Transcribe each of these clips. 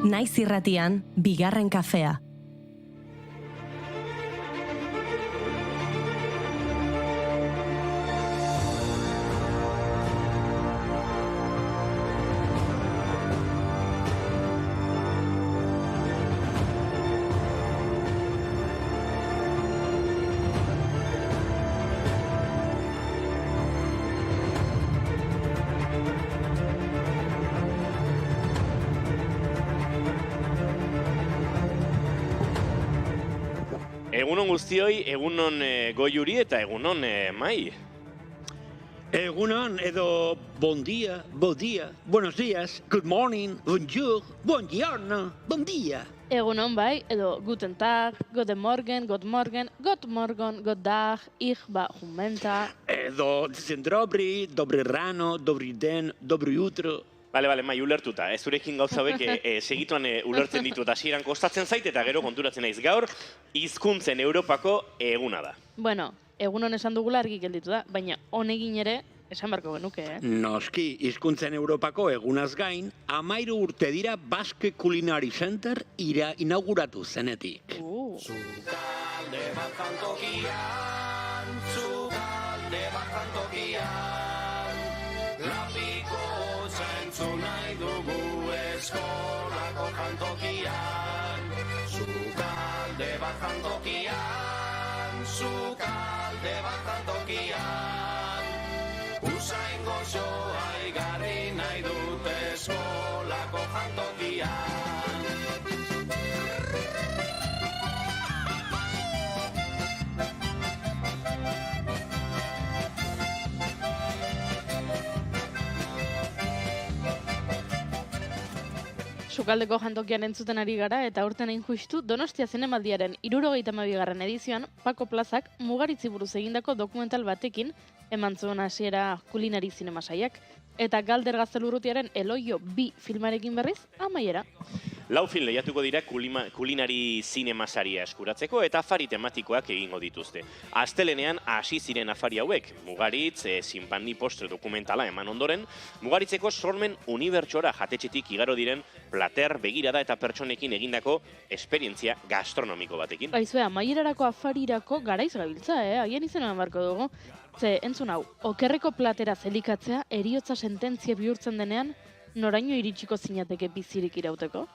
Naiz irratian, bigarren kafea. Egunon guztioi, egunon Goiuri eta egunon Mai. Egunon edo bon dia, buenos días, good morning, bonjour, buongiorno, bon dia. Egunon bai, edo guten Tag, guten Morgen, god morgen, god dag, ich ba jumenta. Edo ditzen dobri rano, dobri den, dobri utro. Bale, Mai, ulertuta. Zurekin gauza hauek segituan ulertzen ditut hasieran kostatzen zait eta gero konturatzen naiz gaur hizkuntzen Europako eguna da. Bueno, egunon esan dugula argi gelditu da, baina honegin ere esan barko genuke, Noski, hizkuntzen Europako egunaz gain, 13 urte dira Basque Culinary Center inauguratu zenetik. Zukalde bat jantokian, zukalde bat jantokian, lapiko entzun nahi dugu eskolako jantokian. Zukalde bat jantokian, zukalde bat jantokian, usain gozoa igarri nahi dute eskolako jantokian. Sukaldeko jantokian entzuten ari gara eta aurten hain justu Donostia Zinemaldiaren 72. edizioan Paco Plazak Mugaritzi buruz egindako dokumental batekin eman zuen hasiera kulinari zinemasaiak eta Galder Gaztelurrutiaren Eloio 2 filmarekin berriz amaiera. 4 film lehiatuko dira kulinari zinemasaria eskuratzeko eta afari tematikoak egingo dituzte. Astelenean hasi ziren afari hauek, Mugaritz, Sinpandi postre dokumentala eman ondoren, Mugaritzeko sormen unibertsora jatetxetik igaro diren plater, begirada eta pertsonekin egindako esperientzia gastronomiko batekin. Aizue, amaierarako afarirako garaiz gabiltza, haien izena marko dugu. Ze, entzun hau, okerreko platera zelikatzea eriotza sententzia bihurtzen denean, noraino iritsiko zinateke bizirik irauteko?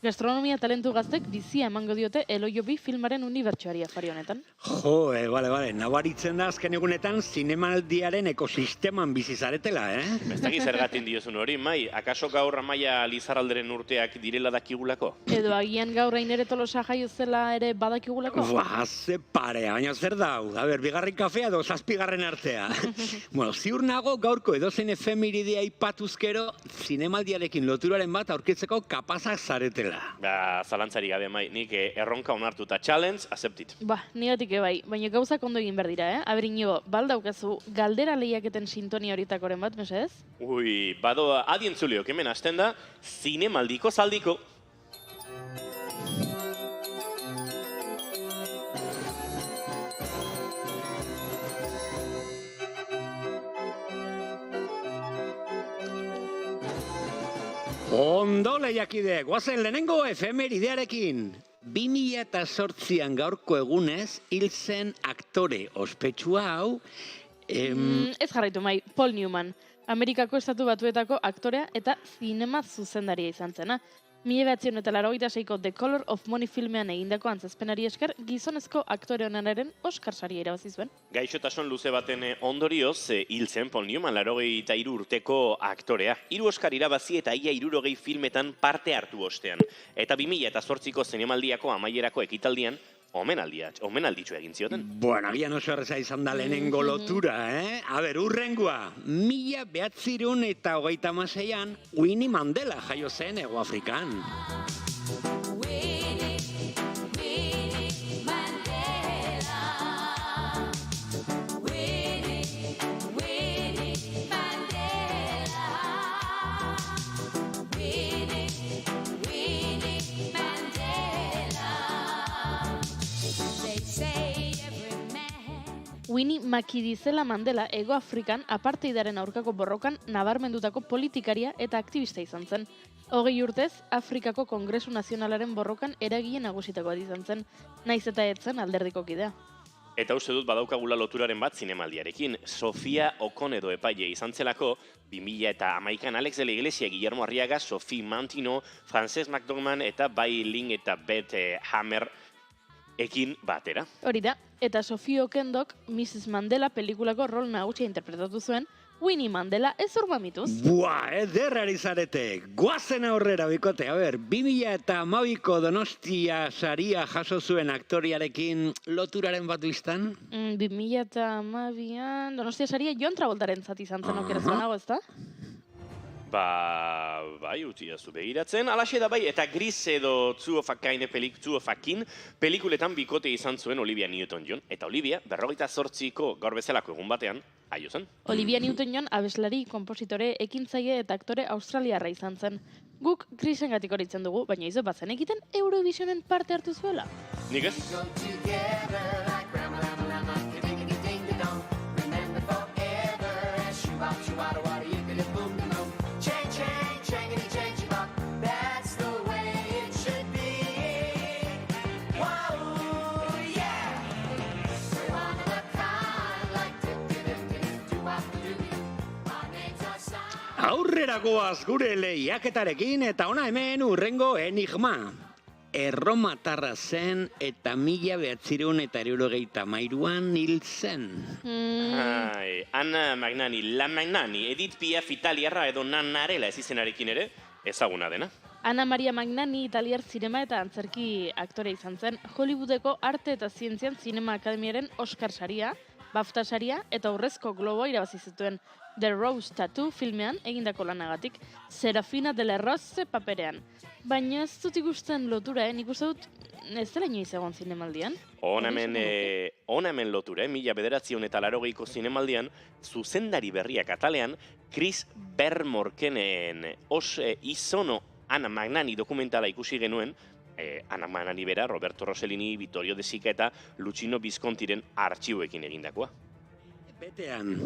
Gastronomia talentu gaztek bizia emango diote Eloio 2 filmaren unibertsoari afari honetan. Jo, bale, nabaritzen da azken egunetan zinemaldiaren ekosisteman bizi zaretela, Ez dakit zergatik diozun hori, Mai, akaso gaur Amaia Lizarralderen urteak direla dakigulako? Edo agian gaur Ainere Tolosa jaio zela ere badakigulako? Ze parea, baina zer dau? Bigarren kafea edo 7. artea. Bueno, ziur nago gaurko edozein efemeridea aipatuzkero zinemaldiarekin loturaren bat aurkitzeko kapazak zaretela. Zalantzari gabe, Mai, nik erronka onartuta challenge, accepted. Nigatik bai, baina gauzak ondo egin behar dira, Aber Inigo, baldaukazu galdera lehiaketen sintonia horitakoren bat, mesez? Ui, bado adientzuliok hemen hasten da, zinemaldiko zaldiko. Ondo lehiakide, guazen lehenengo efemeridearekin. 2008an gaurko egunez, hil zen aktore ospetsua hau... Ez jarraitu, Mai, Paul Newman, Amerikako Estatu Batuetako aktorea eta zinema zuzendaria izan zena. 1986ko The Color of Money filmean egindako antzezpenari esker, gizonezko aktore onenaren Oscar saria irabazi zuen. Gaixotasun luze baten ondorioz, hil zen Paul Newman, 83 urteko aktorea. 3 Oscar irabazi eta ia 60 filmetan parte hartu ostean. Eta 2008ko zinemaldiako amaierako ekitaldian, omenalditxo egin zioten. Bueno, agian oso erreza izan da lehenengo lotura, urrengoa, 1926an Winnie Mandela jaio zen Hego Afrikan. Winnie Makidizela Mandela Hego Afrikan apartheidaren aurkako borrokan nabarmendutako politikaria eta aktivista izan zen. 20 urtez, Afrikako Kongresu Nazionalaren borrokan eragile nagusitakoa izan zen, naiz eta etzen alderdiko kidea. Eta uste dut badaukagula loturaren bat zinemaldiarekin. Sofia Okonedo epaile izan zelako, 2011an Alex de la Iglesia, Guillermo Arriaga, Sophie Mantino, Frances McDormand eta Bai Ling eta Beth Hammer ekin batera. Hori da, eta Sophie Okendok Mrs. Mandela pelikulako rol nagusia interpretatu zuen, Winnie Mandela ez urbamituz. Buah, ederrari zarete. Guazen aurrera, bikote. A ber, 2012ko Donostia saria jaso zuen aktoriarekin loturaren bat duiztan? 2012an Donostia saria Jon Travoltaren zati izan zen okeraz banago, ezta? Bai, utziazu begiratzen, alaxe da bai, eta Gris edo Two of a Kin pelikuletan bikote izan zuen Olivia Newton-John, eta Olivia, 58ko gaur bezalako egun batean, aio zen. Olivia Newton-John abeslari, kompositore, ekintzaile eta aktore australiarra izan zen. Guk Grisengatik horitzen dugu, baina izo bazen egiten Eurovisionen parte hartu zuela. Nik ez? Aurrera goaz gure lehiaketarekin eta ona hemen urrengo enigma. Erromatarra zen eta 1973an hil zen. Anna Magnani, La Magnani, Edith Piaf italiarra edo Nanarela ez izenarekin ere, ezaguna dena. Anna Maria Magnani italiar zinema eta antzerki aktore izan zen, Hollywoodeko arte eta zientzian zinema akademiaren Oscar saria, BAFTA saria eta Urrezko Globoa irabazi zituen. The Rose Tattoo filmean egindako lanagatik, Serafina de la Rose paperean. Baina ez dut ikusten lotura, nik uste dut ez dela inoiz egon zinemaldian. Hona hemen lotura, 1980ko zinemaldian, zuzendari berriak atalean, Chris Bermorkenen izono Anna Magnani dokumentala ikusi genuen, Anna Magnani bera, Roberto Rossellini, Vittorio De Sica eta Luchino Viscontiren artxiuekin egindakoa. Betean.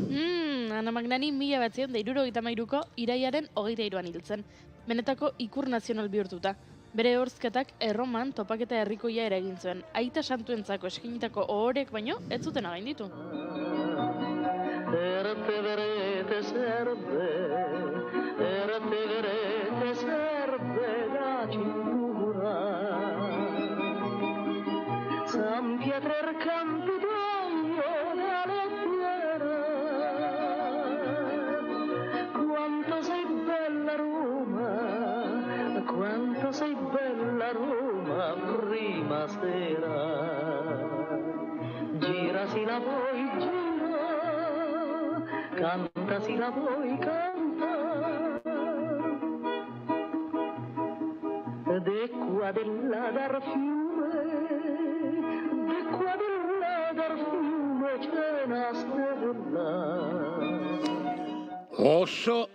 Anna Magnani 1973ko iraiaren 23an hiltzen. Benetako ikur nazional bihurtuta. Bere horzketak Erroman topaketa herrikoia ere egin zuen. Aita santuentzako eskinitako ohorek baino ez zuten gainditu. Quanto sei bella Roma, prima sera. Gira si la vuoi gira, canta si la vuoi canta. De qua della dar fiume, de qua della dar fiume c'è una stella. Oso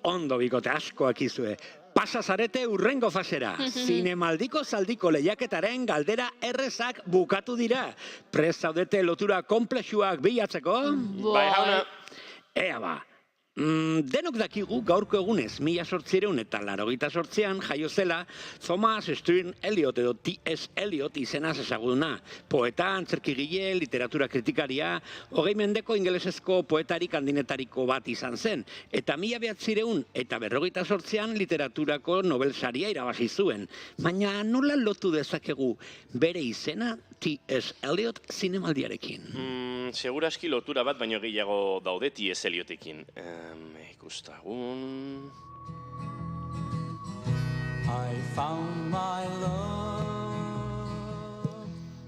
ondo bikote askoak izue. Pasa zarete urrengo fasera. Zinemaldiko zaldiko lehiaketaren galdera errezak bukatu dira. Prest zaudete lotura konplexuak bilatzeko? Bai, jauna. Ea ba. Denok dakigu gaurko egunez, 1888an jaio zela Thomas String Eliot edo T.S. Eliot izenaz ezaguna. Poeta, antzerkigile, literatura kritikaria, 20 mendeko ingelesezko poetarik handinetariko bat izan zen. Eta 1958an literaturako Nobel saria irabazi zuen. Baina nola lotu dezakegu bere izena T.S. Eliot zinemaldiarekin? Seguraski lotura bat baino gehiago daude T.S. Eliotekin. Ikustagun... I found my love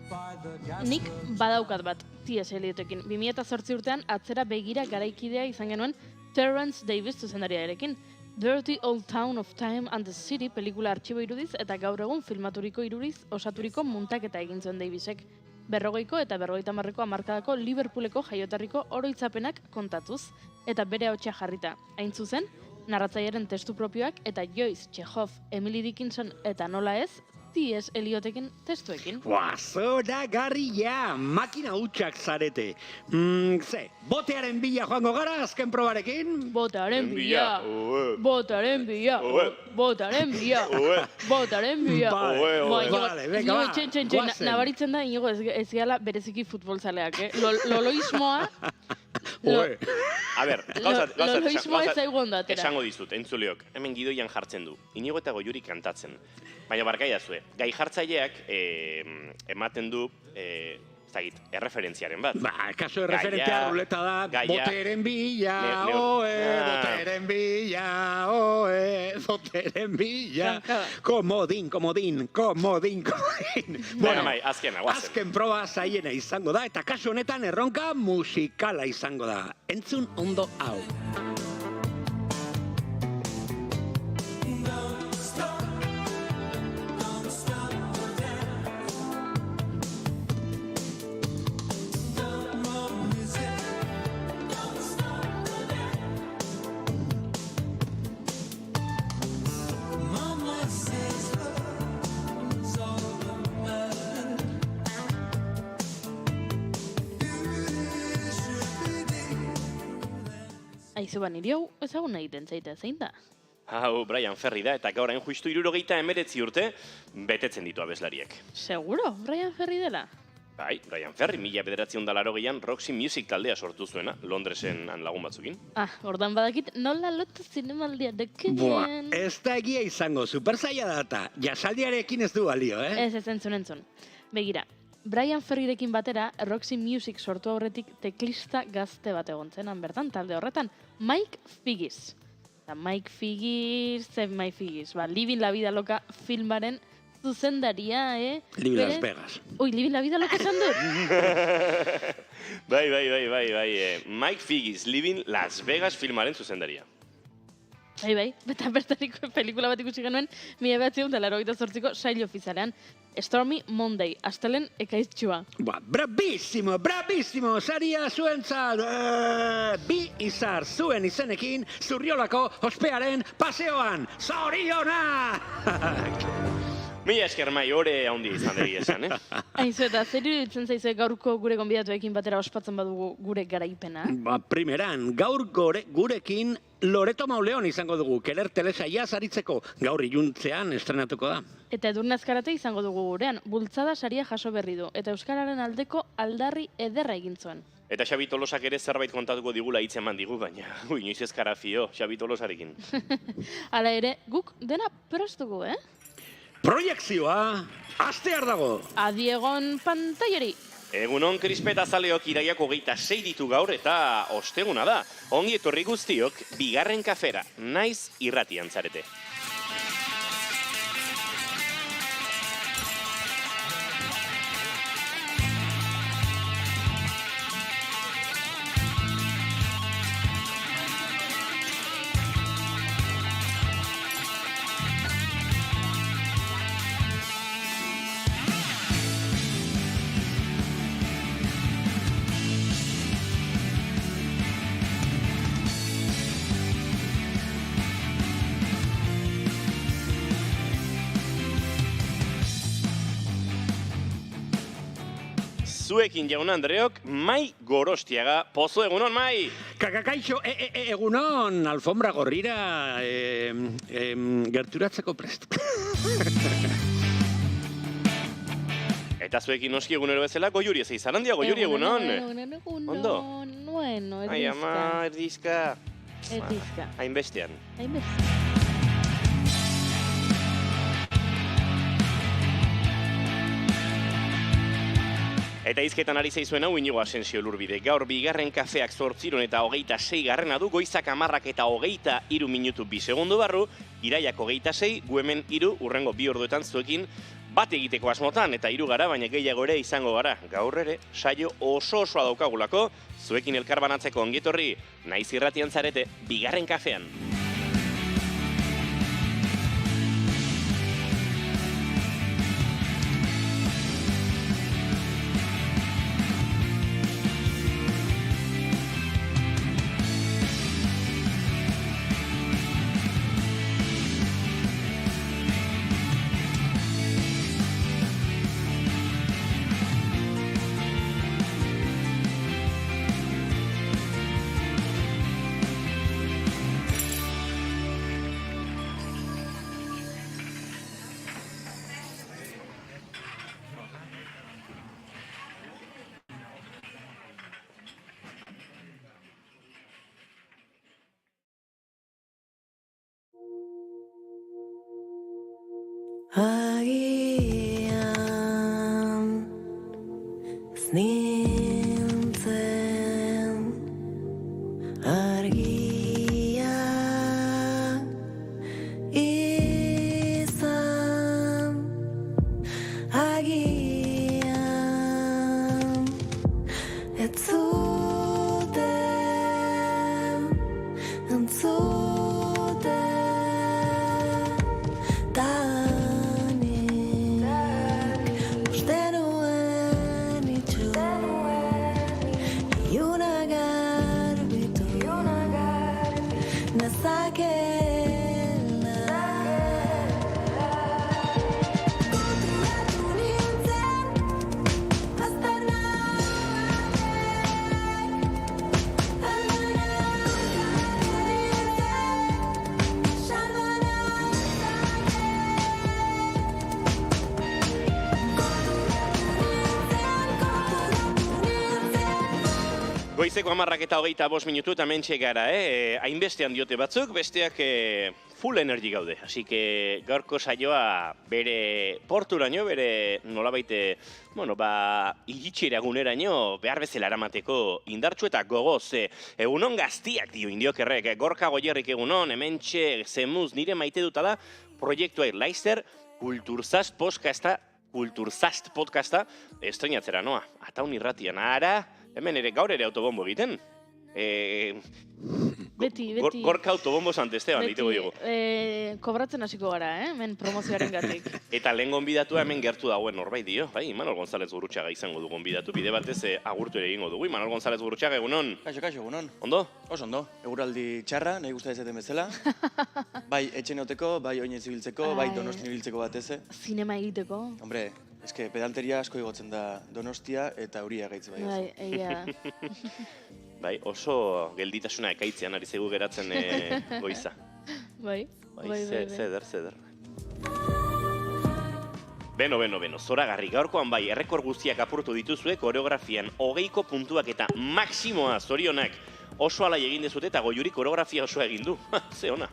by the gas. Nik badaukat bat T.S. Eliotekin. 2008 urtean atzera begira garaikidea izan genuen Terrence Davis zuzendariarekin. Dirty Old Town of Time and the City pelikula artxibo irudiz eta gaur egun filmaturiko iruriz osaturiko muntaketa egin zuen Davisek. 40ko eta 50ko hamarkadako Liverpooleko jaiotarriko oroitzapenak kontatuz, eta bere ahotsa jarrita. Hain zuzen, narratzailearen testu propioak eta Joyce, Chekhov, Emily Dickinson eta nola ez, T.S. Elioteken testuekin. Zora garria, makina hutsak zarete. Botearen bila joango gara azken probarekin? Botaren bila, botaren bila, Oe. botaren bila, Oe. botaren bila. Vale, venga, ba, goazen. Nabaritzen da, inigo ez gala bereziki futbolzaleak, Loloismoa, Oe. A ber, loloismoa ez zaigu ondatera. esango dizut, entzuleok, hemen gidoian jartzen du. Inigo eta Goiuri kantatzen. Baina barkaiazue, gai jartzaileak ematen du, erreferentziaren bat. Kaso erreferentea ruleta da, boteren bila, boteren bila, boteren bila. Komodin. Bueno, bai, azkena, guazen. Azken proba zaiena izango da, eta kasu honetan erronka musikala izango da. Entzun ondo hau. Aizu niri hau ezagun egiten zaita, zein da? Hau, Brian Ferry da, eta gaurain justu 79 urte betetzen ditu abeslariek. Seguro, Brian Ferry dela? Bai, Brian Ferry, 1980an Roxy Music taldea sortu zuena, Londresen lagun batzukin. Ordan badakit nola lotu zinemaldiarekin. Ez da egia izango, super zaila data. Jasaldiarekin ez du balio, Ez entzun. Begira, Brian Ferryrekin batera, Roxy Music sortu aurretik teklista gazte bat egon zenan bertan, talde horretan, Mike Figgis. Mike Figgis, Living la Vida Loca filmaren zuzendaria, Living Las Vegas. Living la Vida Loca esan dut? Bai. Mike Figgis, Living Las Vegas filmaren zuzendaria. Bai, eta bertariko pelikula bat ikusi genuen, 1988ko sail ofizialean, Stormy Monday, astelen ekaitzua. Bravísimo, saria zuentzat! Bi izar zuen izenekin, Zurriolako ospearen paseoan, zorionak! Mila esker mai, ore handi izan degi esan, Aizu, eta zer iruditzen zaizue gaurko gure gonbidatuekin batera ospatzen badugu gure garaipena? Primeran, gaur gurekin Loreto Mauleon izango dugu, Keler telesaia zaritzeko, gaur iluntzean estrenatuko da. Eta Edurne Azkarate izango dugu gurean, bultzada saria jaso berri du, eta Euskararen aldeko aldarri ederra egin zuen. Eta Xabi Tolosak ere zerbait kontatuko digula hitz eman digu, baina inoiz ezkara fio, Xabi Tolosarekin. Hala ere, guk dena prostugu, Proiekzioa, astear dago! Adiegon pantaiari! Egunon krispeta zaleok iraiak 26 ditu gaur eta osteguna da. Ongi etorri guztiok, bigarren kafera, naiz irratian zarete. Zuekin jaun Andreok, Mai Gorostiaga, pozo egunon, Mai! Kakakaixo, egunon, alfombra gorrira gerturatzeko prest. Eta zuekin noski egunero bezala, Goiuri ez izan handia, Goiuri egunon. Ondo? Bueno, erdizka. Ai, ama, erdizka. Erdizka. Hainbestean. Eta izketan ari zaizuen hau Inigo Asensio Lurbide. Gaur bigarren kafeak 8:26 garrena du, goizak 10 eta 23 minutu 2 segundu barru, iraiak 26, gu hemen 3, urrengo 2 orduetan zuekin bat egiteko asmotan, eta 3 gara, baina gehiago ere izango gara. Gaur ere, saio osoa daukagulako, zuekin elkar banatzeko ongetorri, naiz irratian zarete, bigarren kafean. Agian ez nintzen argia izan. Agian ez zuten entzuten tanik uste nuen itxu iuna garbitu nezakela konturatu nintzen Goizeko 10:25 eta mentxe gara, hainbestean diote batzuk, besteak full energy gaude. Así que gaurko saioa bere porturaino, bere nolabait, iritsera guneraino behar bezala eramateko indartsu eta gogoz. Egunon gaztiak dio indiokerrek, Gorka Goierrik egunon, hementxe zemuz nire maite duta da, proiektua Laster Kulturzast podcasta estreinatzera noa. Ataun irratian, ara, hemen ere gaur ere autobombo egiten. Beti. Gorka autobombo Santesteban, ditego digu. Kobratzen hasiko gara, hemen promozioaren gatik. Eta lehen gonbidatua hemen gertu dagoen norbait dio, bai, Imanol González Gurrutxaga izango du gonbidatu, bide batez agurtu ere egingo dugu. Imanol González Gurrutxaga, egunon? Kaixo, egunon. Ondo? Oso ondo, eguraldi txarra, nahi guztia ezaten bezala. Bai etxen oteko, bai oinez ibiltzeko, bai Donostin ibiltzeko bateze. Zinema egiteko. Hombre, eske pedalteria asko igotzen da Donostia eta euria gaitz bai. Bai, egia. Bai, oso gelditasuna ekaitzean ari zegu geratzen goiza. Bai. Zeder. Beno, zoragarri gaurkoan bai, errekor guztiak apurtu dituzue koreografian 20ko puntuak eta maksimoa zorionak oso alai egin dezute eta Goiuri koreografia osoa egin du. Ze ona.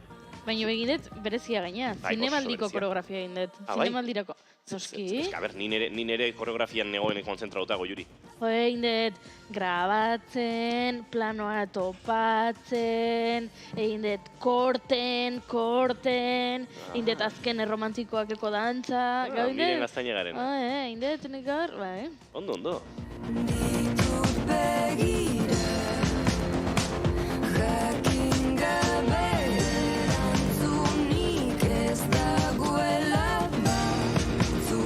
Baina egin dut berezia gaina, Bai, zinemaldiko oso berezia. koreografia egin dut. Bai? Zinemaldirako. Noski? A ber, ni nere koreografian negoen kontzentratuta Goiuri. Egin dut grabatzen, planoa topatzen, egin dut korten, egin dut azken erromantikoakeko dantza. Gau egin Miren dut? Aztainagaren. Egin dut, nik gaur, bai. Ondo. ditut begira jakin gabe erantzunik ez dagoela batzutan.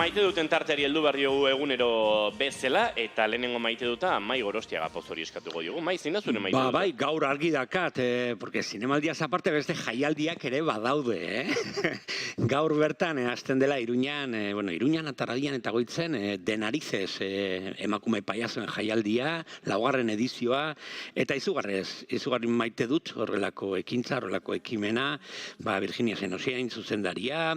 Maite duten tarteari heldu behar diogu egunero bezala, eta lehenengo maite duta Mai Gorostiaga pozori eskatuko diogu. Mai, zein da zure maite duta? Bai, gaur argi dakat, porque zinemaldiaz aparte beste jaialdiak ere badaude, Gaur bertan, hasten dela Iruñan, Iruñan eta Radian eta Goitzen, de Narices emakume paiazoen jaialdia, 4. edizioa, eta izugarri maite dut horrelako ekintza, horrelako ekimena, Virginia Senosiain zuzendaria,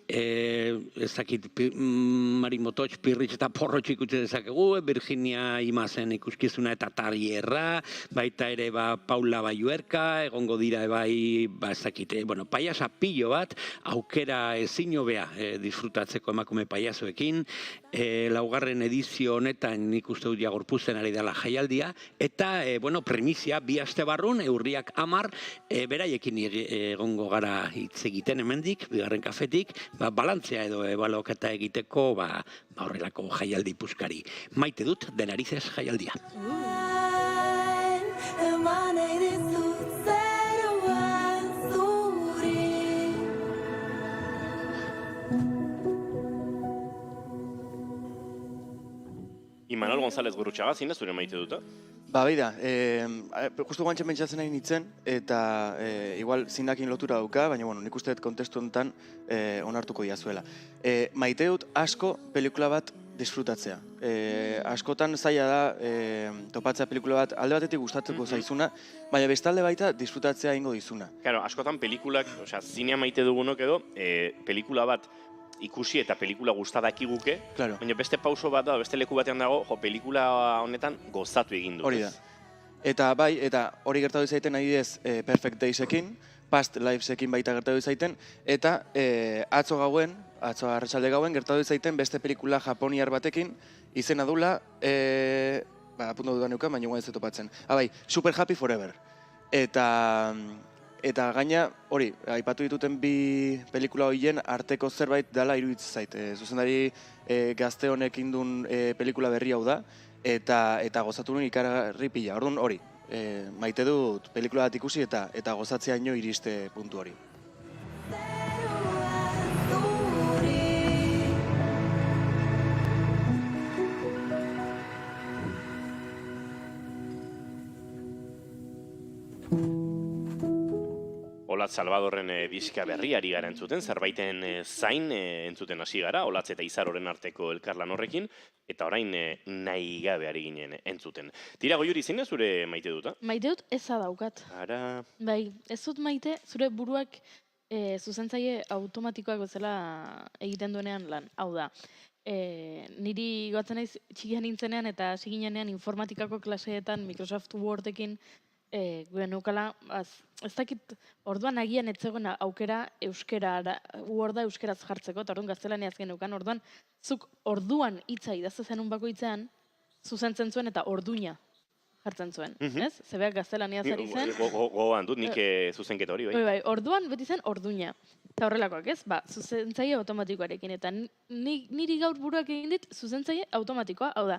ez dakit Mari Mototx, Pirritx eta Porrotx ikutze dezakegu, Virginia Imazen ikuskizuna eta Tarierra, baita ere Paula Bayuerka, egongo dira ez dakite, paiasa pilo bat, aukera ezin hobea disfrutatzeko emakume paiazoekin, 4. edizio honetan nik uste dut Gorpuzen ari dela jaialdia, eta, primizia, 2 aste barrun, urriak 10, beraiekin egongo gara hitz egiten hemendik, bigarren kafetik, balantzea edo ebaloketa egiteko, horrelako jaialdi puskari. Maite dut, de Narices jaialdia. Eman nahi dizut zeruan zuri. Imanol González Gurrutxaga, zein da zure maite duta? Ba, beida, justu guantxe pentsatzen nahi nintzen, eta igual zindakin lotura dauka, baina bueno, nik uste dut kontestu honetan onartuko diazuela. Maite dut asko pelikula bat disfrutatzea. Askotan zaila da topatzea pelikula bat alde batetik gustatzeko zaizuna, baina bestalde baita disfrutatzea ingo dizuna. Claro, askotan pelikulak, osea, zinea maite dugunok edo, pelikula bat ikusi eta pelikula gustadakiguke, Claro. baina beste pauso bat da, beste leku batean dago, pelikula honetan gozatu egin du. Hori da. Eta bai, eta hori gertatu zaiten adibidez Perfect Daysekin, Past Livesekin baita gertatu zaiten, eta atzo arratsalde gauen gertatu zaiten beste pelikula japoniar batekin, izena dula, apuntu dudan neukan, baina ez topatzen. Bai, Super Happy Forever. Eta gaina, hori, aipatu dituten bi pelikula horien arteko zerbait dela iruditzen zait. Zuzendari gazte honek indun pelikula berri hau da, eta gozatu nuen ikaragarri pila. Orduan hori, maite dut pelikula bat ikusi eta gozatzea ino iriste puntu hori. Olatz Salvadorren diska berriari gara entzuten, zerbaiten zain entzuten hasi gara, Olatz eta Izaroren arteko elkarlan horrekin, eta orain nahi gabe ari ginen entzuten. Tira, Goiuri, zein da zure maite duta? Maite dut eza daukat. Ara... Bai, ez dut maite, zure buruak zuzentzaile automatikoak bezala egiten duenean lan. Hau da, niri goatzen naiz txikian nintzenean eta hasi ginenean informatikako klaseetan Microsoft Wordekin guen eukala, ez dakit orduan agian etzegoen aukera Worda euskeraz jartzeko, eta orduan gaztelaniaz geneukan, orduan zuk orduan hitza idazte zenun bakoitzean, zuzentzen zuen eta orduña jartzen zuen, ez? Zebeak gaztelaniaz ari zen. Gogoan dut, nik zuzenketa hori, bai. Bai, orduan beti zen orduña. Eta horrelakoak, ez? Zuzentzaile automatikoarekin, eta niri gaur buruak egin dit zuzentzaile automatikoa, hau da,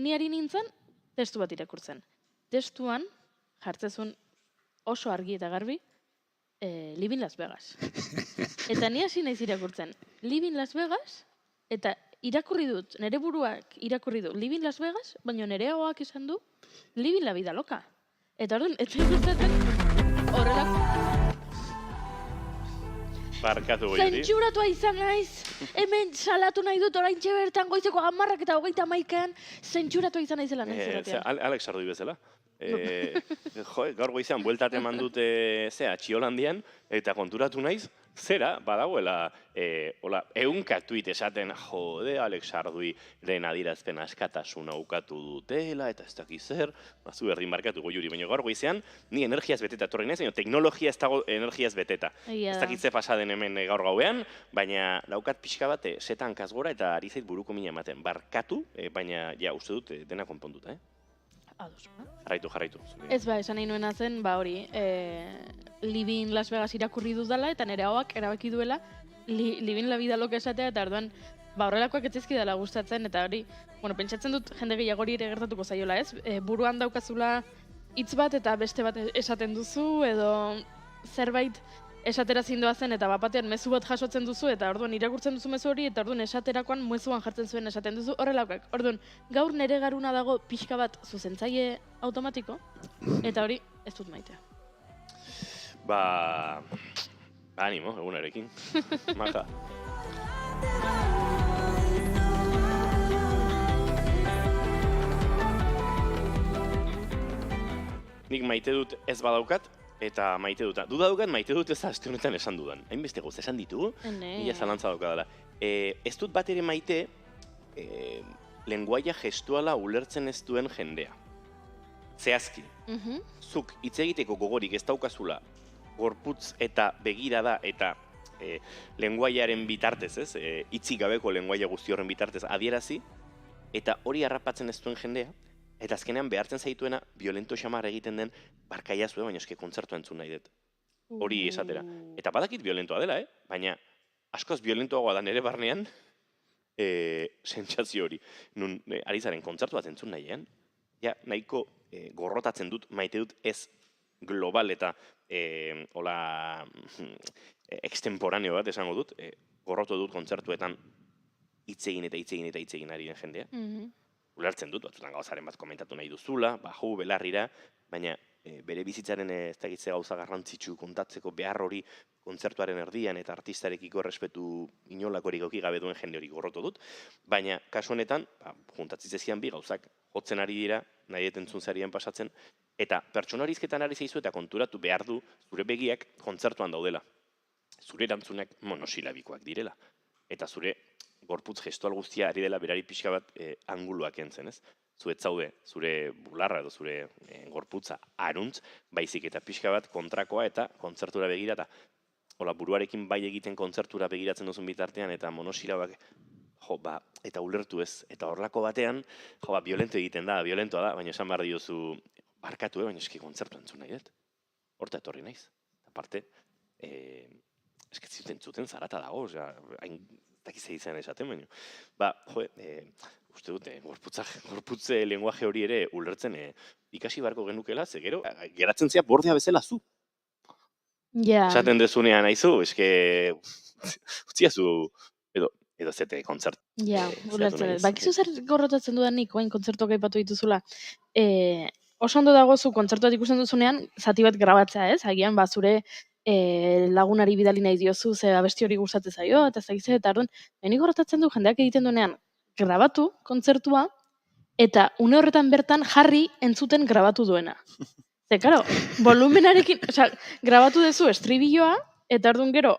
ni ari nintzen testu bat irakurtzen. Testuan, jartzezun oso argi eta garbi, Live in Las Vegas. Eta ni hasi naiz irakurtzen, Live in Las Vegas, eta irakurri dut, nire buruak irakurri du Live in Las Vegas, baina nire ahoak esan du Live in la vida loca. Eta orduan, ez gustatzen horrelako... Barkatu Goiuri. Zentsuratua izan naiz, hemen salatu nahi dut oraintxe bertan goizeko 10 eta 31 zentsuratua izan naizela naiz zeratean. Alex Ardui bezala. Gaur goizean bueltat eman dute Txiolandian, eta konturatu naiz, zera, badagoela, ehunka tuit esaten, jode, Alex Ardui lehen adierazpen askatasuna ukatu dutela, eta ez dakiz zer, zu berdin barkatu Goiuri, baina gaur goizean, ni energiaz beteta etorri naiz, baina teknologia ez dago energiaz beteta. Ez dakitze pasaden hemen gaur gauean, baina daukat pixka bat setan kasgora eta ari zait buruko mina ematen. Barkatu, baina ja, uste dut dena konponduta, Ados, Jarraitu. Ez esan nahi nuena zen, hori, Live in Las Vegas irakurri dudala, eta nire hauak erabaki duela, Live in la vida loca esatea, eta orduan, horrelakoak etzaizki dela gustatzen, eta hori, pentsatzen dut jende gehiagori ere gertatuko zaiola, ez? Buruan daukazula hitz bat eta beste bat esaten duzu, edo zerbait esatera zindoa zen, eta bapatean mezu bat jasotzen duzu, eta orduan irakurtzen duzu mezu hori, eta orduan esaterakoan mezuan jartzen zuen esaten duzu, horrelakoak. Orduan, gaur nire garuna dago pixka bat zuzentzaile automatiko, eta hori ez dut maitea. Animo, egunarekin. Maja. Nik maite dut ez badaukat, eta maite dut. Daukat maite dut ez aste honetan esan dudan. Hainbeste goz esan ditugu, mila zalantza daukadala. Ez dut bat ere maite lenguaia gestuala ulertzen ez duen jendea. Zehazki. Zuk hitz egiteko gogorik ez daukazula, gorputz eta begirada eta lenguaiaren bitartez, ez? Hitzik gabeko lenguaia guzti horren bitartez adierazi, eta hori harrapatzen ez duen jendea, eta azkenean behartzen zaituena violento xamar egiten den barkaia zuen, baina eske kontzertua entzun nahi dut. Hori esatera. Eta badakit violentoa dela, baina askoz violentoagoa da nire barnean sentsazio hori. Nun ari zaren kontzertu bat entzun nahian, ja nahiko gorrotatzen dut, maite dut ez global eta extemporaneo bat esango dut, gorrotu dut kontzertuetan hitz egin ari den jendea. ulertzen dut, batzutan gauzaren bat komentatu nahi duzula, baju, belarrira, baina bere bizitzaren ez dakitze gauza garrantzitsu kontatzeko behar hori kontzertuaren erdian eta artistarekiko errespetu inolakorik auki gabe duen jende hori gorrotu dut, baina kasu honetan, juntatzizezian bi gauzak jotzen ari dira, nahi etentzun zarien pasatzen, eta pertsona hori ari zaizu eta konturatu behar du zure begiak kontzertuan daudela. Zure erantzunak monosilabikoak direla. Eta zure gorputz gestual guztia ari dela berari pixka bat anguluak entzen, ez? Zuet zaude, zure bularra edo zure gorputza aruntz, baizik eta pixka bat kontrakoa eta kontzertura begira, eta hola, buruarekin bai egiten kontzertura begiratzen duzun bitartean, eta monosilabak, eta ulertu ez, eta horlako batean, violento egiten da, violentoa da, baina esan behar diozu, barkatu, baina eski kontzertu entzun nahi dut. Horta etorri naiz. Aparte, eski zuten zarata dago, hain dakizei izan esaten, baina. Uste dut, gorputze lenguaje hori ere ulertzen ikasi barko genukela, ze gero, geratzen zea bordea bezala zu. Ja. Esaten dezunean haizu, eske, utziazu, edo zete kontzertu. Ja, ulertzen dut. Bakizu zer gorrotatzen dudanik, oain kontzertuak aipatu dituzula. Oso ondo dago zu kontzertuak ikusten duzunean, zati bat grabatzea, ez? Agian, zure lagunari bidali nahi diozu, ze abesti hori gustatzen zaio, eta ez dakize, eta orduan, nik gorrotatzen du jendeak egiten duenean, grabatu kontzertua, eta une horretan bertan jarri entzuten grabatu duena. Ze, karo, volumenarekin, grabatu duzu estribilloa, eta orduan gero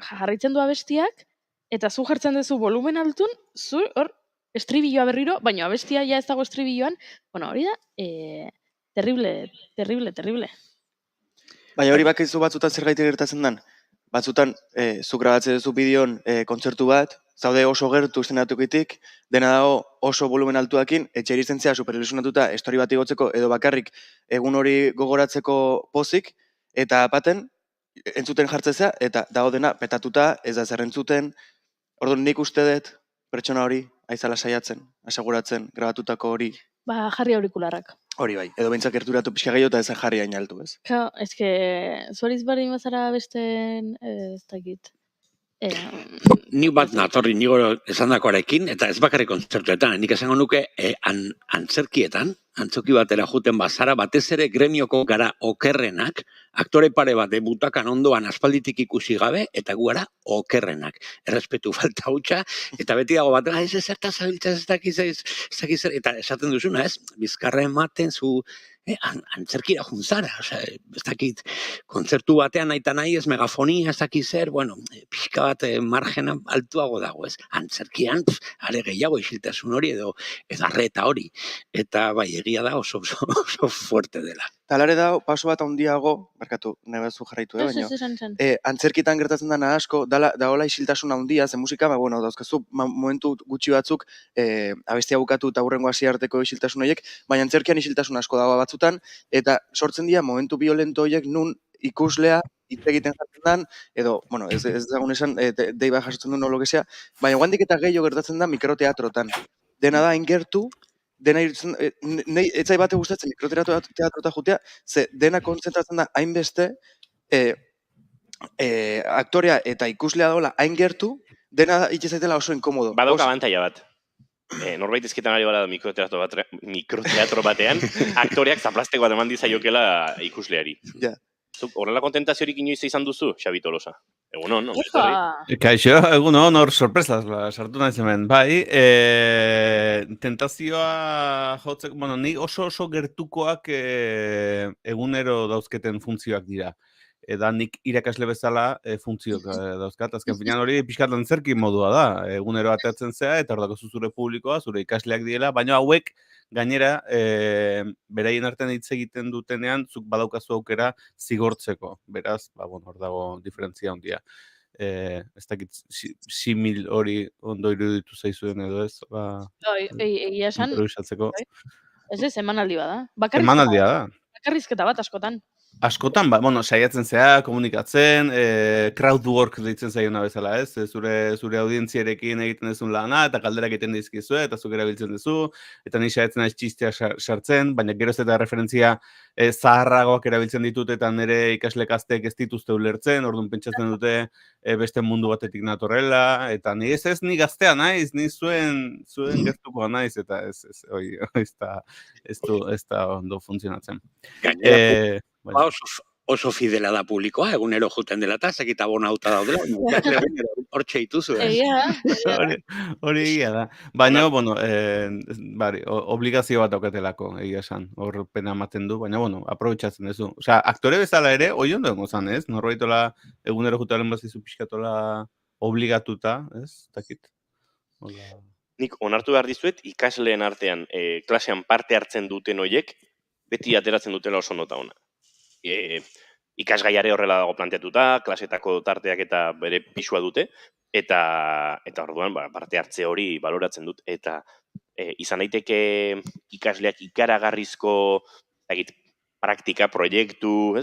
jarritzen du abestiak, eta zu jartzen duzu volumen altun, zu hor estribilloa berriro, baina abestia ja ez dago estribilloan, hori da, terrible. Baina hori bakizu batzutan zergaitik gertatzen den? Batzutan, zu grabatzen duzu bideon kontzertu bat, zaude oso gertu eszenatukitik, dena dago oso volumen altuakin, etxe iritzen zea superilusionatuta estori bat igotzeko edo bakarrik egun hori gogoratzeko pozik, eta apaten, entzuten jartzezea, eta dago dena petatuta, ez da zer entzuten. Orduan nik uste dut pertsona hori aizala saiatzen, aseguratzen, grabatutako hori. Jarri aurikularrak. Hori bai, edo behintzak gerturatu pixka gehiago eta ez jarri hain altu, ez? Zuariz bari mazara besten, ez dakit. Nik bat natorri nigo esandakoarekin, eta ez bakarrik kontzertuetan, nik esango nuke antzerkietan, antzoki batera juten bazara, batez ere gremioko gara okerrenak, aktore pare bat butakan ondoan aspalditik ikusi gabe, eta gu gara okerrenak. Errespetu falta hutsa, eta beti dago bat, ez ezerta zabiltza ez dakiz, eta esaten duzuna, ez? Bizkarra ematen zu, antzerkira juntzara, ez dakit, kontzertu batean nahi ez megafonia, ez dakit zer, pixka bat margena altuago dago, ez? Antzerkian, are gehiago isiltasun hori edo arreta hori, eta bai, egia da oso fuerte dela. Talare da, paso bat handiago, barkatu, nahi batzu jarraitu, baina, antzerkitan gertatzen dena asko, daola isiltasun handia, ze musika, dauzkazu momentu gutxi batzuk, abestia bukatu eta hurrengo hasi arteko isiltasun horiek, baina antzerkian isiltasun asko dago batzutan, eta sortzen dira momentu violento horiek nun ikuslea hitz egiten jartzen den, edo, ez dagoen esan, deiba jasotzen duen nologezea, baina guandik eta gehiago gertatzen da mikroteatrotan. Dena da, ingertu, dena irutzen, etzai bate gustatzen mikroteatrota jutea, ze dena kontzentratzen da hainbeste, aktorea eta ikuslea dagoela hain gertu, dena itxezaitela oso inkomodo. Badauka abantaila bat. Norbait ezketan ari bala mikroteatro batean, aktoreak zaplasteko bat eman dizaiokela ikusleari. Ja. Horrela kontentaziorik inoiz izan duzu, Xabi Tolosa? Egunon, no? Kaixo, egunon, hor sorpresaz, sartu nahi hemen. Bai, tentazioa jotzeko, ni oso gertukoak egunero dauzketen funtzioak dira. Eta nik irakasle bezala funtzioak dauzkat. Azken finean hori pixkat antzerki modua da. Egunero ateatzen zea, eta hor dako zure publikoa, zure ikasleak diela, baina hauek gainera, beraien artean hitz egiten dutenean, zuk badaukazu aukera zigortzeko. Beraz, hor dago diferentzia handia. Ez dakit, simil hori ondo iruditu zaizuen edo ez? Egia esan, improvisatzeko. ez emanaldi bada. Emanaldia da. Bakarrizketa bat askotan. Askotan, bueno, saiatzen zea, komunikatzen, crowd work deitzen zaiona bezala, ez? Zure audientziarekin egiten duzun lana, eta galderak egiten dizkizue, eta zuk erabiltzen duzu, eta ni saiatzen naiz txistea sartzen, baina geroz eta referentzia zaharragoak erabiltzen ditut, eta nire ikaslek azteek ez dituzte ulertzen, orduan pentsatzen dute beste mundu batetik natorrela, eta ni ez ni gaztea naiz, ni zuen gertukoa naiz, eta ez da ondo funtzionatzen. Gainera, oso fidela da publikoa, egunero juten dela eta zekita bonauta daudela, hortxe dituzu, Hori egia da. Baina, bueno, obligazio bat daukatelako, egia esan, hor pena ematen du, baina, bueno, aprobetxatzen duzu. Osea, aktore bezala ere, hoi ondo dengo zan, ez? Norbaitola, egunero jutaren bazizu pixkatola obligatuta, ez? Takit. Nik onartu behar dizuet, ikasleen artean, klasean parte hartzen duten hoiek, beti ateratzen dutela oso nota ona. Ikasgaiare horrela dago planteatuta, klasetako tarteak eta bere pisua dute, eta orduan parte hartze hori baloratzen dut, eta izan daiteke ikasleak ikaragarrizko praktika, proiektu,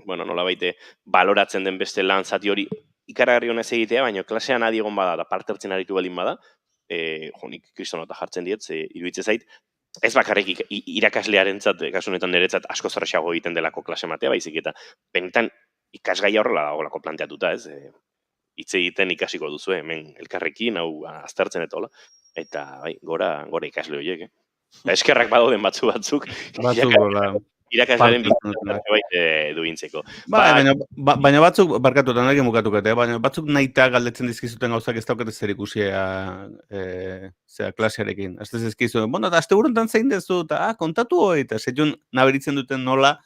nola baite, baloratzen den beste lan zati hori ikaragarri honez egitea, baina klasean adi egon bada, parte hartzen aritu belin bada, nik kristonota jartzen diet, iruditzen zait, ez bakarrik irakaslearentzat, kasu honetan niretzat asko zerrexago egiten delako klase matea, baizik eta benetan ikasgaia horrela dagoelako planteatuta, ez? Hitz egiten ikasiko duzu hemen elkarrekin, hau aztertzen eta hola. Eta gora ikasle horiek, eskerrak badoden batzuk. Irakaslearen bizitzen duintzeko. Baina batzuk, barkatuta nahi mukatuket, baina batzuk nahita galdetzen dizkizuten gauzak ez daukate zer ikusia klasearekin. Aztez ezkizu, bueno, eta azte buruntan zein dezu, eta kontatu hori, eta zeion naberitzen duten nola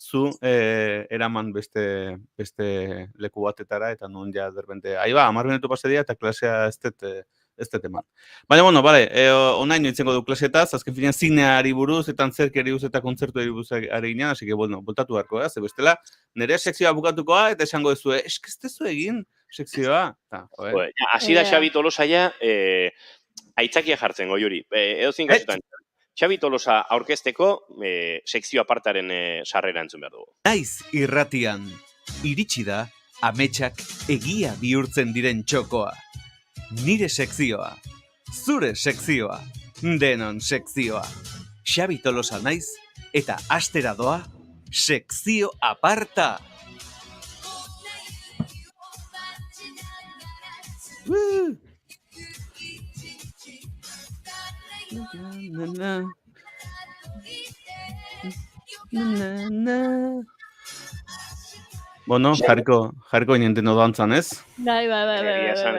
zu eraman beste leku batetara, eta nun ja derbente, ahi ba, 10 minutu pasadia, eta klasea ez dut eman. Baina, bueno, bale, onaino itzengo du klasetaz, azken finean zineari buruz, eta antzerkiari buruz, eta kontzertuari buruz ari ginen, hasi que, bueno, boltatu beharko, ze bestela, nire sekzioa bukatukoa, eta esango duzu, eskestezu egin sekzioa. Hasi da Xabi Tolosaia, aitzakia jartzen, goi hori, edo zinkasutan. Xabi Tolosa aurkezteko, sekzio apartaren sarrera entzun behar dugu. Naiz irratian, iritsi da, ametsak egia bihurtzen diren txokoa. Nire sekzioa, zure sekzioa, denon sekzioa. Xabi Tolosa naiz, eta astera doa, sekzio aparta. Bueno, jarriko inenteno dantzan, ez? Bai.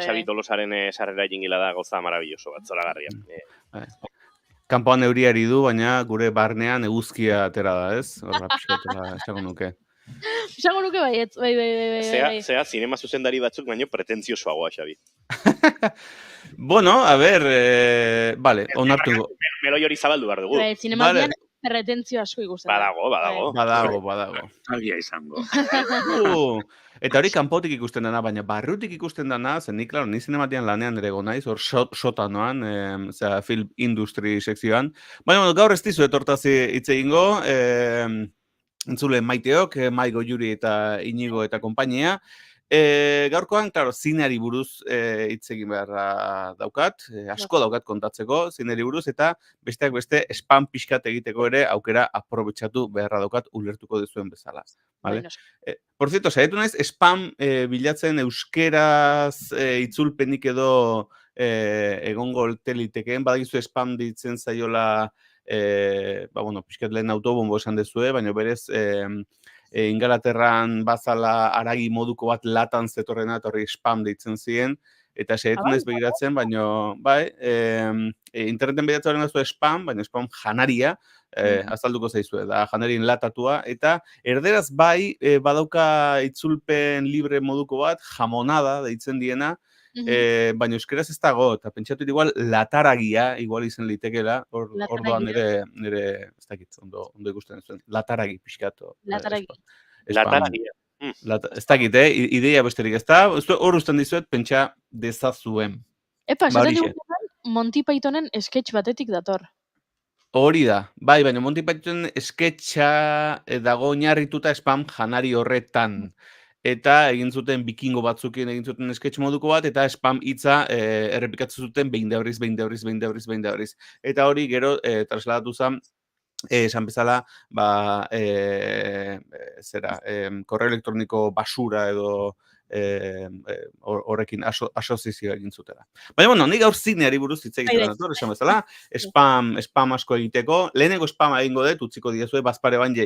Xabi Tolosaren sarrera jingila da goza marabilloso bat, zoragarria. Kanpoan euriari du, baina gure barnean eguzkia atera da, ez? Horra pixkatela esango nuke. Esango nuke baietz, bai. Zea, zinema zuzendari batzuk, baino pretentziosoagoa, Xabi. Bueno, a ver, vale, onartu. Meloi hori zabaldu behar dugu. Zinemaldian retentzio asko ikusten. Badago. Algia izango. Eta hori kanpotik ikusten dana, baina barrutik ikusten dana, zen ni, klaro, ni zinematian lanean ere naiz, hor sotanoan, film industry sekzioan. Baina, gaur ez dizu etortazi hitz egingo, entzule Maiteok, Maigo Juri eta Inigo eta konpainia. Gaurkoan, klaro, zineari buruz hitz egin beharra daukat, asko daukat kontatzeko zineari buruz, eta besteak beste spam pixkat egiteko ere aukera aprobetxatu beharra daukat ulertuko duzuen bezala. Vale? Por cierto, saietu naiz, spam bilatzen euskeraz itzulpenik edo egongo teliteken, badagizu spam ditzen zaiola, pixkat lehen autobombo esan dezue, baina berez, Ingalaterran bazala aragi moduko bat latan zetorrena, eta horri spam deitzen ziren, eta saietu naiz begiratzen, baina, interneten begiratzen horren spam, baina spam janaria, azalduko zaizue, da janarien latatua, eta erderaz badauka itzulpen libre moduko bat, jamonada deitzen diena, baina euskeraz ez dago, eta pentsatu igual lataragia, igual izan litekela, orduan nire, ez dakit, ondo ikusten zuen, lataragi pixkatu. Lataragia. Ez dakit, ideia besterik ez da, hor usten dizuet, pentsa dezazuen. Epa, esaten dugu Monty Pythonen sketch batetik dator. Hori da, bai, baina Monty Python sketcha dago oinarrituta spam janari horretan. Eta egin zuten bikingo batzukin egin zuten sketch moduko bat, eta spam hitza errepikatzen zuten behin da berriz. Eta hori gero trasladatu zen, esan bezala, korreo elektroniko basura edo horrekin asozizioa egin zutela. Baina, bueno, nik gaur zineari buruz hitz egiten nator, esan bezala, spam asko egiteko. Lehenengo spama egingo dut, utziko diezue, bazpare baina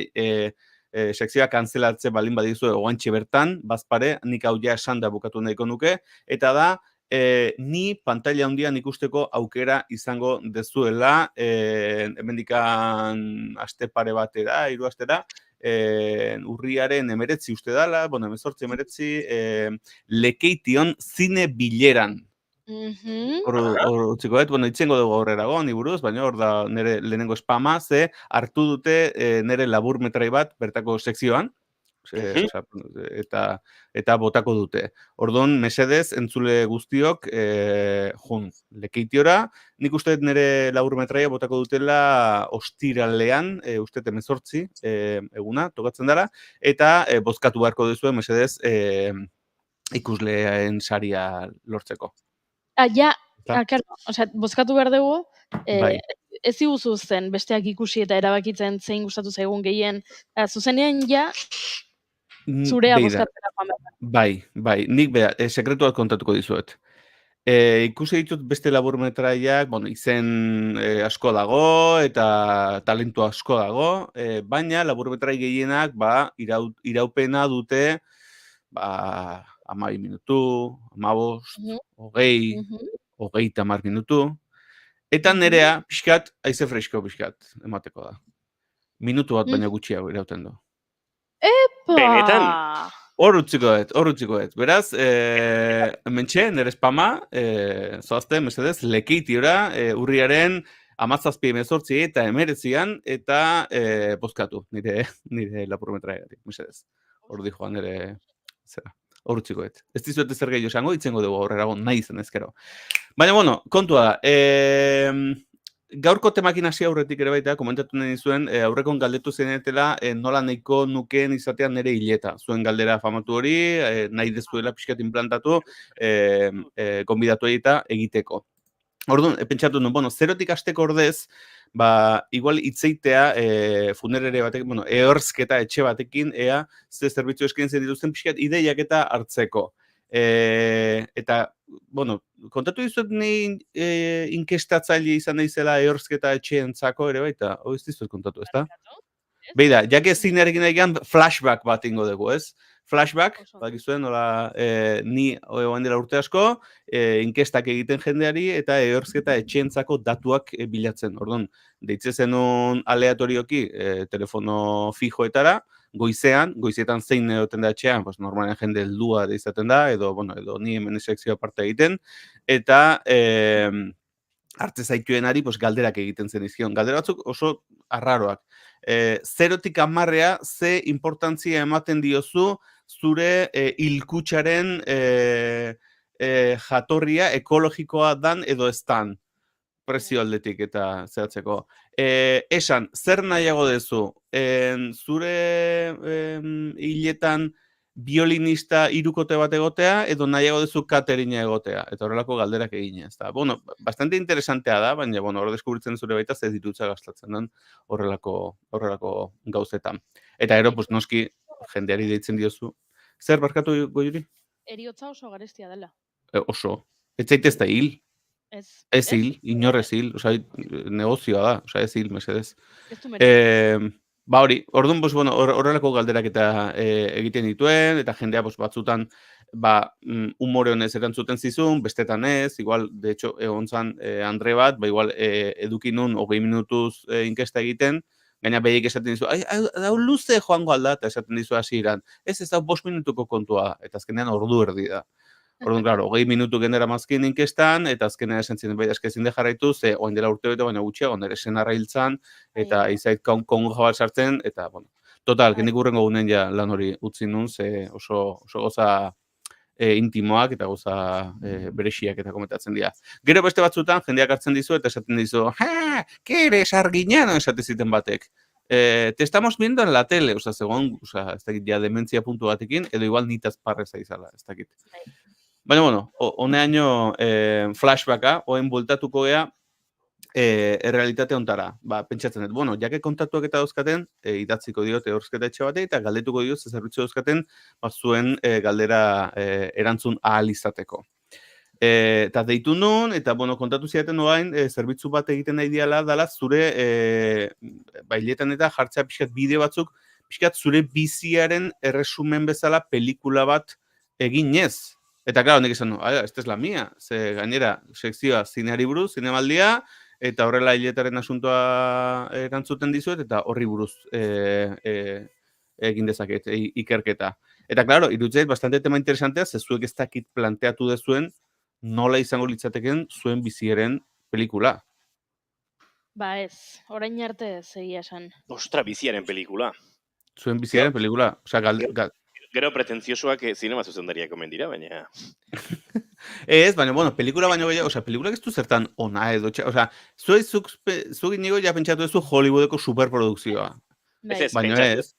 sekzioa kanzelatze balin badizue oantxe bertan, bazpare, nik hau ja esan da bukatu nahiko nuke, eta da, ni pantalla handian ikusteko aukera izango dezuela, hemendikan aste pare batera, 3 astera, urriaren 19 uste dala, 19 Lekeition zine bileran. Hor utziko dut, itzengo dugu aurrerago, ni buruz, baina hor da nire lehenengo spama, ze hartu dute nire labur metrai bat bertako sekzioan, eta botako dute. Orduan, mesedez, entzule guztiok, Lekeitiora, nik uste nire labur metraia botako dutela ostiralean, uste 18 eguna, tokatzen dara, eta bozkatu beharko duzue, mesedez, ikusleen saria lortzeko. Bozkatu behar dugu, Bai. ez iguzu zen besteak ikusi eta erabakitzen zein gustatu zaigun gehien, zuzenean ja, zurea bozkatzera joan behar. Bai, nik sekretuak kontatuko dizuet. Ikusi ditut beste laburmetraiak, izen asko dago eta talentu asko dago, baina laburmetrai gehienak iraupena dute 12 minutu, 15, 20, 30 minutu, eta nerea pixkat, haize fresko pixkat, emateko da. Minutu bat baina gutxiago irauten du. Benetan? Hor utziko dut. Beraz, hementxe, nire spama, zoazte, mesedez, Lekeitiora, urriaren 17 eta 19 eta bozkatu, nire lapurmetraiatik, mesedez. Hor di joan nire, zera, hor utziko dut. Ez dizuete zer gehiago esango, itzengo dugu aurrerago nahi zen ezkero. Baina, bueno, kontua da, gaurko temakin hasi aurretik ere baita, komentatu nahi zuen, aurrekon galdetu zenetela nola nahiko nukeen izatean nire hileta. Zuen galdera famatu hori, nahi dezuela pixkat implantatu, gonbidatu egiteko. Orduan, pentsatu nuen, zerotik hasteko ordez, igual itzeitea funerere batek, ehorzketa etxe batekin, ea, ze zerbitzu eskaintzen dituzten pixkat ideiak eta hartzeko. Eta, kontatu dizuet ni inkestatzaile izan naizela ehorzketa etxeentzako ere baita, hori ez dizuet kontatu, ezta? Beida, jake zinearekin egian flashback bat ingo dugu, ez? Flashback, bakizuen, ni oan dela urte asko, inkestak egiten jendeari eta ehorzketa etxeentzako datuak bilatzen. Orduan, deitze zenun aleatorioki telefono fijoetara, goizetan zein egoten da etxean, normalen jende heldua da izaten da, edo ni hemen sekzioa parte egiten, eta hartze zaituenari galderak egiten zen izkion. Galdera batzuk oso arraroak. 0-tik 10 ze importantzia ematen diozu zure hilkutxaren jatorria ekologikoa dan edo ez dan. Prezio aldetik eta zehatzeko. Esan, zer nahiago dezu? Zure hiletan biolinista 3 bat egotea, edo nahiago dezu caterina egotea, eta horrelako galderak egine. Bastante interesantea da, baina hor deskubritzen zure baita ze dirutza gastatzen den horrelako gauzetan. Eta gero, noski, jendeari deitzen diozu. Zer barkatu Goiuri? Eriotza oso garestia dela. Oso. Ez zaitez da hil. Ez hil, inor ez hil, negozioa da, ez hil, mesedez. Hori, orduan, horrelako galderak eta egiten dituen, eta jendea batzutan humore honez erantzuten zizun, bestetan ez, igual, de hecho, egon zan Andre bat, igual, eduki nun 20 minutuz inkesta egiten, gaina behiek esaten dizu, hau luze joango alda, eta esaten dizu hasieran, ez da 5 minutuko kontua, eta azkenean ordu erdi da. Orduan, klaro, 20 minutu gendera mazkin inkestan, eta azkenean esan ziren baita eskezin de jarraitu, ze oain dela urte bete, baina gutxiago, nire senarra hiltzan, eta izait kongo jabal sartzen, eta, total, gendik urrengo gunen ja lan hori utzi nun, ze oso goza intimoak eta gauza berexiak eta komentatzen dira. Gero beste batzutan, jendeak hartzen dizu eta esaten dizu, ¿qué eres arguiñano? Esate ziten batek. Te estamos viendo en la tele, segon, ez dakit, ja, dementzia puntu batekin, edo igual nitaz parreza izala, ez dakit. Baina, bueno, honeaino flashbacka, oen bultatuko gea, errealitate ontara. Pentsatzen dut, bueno, jake kontatuak eta dauzkaten, idatziko diote horzketa etxe bate, eta galdetuko diot, zerbitzu dauzkaten, zuen galdera erantzun ahal izateko. Eta deitu nun, eta bueno, kontatu ziaten orain, zerbitzu bat egiten nahi diala, dala zure bailetan eta jartzea pixkat bideo batzuk, pixkat zure biziaren erresumen bezala pelikula bat eginez. Eta, claro, nik esan, esta es la mía, ze gainera, sekzioa zineari buruz, zinemaldia, eta horrela hiletaren asuntoa erantzuten dizuet, eta horri buruz egin dezaket, ikerketa. Eta, claro, irutzeit bastante tema interesantea, ze zuek ez dakit planteatu dezuen, nola izango litzateken zuen biziaren pelikula. Ba ez, orain arte ez egia esan. Ostra, biziaren pelikula. Zuen biziaren pelikula. Osea, Gero pretenziosoak zinema zuzendariak omen dira, baina... Ez, baina, bueno, pelikula baino gehiago, osea, pelikulak ez du zertan ona edo, osea, zuk inigo ja pentsatu duzu Hollywoodeko superprodukzioa. Ez, baina ez.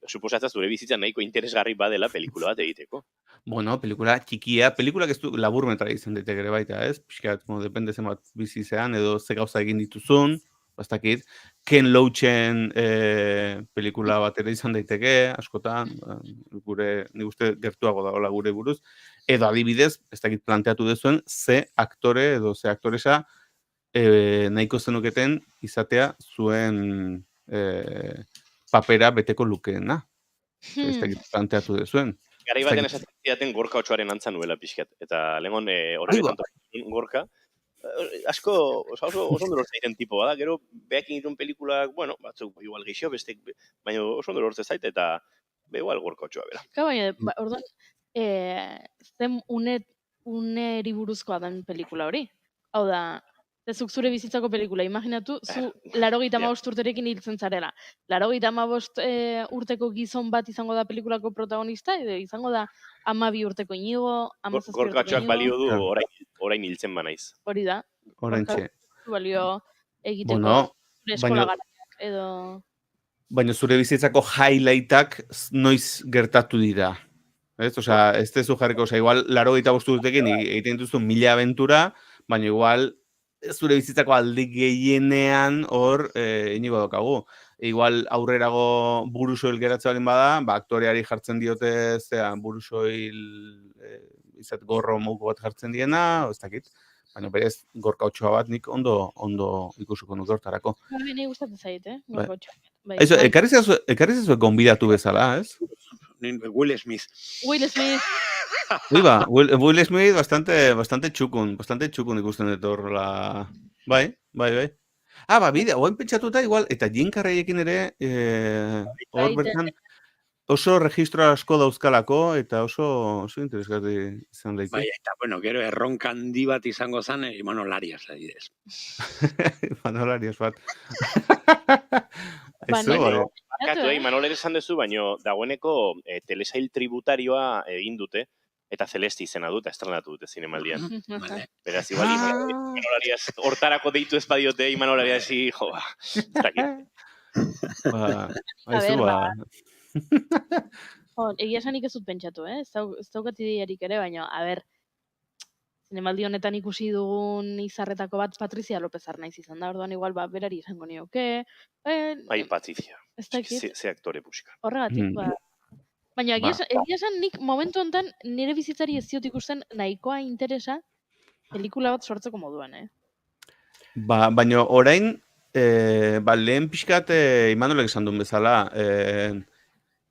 Suposatza zure bizitzan nahiko interesgarri badela pelikula bat egiteko. Bueno, pelikula txikia, pelikulak ez du laburmetra izan daiteke ere baita, ez? Pixkat, depende zenbat bizi zean, edo ze gauza egin dituzun, bastakit. Ken Loachen pelikula bat ere izan daiteke, askotan, nik uste gertuago dagoela gure buruz. Edo adibidez, ez dakit planteatu dezuen, ze aktore edo ze aktoresa nahiko zenuketen izatea zuen papera beteko lukeena. Ez dakit planteatu dezuen. Garai baten esaten zidaten Gorka Otsoaren antza nuela pixkat. Eta lehengon horri betan Gorka, asko, oso ondo lortzaiten tipo bada, gero behakin irun pelikulak, bueno, batzuk igual geixo, bestek, baina oso ondo lortze zait, eta igual Gorka Otsoa bera. Baina, orduan, zen uneri buruzkoa den pelikula hori. Hau da, zuk zure bizitzako pelikula, imaginatu, zu 85 urterekin hiltzen zarela. 85 urteko gizon bat izango da pelikulako protagonista, edo izango da 12 urteko Inigo, 17 urteko Inigo. Gorkatxoak balio du orain hiltzen banaiz. Hori da. Oraintxe. Balio egiteko zure eskola garaiak, edo... Baina zure bizitzako highlightak noiz gertatu dira. Ez? Osea, ez tezu jarriko, igual 85 urtekin egiten duzu 1000 aventura, baina igual zure bizitzako aldi gehienean hor inigo daukagu. Igual aurrerago burusoil geratzen balin bada, aktoreari jartzen diote burusoil izat gorro mugu bat jartzen diena, ez dakit. Baina berez Gorka Otsoa bat nik ondo ikusuko nuke hortarako. Ni gustatzen zait, Gorka Otsoa. Ekarri zazue gonbidatu bezala, ez? Will Smith. Will Smith. Will Smith bastante txukun ikusten dut horrela. Bai. Bide, hoen pentsatuta igual, eta Jim Carreyekin ere, hor bertan, oso registro asko dauzkalako, eta oso interesgarri izan daite. Bai, eta, bueno, gero erronka handi bat izango zen, Imanol Arias, adibidez. Imanol Arias bat. Bakatu, Imanol ere esan duzu, baina dagoeneko telesail tributarioa egin dute, eta Celeste izena dut, estrenatu dute zinemaldian. Beraz, igual, Imanol Arias hortarako deitu ez badiote, Imanol Arias jo, ez dakit. Egia esanik ez dut pentsatu, ez daukat ideiarik ere, baina, zinemaldi honetan ikusi dugun izarretako bat Patricia López Arnaiz izan da, orduan igual berari izango nioke. Patricia, ze aktore puxika. Horregatik, baina egia esan nik momentu honetan nire bizitzari ez diot ikusten nahikoa interesa pelikula bat sortzeko moduan, Baina orain, lehen pixkat Imanolek esan duen bezala,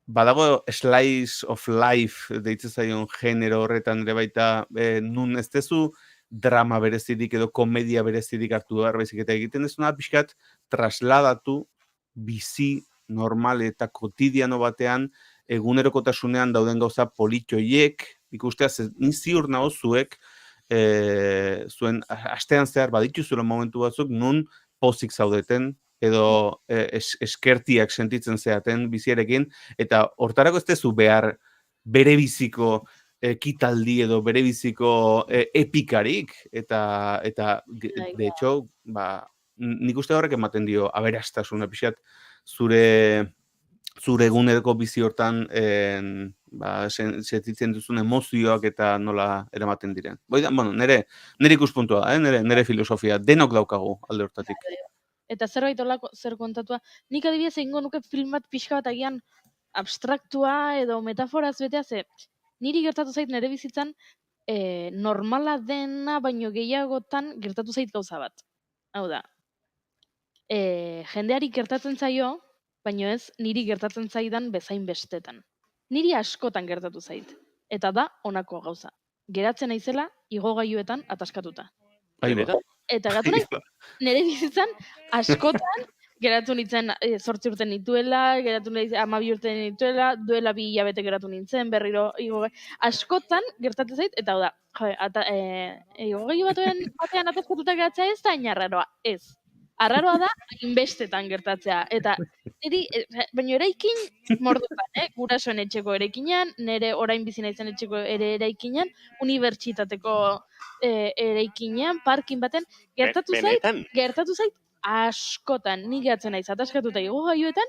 badago slice of life deitzen zaion genero horretan ere baita, nun ez dezu drama berezirik edo komedia berezirik hartu behar bezik eta egiten dezuna pixkat trasladatu bizi normal eta kotidiano batean egunerokotasunean dauden gauza politxoiek, ikustea ziur nago zuek zuen astean zehar badituzula momentu batzuk nun pozik zaudeten edo eskertiak sentitzen zeaten biziarekin, eta hortarako ez dezu behar bere biziko ekitaldi edo berebiziko epikarik, eta de hecho, nik uste horrek ematen dio aberastasuna pixat zure eguneroko bizi hortan sentitzen duzun emozioak eta nola eramaten diren. Bueno, nire ikuspuntua da, nire filosofia, denok daukagu alde hortatik. Eta zerbait olako, zer kontatua, nik adibidez egingo nuke film bat pixka bat agian abstraktua edo metaforaz betea, ze niri gertatu zait nire bizitzan normala dena baino gehiagotan gertatu zait gauza bat. Hau da, jendeari gertatzen zaio, baino ez niri gertatzen zaidan bezain bestetan. Niri askotan gertatu zait. Eta da honako gauza. Geratzen naizela igogailuetan ataskatuta. Eta gatu naiz, nire bizitzan askotan geratu nintzen 8 urte nituela, geratu nintzen 12 urte nituela, duela 2 hilabete geratu nintzen, berriro askotan gertatzen zait, eta hau da, igogailu batean ataskatuta geratzea ez da inarraroa, ez. Arraroa da, inbestetan gertatzea. Eta niri, baina eraikin mordotan, gurasoen etxeko eraikinean, nire orain bizi naizen etxeko ere eraikinean, unibertsitateko eraikinean, parkin baten, gertatu zait askotan, nik geratzen naiz ataskatuta igogailuetan,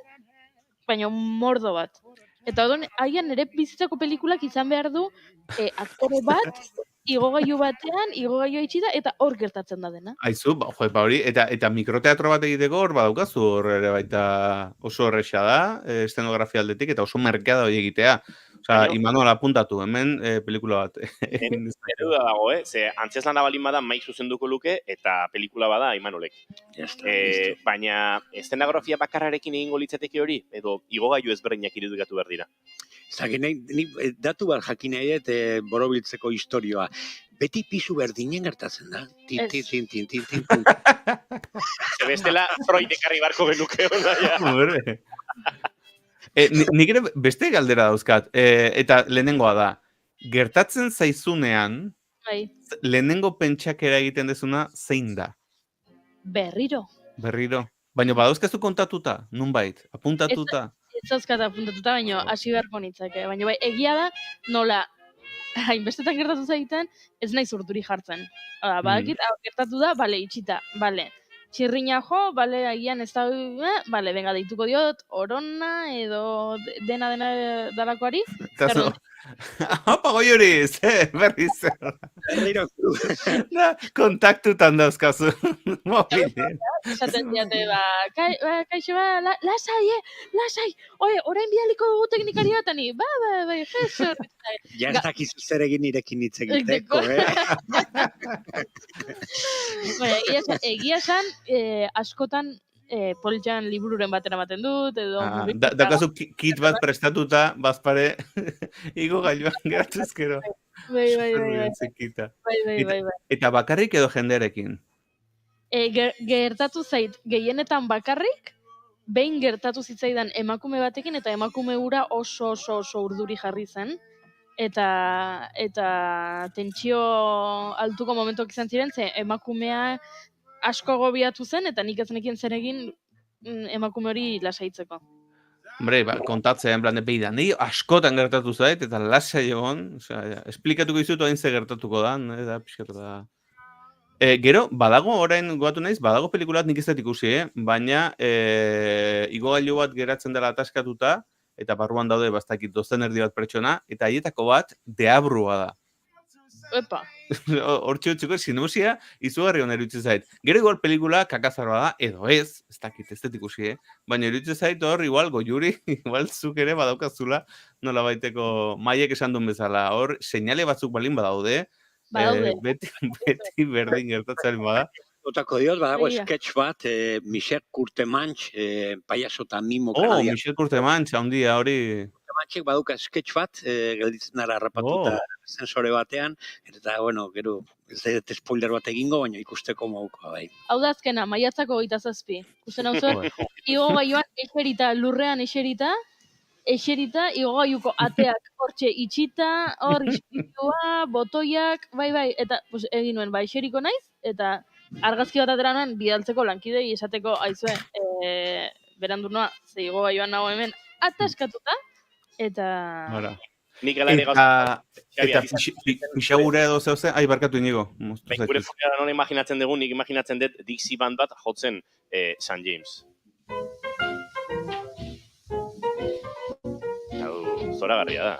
baina mordo bat. Eta odon, haian nire bizitzako pelikulak izan behar du aktore bat, igogailu batean, igogailua itxita, eta hor gertatzen da dena. Aizu, hori, eta mikroteatro bat egiteko hor badaukazu, hor ere baita oso horreza da, estenografia aldetik, eta oso merkea da hori egitea. Osa, Imanuel apuntatu, hemen pelikula bat. Eruda dago, ze antzeslana balin bada mai zuzenduko luke, eta pelikula bada Imanolek. Baina, estenografia bakarrarekin egingo litzateke hori, edo igogailu ezberdinak irudikatu behar dira. Zagin, datu bat jakin nahi dut borobiltzeko historioa. Beti pisu berdinen gertatzen da. Bestela, Freud ekarri barko genuke hona. Nik ere beste galdera dauzkat, eta lehenengoa da, gertatzen zaizunean, lehenengo pentsakera egiten dezuna zein da? Berriro. Baina badauzkazu kontatuta, nunbait, apuntatuta? Ez dauzkat apuntatuta, baina hasi beharko nitzake. Baina egia da, nola, hainbestetan gertatu zaiten, ez naiz urduri jartzen. Badakit, gertatu da, bale, itxita, bale. Txirrina jo, bale, agian ez da, bale, venga, deituko diot, orona, edo dena dalakoari. Apa, goi hori, berri zer. Kontaktutan dauzkazu, mobilen. Esaten diate, kaixo, lasai, orain bidaliko dugu teknikari bat, ani, jesu. Ja ez dakizu zer egin nirekin hitz egiteko, Egia esan, askotan politxan libururen batera ematen dut, edo... Dakazu kit bat prestatuta, bazpare, igogailuan geratuzkero. Bai. Eta bakarrik edo jendearekin? Gertatu zait, gehienetan bakarrik, behin gertatu zitzaidan emakume batekin, eta emakume hura oso urduri jarri zen. Eta tentsio altuko momentuak izan ziren, ze emakumea asko agobiatu zen, eta nik ez nekien zer egin emakume hori lasaitzeko. Hombre, kontatzea, en plan, beida, nahi askotan gertatu zait, eta lasai egon, esplikatuko izutu hain ze gertatuko da, eta pixkatu da. Gero, badago, orain goatu naiz, badago pelikulat nik ez dut ikusi, baina igogailu bat geratzen dela ataskatuta, eta barruan daude bastakit 200 erdi bat pertsona, eta haietako bat deabrua da. Epa. Hortxe utxuko, sinusia, izugarri hona erutze zait. Gero igual pelikula kakazarroa da, edo ez dakit, ez dut ikusi, baina erutze zait hor, igual, goiuri, igual zuk ere badaukazula, nola baiteko maiek esan duen bezala, hor, seinale batzuk balin badaude, beti berdin gertatzen bada. Otako diot, badago sketch bat, Michel Courtemanche, payaso eta mimo kanadian. Michel Courtemanche, handia hori... Courtemanchek baduka sketch bat, gelditzen dara harrapatuta sensore batean, eta, bueno, gero, ez dut spoiler bat egingo, baina ikusteko moduko, bai. Hau da azkena, maiatzako 27. Kusten hau zuen, igogailuan eserita, lurrean eserita, igogailuko ateak hortxe itxita, hor ispiritua, botoiak, bai, eta egin nuen, eseriko naiz, eta argazki bat atera nuen bidaltzeko lankidei esateko aizue berandu noa, ze igogailuan nago hemen ataskatuta, eta... Nik ala ere gauza. Eta pixagure edo zeuzen, barkatu inigo. Gure funean nola imaginatzen dugu, nik imaginatzen dut Dixie Band bat jotzen St. James. Hau, zoragarria da.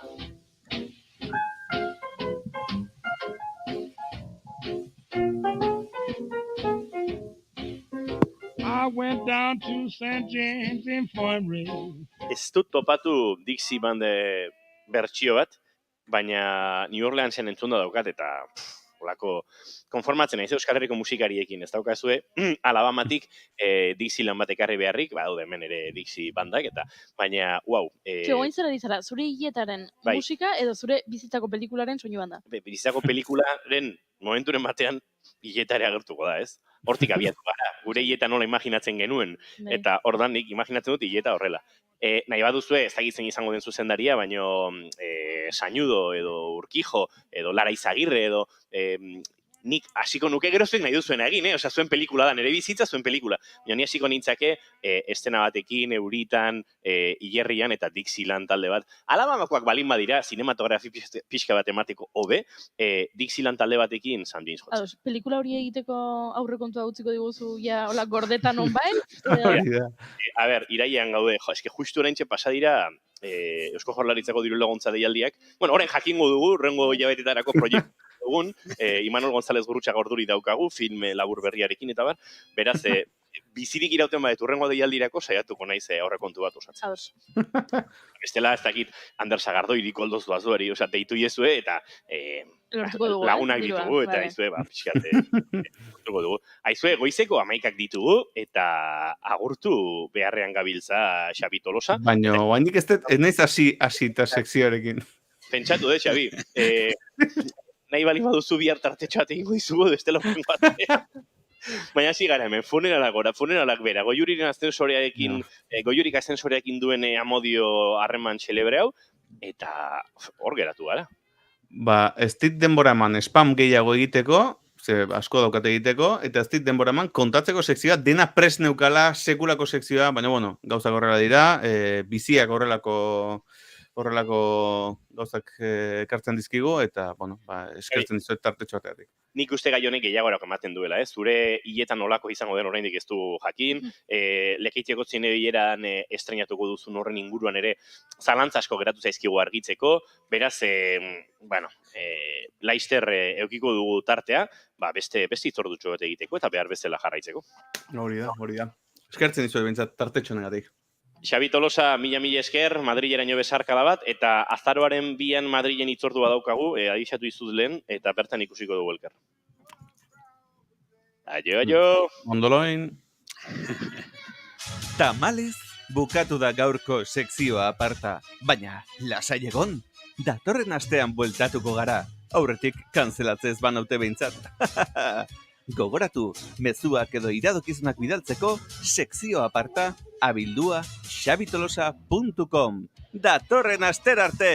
I went down to St. James Infirmary. Ez dut topatu Dixie Band bertsio bat, baina New Orleansen entzunda daukat eta olako konformatzen naiz Euskal Herriko musikariekin, ez daukazue Alabamatik Dixieland bat ekarri beharrik, daude hemen ere Dixie bandak eta baina wow. Oain zara dizara, zure hiletaren musika edo zure bizitzako pelikularen soinu banda? Bizitzako pelikularen momenturen batean hiletare agertuko da, ez? Hortik abiatu gara, gure hileta nola imaginatzen genuen, eta ordan nik imaginatzen dut hileta horrela. Nahi baduzue, ez dakitzen izango den zuzendaria, baino Sañudo edo Urkijo edo Lara Izagirre edo nik hasiko nuke gero zuek nahi duzuen egin, Osea, zuen pelikula da, nire bizitza zuen pelikula. Baina ni hasiko nintzake estena batekin, Euritan, Hilerrian eta Dixieland talde bat. Alabamakoak balin badira, zinematografi pixka bat emateko hobe, Dixieland talde batekin St. James jotzen. Pelikula hori egiteko aurrekontua utziko diguzu ja hola gordetan onbain? A ber, irailean gaude, eske justu oraintxe pasa dira Eusko Jaurlaritzako diru laguntza deialdiak. Bueno, orain jakingo dugu, rengo hilabetetarako proiektu dugun, Imanol González Gurrutxaga orduri daukagu, film labur berriarekin eta bar. Beraz, bizirik irauten badet urrengo deialdirako saiatuko naiz aurrekontu bat osatzen. Bestela, ez dakit, Ander Sagardoi dikoldoz duazuari, osea, deitu iezue eta lagunak ditugu, eta aizue, pixkate, agurtuko dugu. Aizue, goizeko 11ak ditugu, eta agurtu beharrean gabiltza Xabi Tolosa. Baina, oainik ez naiz hasi eta sekzioarekin. Pentsatu, Xabi. Nahi bali baduzu bihar tartetxo bat egingo dizugu, bestela horren bat. Baina hasi gara hemen, funeralak bera, Goiuriren ascensorearekin, Goiurik ascensoreakin duen amodio harreman xelebre hau, eta hor geratu gara. Ez dit denbora eman spam gehiago egiteko, ze asko daukate egiteko, eta ez dit denbora eman kontatzeko sekzioa, dena prest neukala, sekulako sekzioa, baina bueno, gauzak horrela dira, biziak horrelako gauzak ekartzen dizkigu, eta, bueno, eskertzen dizuet tartetxo bateatik. Nik uste gai honek gehiagorako ematen duela, zure hiletan nolako izango den oraindik ez du jakin, Lekeitioko zinebileran estrenatuko duzun horren inguruan ere zalantza asko geratu zaizkigu argitzeko, beraz, laister eukiko dugu tartea, beste itzordutxo bat egiteko eta behar bezala jarraitzeko. Hori da. Eskertzen dizuet bintzat tartetxo negatik. Xabi Tolosa, mila esker, Madrileraino besarkada bat, eta azaroaren 2an Madrilen itzordua daukagu, adixatu izuz lehen, eta bertan ikusiko dugu elkar. Aio! Ondoloin! Tamalez, bukatu da gaurko sekzioa aparta, baina lasai egon, datorren astean bueltatuko gara, aurretik kanzelatzez banaute behintzat. Gogoratu, mezuak edo iradokizunak bidaltzeko, sekzio aparta, abildua, xabitolosa.com. Datorren aster arte!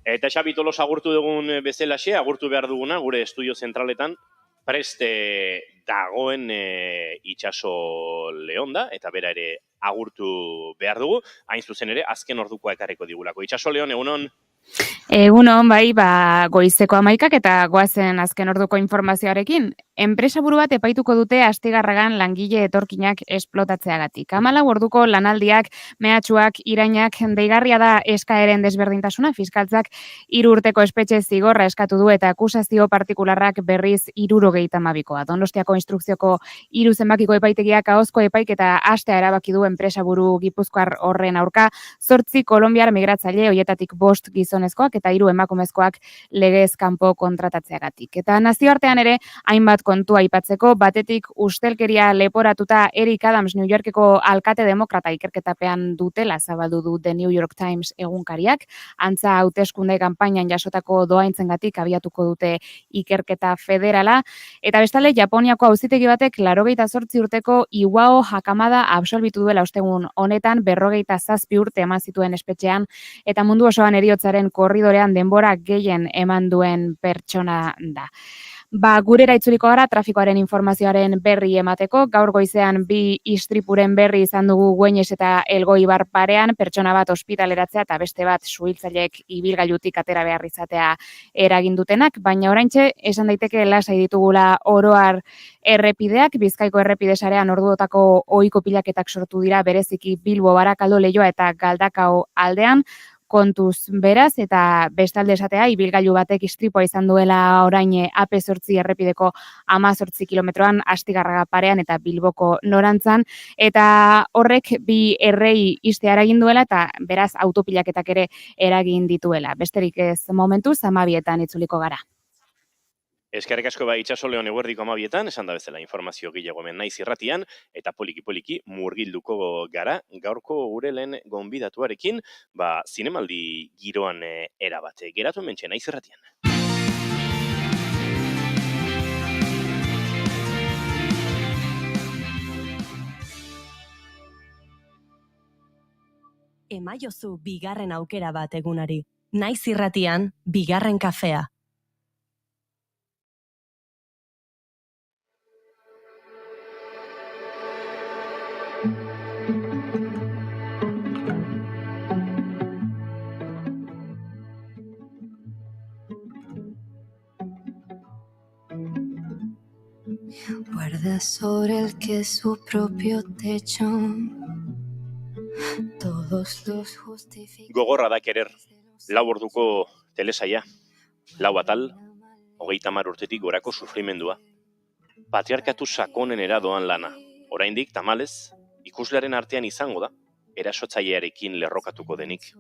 Eta Xabi Tolosa agurtu dugun bezalaxe, agurtu behar duguna, gure estudio zentraletan, preste dagoen itxaso Leonda, eta bera ere agurtu behar dugu, hain zuzen ere, azken ordukoa ekarriko digulako. Itxaso Leon, egunon? Egunon, goizeko 11ak eta goazen azken orduko informazioarekin. Enpresa buru bat epaituko dute Astigarragan langile etorkinak esplotatzeagatik. 14 orduko lanaldiak, mehatxuak, irainak, deigarria da eskaeren desberdintasuna, fiskaltzak 3 urteko espetxe zigorra eskatu du eta akusazio partikularrak berriz 72koa. Donostiako instrukzioko 3 zenbakiko epaitegiak ahozko epaiketa hastea erabaki du enpresa buru gipuzkoar horren aurka, 8 kolonbiar migratzaile hoietatik 5 gizonezkoak eta 3 emakumezkoak legez kanpo kontratatzeagatik. Eta nazioartean ere hainbat kontua aipatzeko, batetik ustelkeria leporatuta Eric Adams New Yorkeko alkate demokrata ikerketapean dutela zabaldu du The New York Times egunkariak, antza hauteskunde kanpainan jasotako doaintzengatik abiatuko dute ikerketa federala, eta bestalde Japoniako auzitegi batek 88 urteko Iwao Hakamada absolbitu duela ostegun honetan 57 urte eman zituen espetxean, eta mundu osoan heriotzaren korridorean denbora gehien eman duen pertsona da. Gurera itzuliko gara trafikoaren informazioaren berri emateko. Gaur goizean 2 istripuren berri izan dugu Güeñes eta Elgoibar parean, pertsona bat ospitaleratzea eta beste bat suhiltzaileek ibilgailutik atera behar izatea eragin dutenak, baina oraintxe esan daiteke lasai ditugula Oro Har errepideak, Bizkaiko errepide sarean orduotako ohiko pilaketak sortu dira bereziki Bilbo, Barakaldo, Leioa eta Galdakao aldean. Kontuz beraz, eta bestalde esatea, ibilgailu batek istripua izan duela orain AP8 errepideko 18 kilometroan Astigarraga parean eta Bilboko norantzan, eta horrek 2 errei ixtea eragin duela eta beraz autopilaketak ere eragin dituela. Besterik ez momentuz 12etan itzuliko gara. Eskerrik asko itxaso Leon eguerdiko 12etan, esan da bezala informazio gehiago hemen Naiz Irratian, eta poliki-poliki murgilduko gara, gaurko gure lehen gonbidatuarekin, zinemaldi giroan erabat. Geratu hementxe Naiz Irratian. Emaiozu bigarren aukera bat egunari. Naiz Irratian, bigarren kafea. Guarda sobre el que es su propio techo. Todos los justifican. Gogorra da Kerer, 4 orduko telesaia, 4 atal, 30 urtetik gorako sufrimendua. Patriarkatu sakonen eradoan lana. Oraindik tamalez, ikuslearen artean izango da, erasotzailearekin lerrokatuko denik.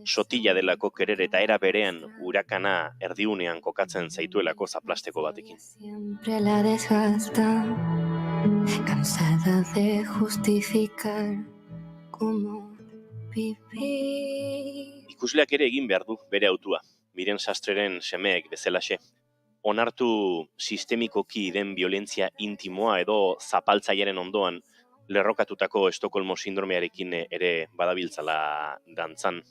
Sotila delako Kerer eta era berean urakana erdiunean kokatzen zaituelako zaplasteko batekin. Siempre la desgasta, cansada de justificar cómo vivir. Ikusleak ere egin behar du bere autua, Miren Sastreren semeek bezalaxe. Onartu sistemikoki den violentzia intimoa edo zapaltzailearen ondoan lerrokatutako Estokolmo sindromearekin ere badabiltzala dantzan.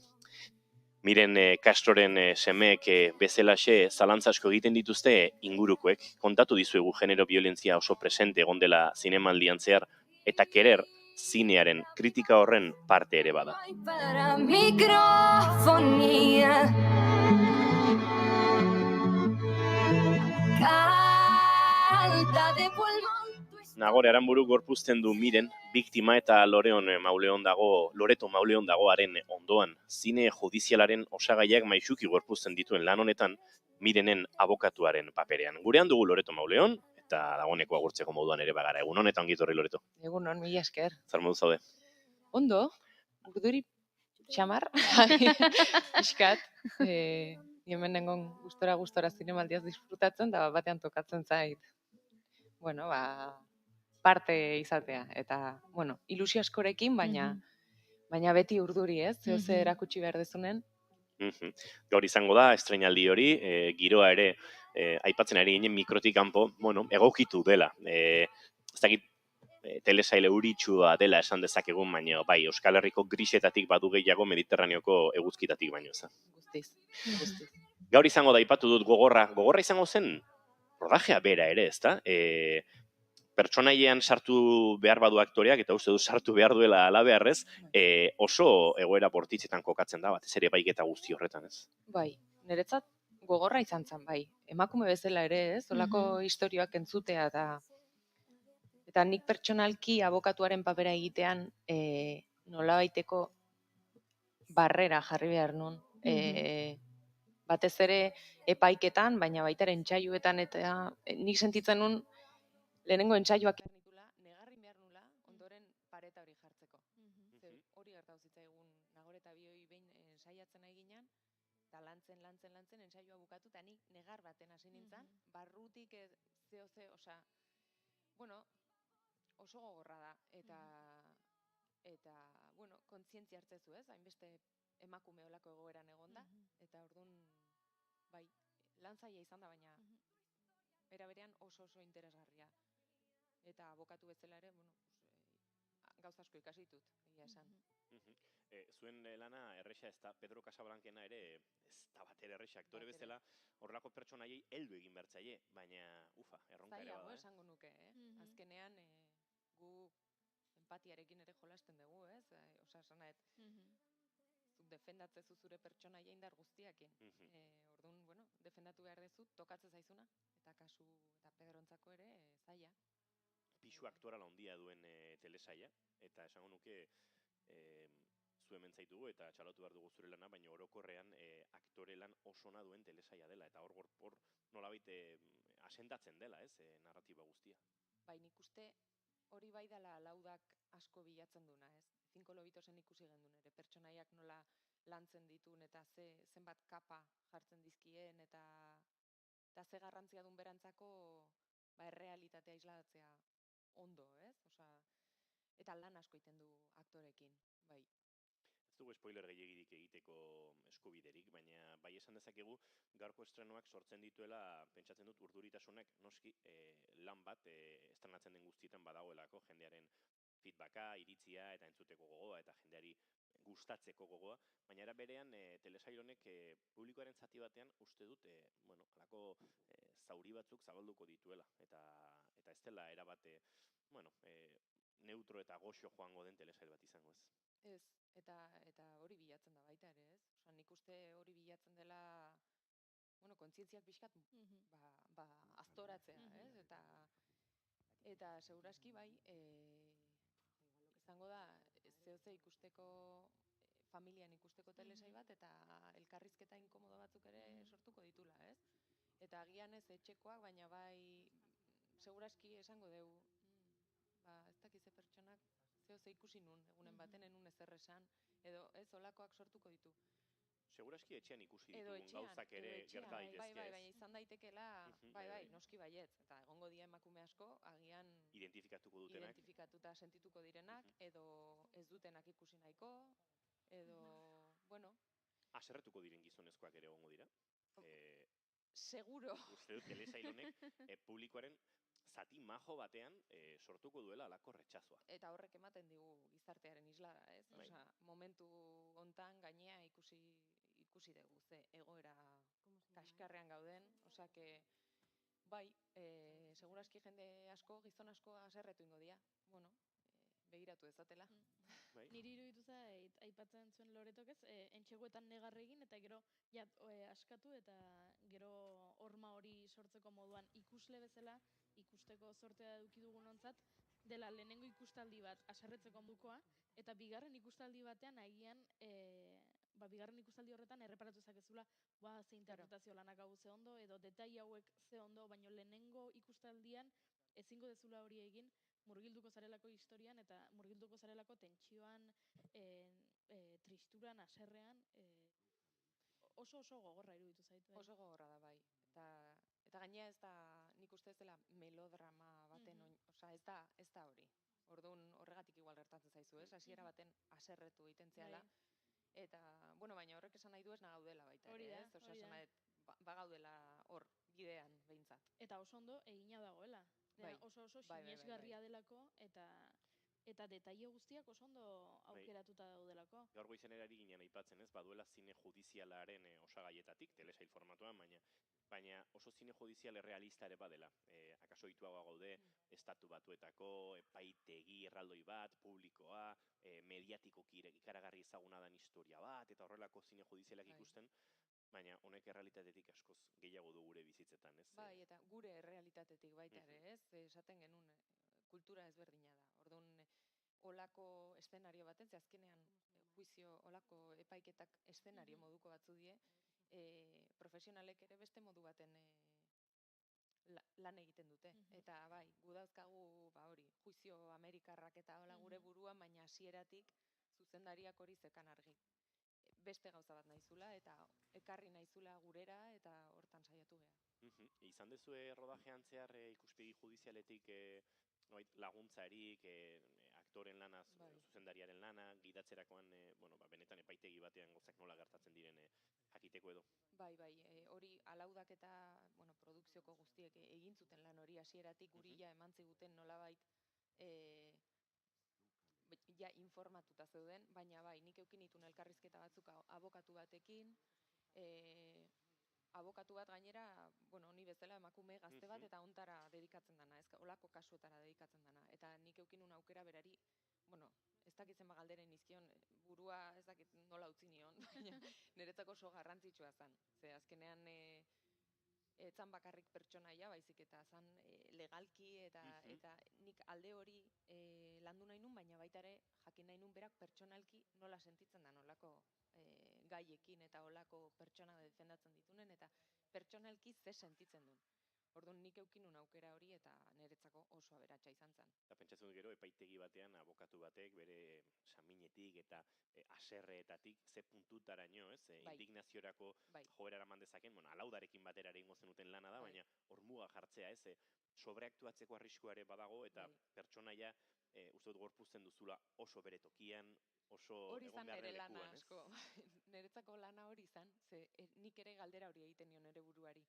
Miren Castroren semeek bezalaxe zalantza asko egiten dituzte ingurukoek. Kontatu dizuegu genero violentzia oso presente egon dela zinemaldian zehar, eta Kerer zinearen kritika horren parte ere bada. Para microfonía. Canta de pulmón. Nagore Aranburu gorpuzten du Miren, biktima eta Loreto Mauleon dagoaren ondoan. Zine judizialaren osagaiak maisuki gorpuzten dituen lan honetan, Mirenen abokatuaren paperean. Gurean dugu Loreto Mauleon, eta dagoeneko agurtzeko moduan ere bagara. Egun honetan ongitorri Loreto. Egunon, mila esker. Zer modu zaude? Ondo, urduri xamar, iskat. Hemen nengon gustora zinemaldiaz disfrutatzen, da batean tokatzen zait. Bueno, parte izatea. Eta, ilusio askorekin, baina beti urduri, ez? Ze erakutsi behar dezunen. Gaur izango da, estreinaldi hori, giroa ere, aipatzen ari ginen mikrotik kanpo, egokitu dela. Ez dakit, telesaile uritsua dela esan dezakegun, baina bai, Euskal Herriko grisetatik badu gehiago Mediterraneoko eguzkitatik baino ez. Guztiz. Gaur izango da, aipatu dut gogorra izango zen, rodajea bera ere, ezta? Pertsonailean sartu behar badu aktoreak, eta uste du sartu behar duela ala beharrez, oso egoera bortitzetan kokatzen da, batez ere baiketa guzti horretan, ez? Bai, niretzat gogorra izan zen, bai. Emakume bezala ere, ez? Olako istorioak entzutea, eta nik pertsonalki abokatuaren papera egitean nolabaiteko barrera jarri behar nun. Batez ere epaiketan, baina baita ere entzaiuetan, eta nik sentitzen nun lehenengo entsaioak nitula, negarri behar nula, ondoren pareta hori jartzeko. Hori gertatu zitzaigun Nagore eta Bioi behin ensaiatzen nahi ginen, eta lantzen, entsaioa bukatu, eta nik negar baten hasi nintzen, barrutik oso gogorra da, eta kontzientzia hartzezu, ez? Hainbeste emakume olako egoeran egonda, eta orduan, bai, lan zaila izan da, baina era berean oso interesgarria. Eta abokatu bezala ere, gauza asko ikasi ditut, egia esan. Zuen lana erresa ez da, Pedro Casablankena ere ez da bat ere erresa aktore bezala, horrelako pertsonaiei heldu egin bertzaile, baina erronka ere Zailago bada. esango nuke, Azkenean gu empatiarekin ere jolasten dugu, ez? Osa, esan zuk defendatzezu zure pertsonaia indar guztiakin. Orduan, bueno, defendatu behar dezu, tokatzen zaizuna, eta Pedrontzako ere zaila. Pisu aktorala handia duen telesaia, eta esango nuke zu hemen zaitugu eta txalotu behar dugu zure lana, baina orokorrean aktore lan oso ona duen telesaia dela, eta hor nolabait asendatzen dela, ez, narratiba guztia. Bai, nik uste hori bai dela laudak asko bilatzen duna, ez? Cinco Lobitosen ikusi gendun ere, pertsonaiak nola lantzen ditun eta zenbat kapa jartzen dizkien eta ze garrantzia duen berantzako errealitatea isladatzea ondo, ez? Osa, eta lan asko iten du aktorekin, bai. Ez dugu spoiler gehiagirik egiteko eskubiderik, baina bai esan dezakegu gaurko estrenoak sortzen dituela, pentsatzen dut urduritasunak noski lan bat estrenatzen den guztietan badagoelako jendearen feedbacka, iritzia eta entzuteko gogoa eta jendeari gustatzeko gogoa, baina era berean telesail honek publikoaren zati batean uste dut, halako zauri batzuk zabalduko dituela eta ez dela erabate, neutro eta goxo joango den telesail bat izango ez. Ez, eta hori bilatzen da baita ere, ez? Osa, nik uste hori bilatzen dela, kontzientziak pixkat, aztoratzea, ez? Eta segurazki bai, izango da, zehose ikusteko, familian ikusteko telesai bat, eta elkarrizketa inkomodo batzuk ere sortuko ditula, ez? Eta agian ez etxekoak, baina bai, segurazki esango dugu, ez dakize pertsonak, zehose ikusi nun, egunen baten enun ezer esan, edo ez olakoak sortuko ditu. Segurazki etxean ikusi ditugun gauzak ere gerta daitezke ez. Bai, izan daitekela, noski baietz, eta egongo dira emakume asko, agian identifikatuta sentituko direnak, edo ez dutenak ikusi nahiko, edo, bueno. Haserretuko diren gizonezkoak ere egongo dira? Seguro. Uste dut telesail honek publikoaren zati majo batean sortuko duela alako retxazoa. Eta horrek ematen digu gizartearen islada, ez? Osa, momentu hontan gainea ikusi dugu, ze egoera kaskarrean gauden, osa, bai, segurazki jende asko, gizon asko haserretu ingo dia, begiratu ezatela. Niri iruditu zait, aipatzen zuen Loretok ez, entxeguetan negarre egin, eta gero askatu, eta gero horma hori sortzeko moduan ikusle bezala, ikusteko sortea eduki dugun ontzat, dela lehenengo ikustaldi bat haserretzeko modukoa, eta bigarren ikustaldi batean agian, bigarren ikustaldi horretan erreparatu ezakezula, ze interpretazio lanak hau ze ondo, edo detai hauek ze ondo, baino lehenengo ikustaldian ezingo dezula hori egin, murgilduko zarelako historian, eta murgilduko zarelako tentsioan, tristuran, haserrean, oso gogorra iruditu zaitu. Oso gogorra da, bai. Eta gainea ez da, nik uste ez dela melodrama baten, oza, ez da hori. Orduan horregatik igual gertatzen zaizu, ez? Hasiera baten haserretu egiten zehala. Eta, baina horrek esan nahi du ez nagaudela baita ere, ez? Osa, esan nahi, bagaudela hor, bidean, behintzat. Eta oso ondo egina dagoela. Oso sinesgarria delako, eta detaile guztiak oso ondo aukeratuta daudelako. Gaur goizen erari ginen aipatzen ez, baduela zine judizialaren osagaietatik, telesail formatuan, baina oso zine judizial realista ere badela. Akaso ituagoa gaude, estatu batuetako, epaitegi erraldoi bat, publikoa, mediatikoki ikaragarri ezaguna den historia bat, eta horrelako zine judizialak ikusten, baina honek errealitatetik askoz gehiago du gure bizitzetan, ez? Bai, eta gure errealitatetik baita ere, ez? Esaten genuen kultura ezberdina da. Orduan, olako eszenario baten, ze azkenean juizio, olako epaiketak eszenario moduko batzu die, profesionalek ere beste modu baten lan egiten dute. Eta bai, gu dauzkagu, hori, juizio amerikarrak eta hola gure buruan, baina hasieratik zuzendariak hori zekan argi. Beste gauza bat naizula, eta ekarri naizula gurera, eta hortan saiatu geha. Izan dezue rodajean zehar ikuspegi judizialetik laguntzarik, aktoren lana, zuzendariaren lana, gidatzerakoan, benetan epaitegi batean gozak nola gertatzen diren jakiteko edo? Bai, hori alaudak eta produkzioko guztiek egin zuten lan hori hasieratik guri ja eman ziguten nolabait ja informatuta zeuden, baina bai, nik eukin itun elkarrizketa batzuk abokatu batekin, abokatu bat gainera, bueno, ni bezala emakume gazte bat eta ontara dedikatzen dana, ez olako kasuetara dedikatzen dana. Eta nik eukin un aukera berari, bueno, ez dakit zenba galderen izkion, burua ez dakit nola utzi nion, baina niretzako oso garrantzitsua zen. Ze azkenean etzan bakarrik pertsonaia, baizik eta zan legalki eta nik alde hori landu nahi nun, baina baita ere jakin nahi nun berak pertsonalki nola sentitzen da, nolako gaiekin eta olako pertsona defendatzen ditunen, eta pertsonalki ze sentitzen duen. Orduan nik eukinun aukera hori eta niretzako oso aberatsa izan zen. Eta pentsatzen dut gero, epaitegi batean abokatu batek bere saminetik eta aserreetatik ze puntutaraino, ez? Indignaziorako joera eraman dezaken, bueno, alaudarekin batera ere ingo zenuten lana da, baina hor muga jartzea, ez? Sobreaktuatzeko arriskua ere badago eta pertsonaia uste dut gorpuzten duzula oso bere tokian, oso egon behar den lekuan, ez? Niretzako lana hori izan, ze nik ere galdera hori egiten nion nire buruari.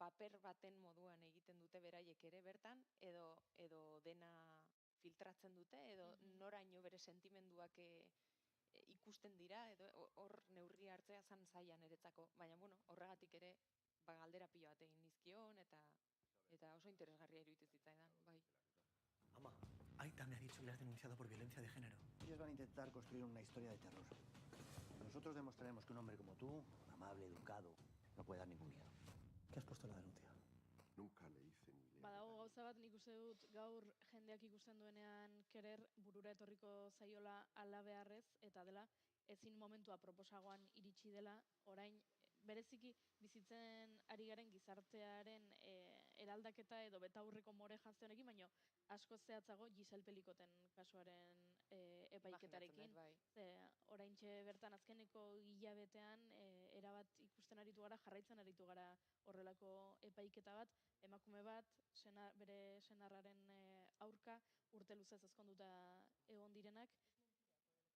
Paper baten moduan egiten dute beraiek ere bertan, edo dena filtratzen dute, edo noraino bere sentimenduak ikusten dira, edo hor neurri hartzea zan zaila niretzako. Baina, bueno, horregatik ere galdera pilo bat egin nizkion, eta oso interesgarria iruditu zitzaidan, bai. Ama, Aita me ha dicho que le has denunciado por violencia de género. Ellos van a intentar construir una historia de terror. Nosotros demostraremos que un hombre como tú, amable, educado, no puede dar ningún miedo. ¿Qué has puesto en la denuncia? Nunca le hice ni le... Badago gauza bat nik uste dut gaur jendeak ikusten duenean kerer burura etorriko zaiola ala beharrez, eta dela ezin momentua proposagoan iritsi dela, orain bereziki bizitzen ari garen gizartearen eraldaketa edo betaurreko more jazte honekin, baina asko zehatzago Giselle Pelikoten kasuaren epaiketarekin. Oraintxe bertan azkeneko hilabetean erabat ikusten aritu gara, jarraitzen aritu gara horrelako epaiketa bat, emakume bat, bere senarraren aurka, urte luzez ezkonduta egon direnak,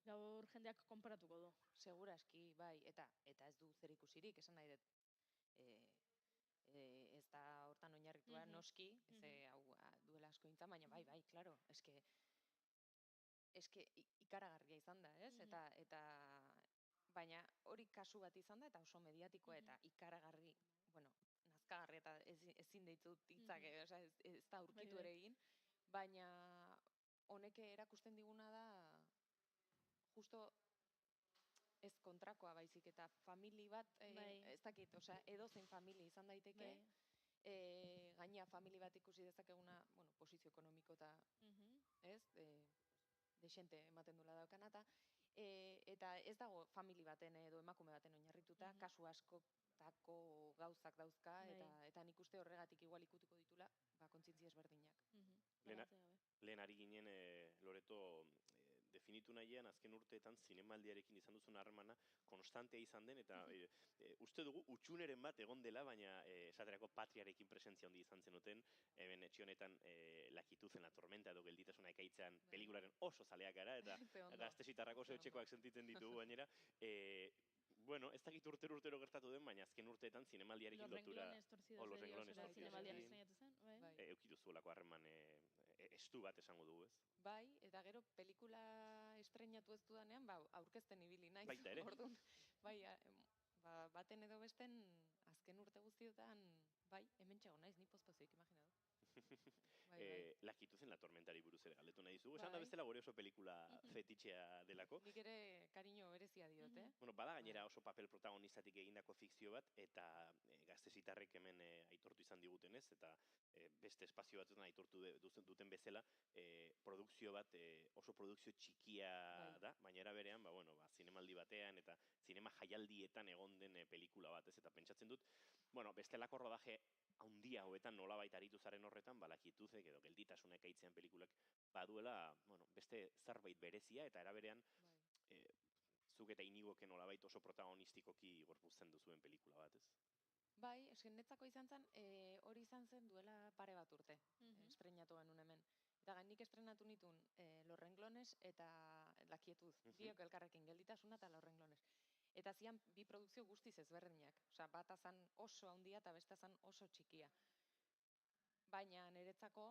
gaur jendeak konparatuko du. Seguraski, bai, eta ez du zer ikusirik, esan nahi dut, ez da hortan oinarritua noski, hau duela asko intzan, baina bai, klaro, eske ikaragarria izan da, ez? Eta baina hori kasu bat izan da, eta oso mediatikoa eta ikaragarri, bueno, nazkagarri eta ezin ditut hitzak, ez da aurkitu ere egin, baina honek erakusten diguna da, justo ez kontrakoa baizik, eta famili bat, ez dakit, edozein famili izan daiteke, gaina famili bat ikusi dezakeguna, posizio ekonomiko eta, ez, desente ematen duela daukanata, eta ez dago famili baten edo emakume baten oinarrituta, kasu askotako gauzak dauzka, eta nik uste horregatik igual ikutuko ditula, kontzientzia ezberdinak. Lehen ari ginen, Loreto, definitu nahian, azken urteetan zinemaldiarekin izan duzun harremana konstantea izan den, eta uste dugu utxuneren bat egon dela, baina esaterako Patriarekin presentzia handi izan zenuten, hemen etxe honetan Lakituzen la tormenta edo gelditasuna ekaitzean pelikularen oso zaleak gara, eta gaztesitarrak oso etxekoak sentitzen ditugu gainera. Bueno, ez dakit urtero gertatu den, baina azken urteetan zinemaldiarekin lotura... Los renglones torcidos. Eukitu zuelako harreman estu bat esango dugu, ez? Bai, eta gero pelikula estrenatu ez dudanean, aurkezten ibili naiz. Baita ere. Bai, baten edo besten azken urte guztietan, bai, hemen txago naiz, ni pozpozoik, imaginatu. Lakituzen la tormentari buruz ere galdetu nahi zugu. Esan da bestela gore oso pelikula fetitxea delako. Nik ere kariño berezia diot, Bueno, bada gainera oso papel protagonistatik egindako fikzio bat, eta gaztesitarrek hemen aitortu izan digutenez, eta beste espazio batzuetan aitortu duten bezala, produkzio bat oso produkzio txikia da, baina era berean, zinemaldi batean eta zinema jaialdietan egon den pelikula bat, ez? Eta pentsatzen dut, bestelako rodaje haundia hauetan nolabait aritu zaren horretan, Lakituzek edo gelditasunek aitzean pelikulak baduela, beste zerbait berezia, eta eraberean zuk eta Inigoken nolabait oso protagonistikoki gorpuzten duzuen pelikula bat, ez? Bai, esken netzako izan zen, hori izan zen duela pare bat urte, estrenatu genuen hemen. Eta nik estrenatu nituen Los Renglones eta Lakietuz, biok elkarrekin, gelditasuna eta Los Renglones. Eta zian bi produkzio guztiz ezberdinak. Bata zan oso handia eta besta zan oso txikia. Baina niretzako,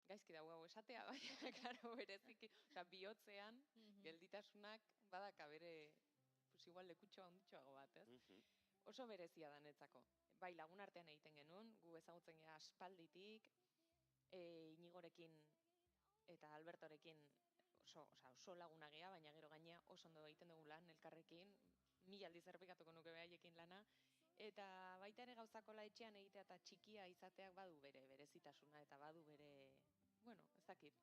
gaizki dago hau esatea, baina karo bereziki, bihotzean gelditasunak badaka bere, igual lekutxo handitxoago bat, ez? oso berezia da netzako. Bai, lagun artean egiten genuen, gu ezagutzen gea aspalditik, Inigorekin eta Albertorekin oso laguna gea, baina gero gaina oso ondo egiten dugu lan elkarrekin, 1000 aldiz errepikatuko nuke behaiekin lana, eta baita ere gauzakola etxean egitea eta txikia izateak badu bere berezitasuna eta badu bere, bueno, ez dakit.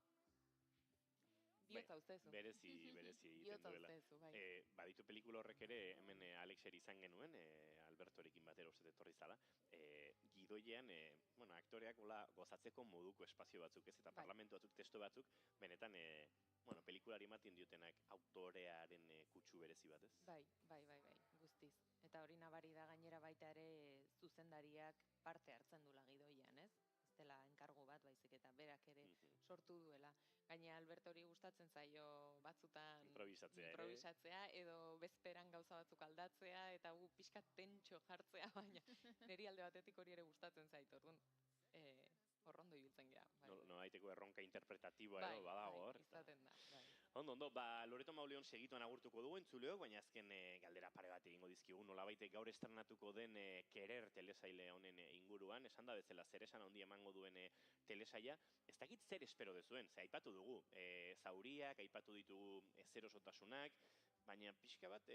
Biotza ustezu. Berezi egiten Bihotza duela. ustezu, bai. Baditu pelikula horrek ere, hemen Alexer izan genuen, Albertorekin batera uste etorri zala, gidoian, aktoreak gozatzeko moduko espazio batzuk ez, eta parlamentu batzuk, testo batzuk, benetan, pelikulari ematen diotenak autorearen kutsu berezi bat, ez? Bai, guztiz. Eta hori nabari da gainera baita ere zuzendariak parte hartzen dula gidoian, ez? Ez dela enkargu bat, baizik eta berak ere sortu duela. Gaina Albertori gustatzen zaio batzutan improvisatzea edo bezperan gauza batzuk aldatzea eta gu pixkat tentxo jartzea, baina niri alde batetik hori ere gustatzen zait, orduan horrondo ibiltzen geha. Noaiteko erronka interpretatiboa edo badago hor. Izaten da, bai. Ondo, Loreto Mauleon segituan agurtuko dugu entzuleok, baina azken galdera pare bat egingo dizkigu, nolabait gaur estrenatuko den Kerer telesaile honen inguruan, esan da bezala zer esan handi emango duen telesaila, ez dakit zer espero dezuen, ze aipatu dugu, zauriak, aipatu ditugu zerosotasunak, baina pixka bat,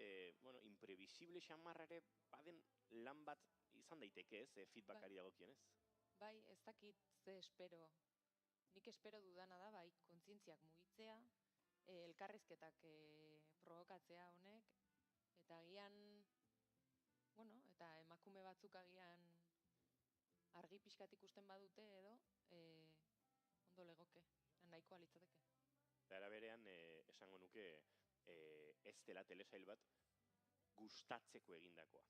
imprevisible xamarrare baden lan bat izan daiteke ez, feedbackari dagokien ez? Bai, ez dakit ze espero. Nik espero dudana da, bai, kontzientziak mugitzea, elkarrizketak provokatzea honek, eta agian, eta emakume batzuk agian argi pixkat ikusten badute edo, ondo legoke, nahikoa litzateke. Eta berean, esango nuke, ez dela telesail bat gustatzeko egindakoa.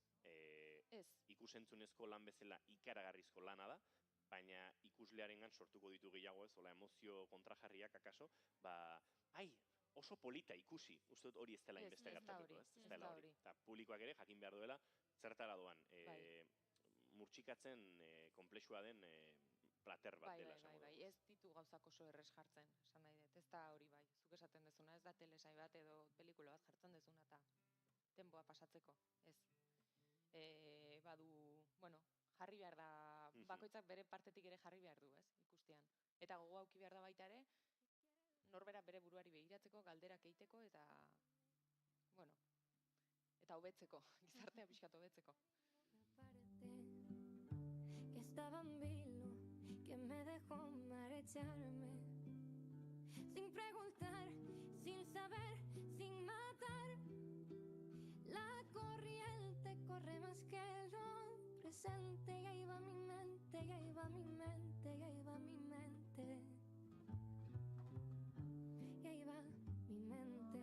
Ikusentzunezko lan bezala ikaragarrizko lana da, baina ikuslearengan sortuko ditu gehiago ez, emozio kontrajarriak akaso, oso polita ikusi, uste dut hori ez dela inbeste gertatuko, ez dela hori. Eta publikoak ere jakin behar duela, zertara doan, murtsikatzen komplexua den plater bat dela esango dugu. Bai, ez ditu gauzak oso errez jartzen, esan nahi dut, ez da hori bai, zuk esaten dezuna, ez da telesai bat edo pelikula bat jartzen dezuna eta denboa pasatzeko, ez. Badu, jarri behar da, bakoitzak bere partetik ere jarri behar du, ez, ikustean. Eta gogo auki behar da baita ere, norbera bere buruari begiratzeko, galderak egiteko eta, eta hobetzeko, gizartea pixkat hobetzeko. Que estaba en vilo, que me dejó marecharme, sin preguntar, sin saber, sin matar. La corriente corre más que lo presente, y ahí va mi mente, y ahí va mi mente, y ahí va mi mente, y ahí va mi mente.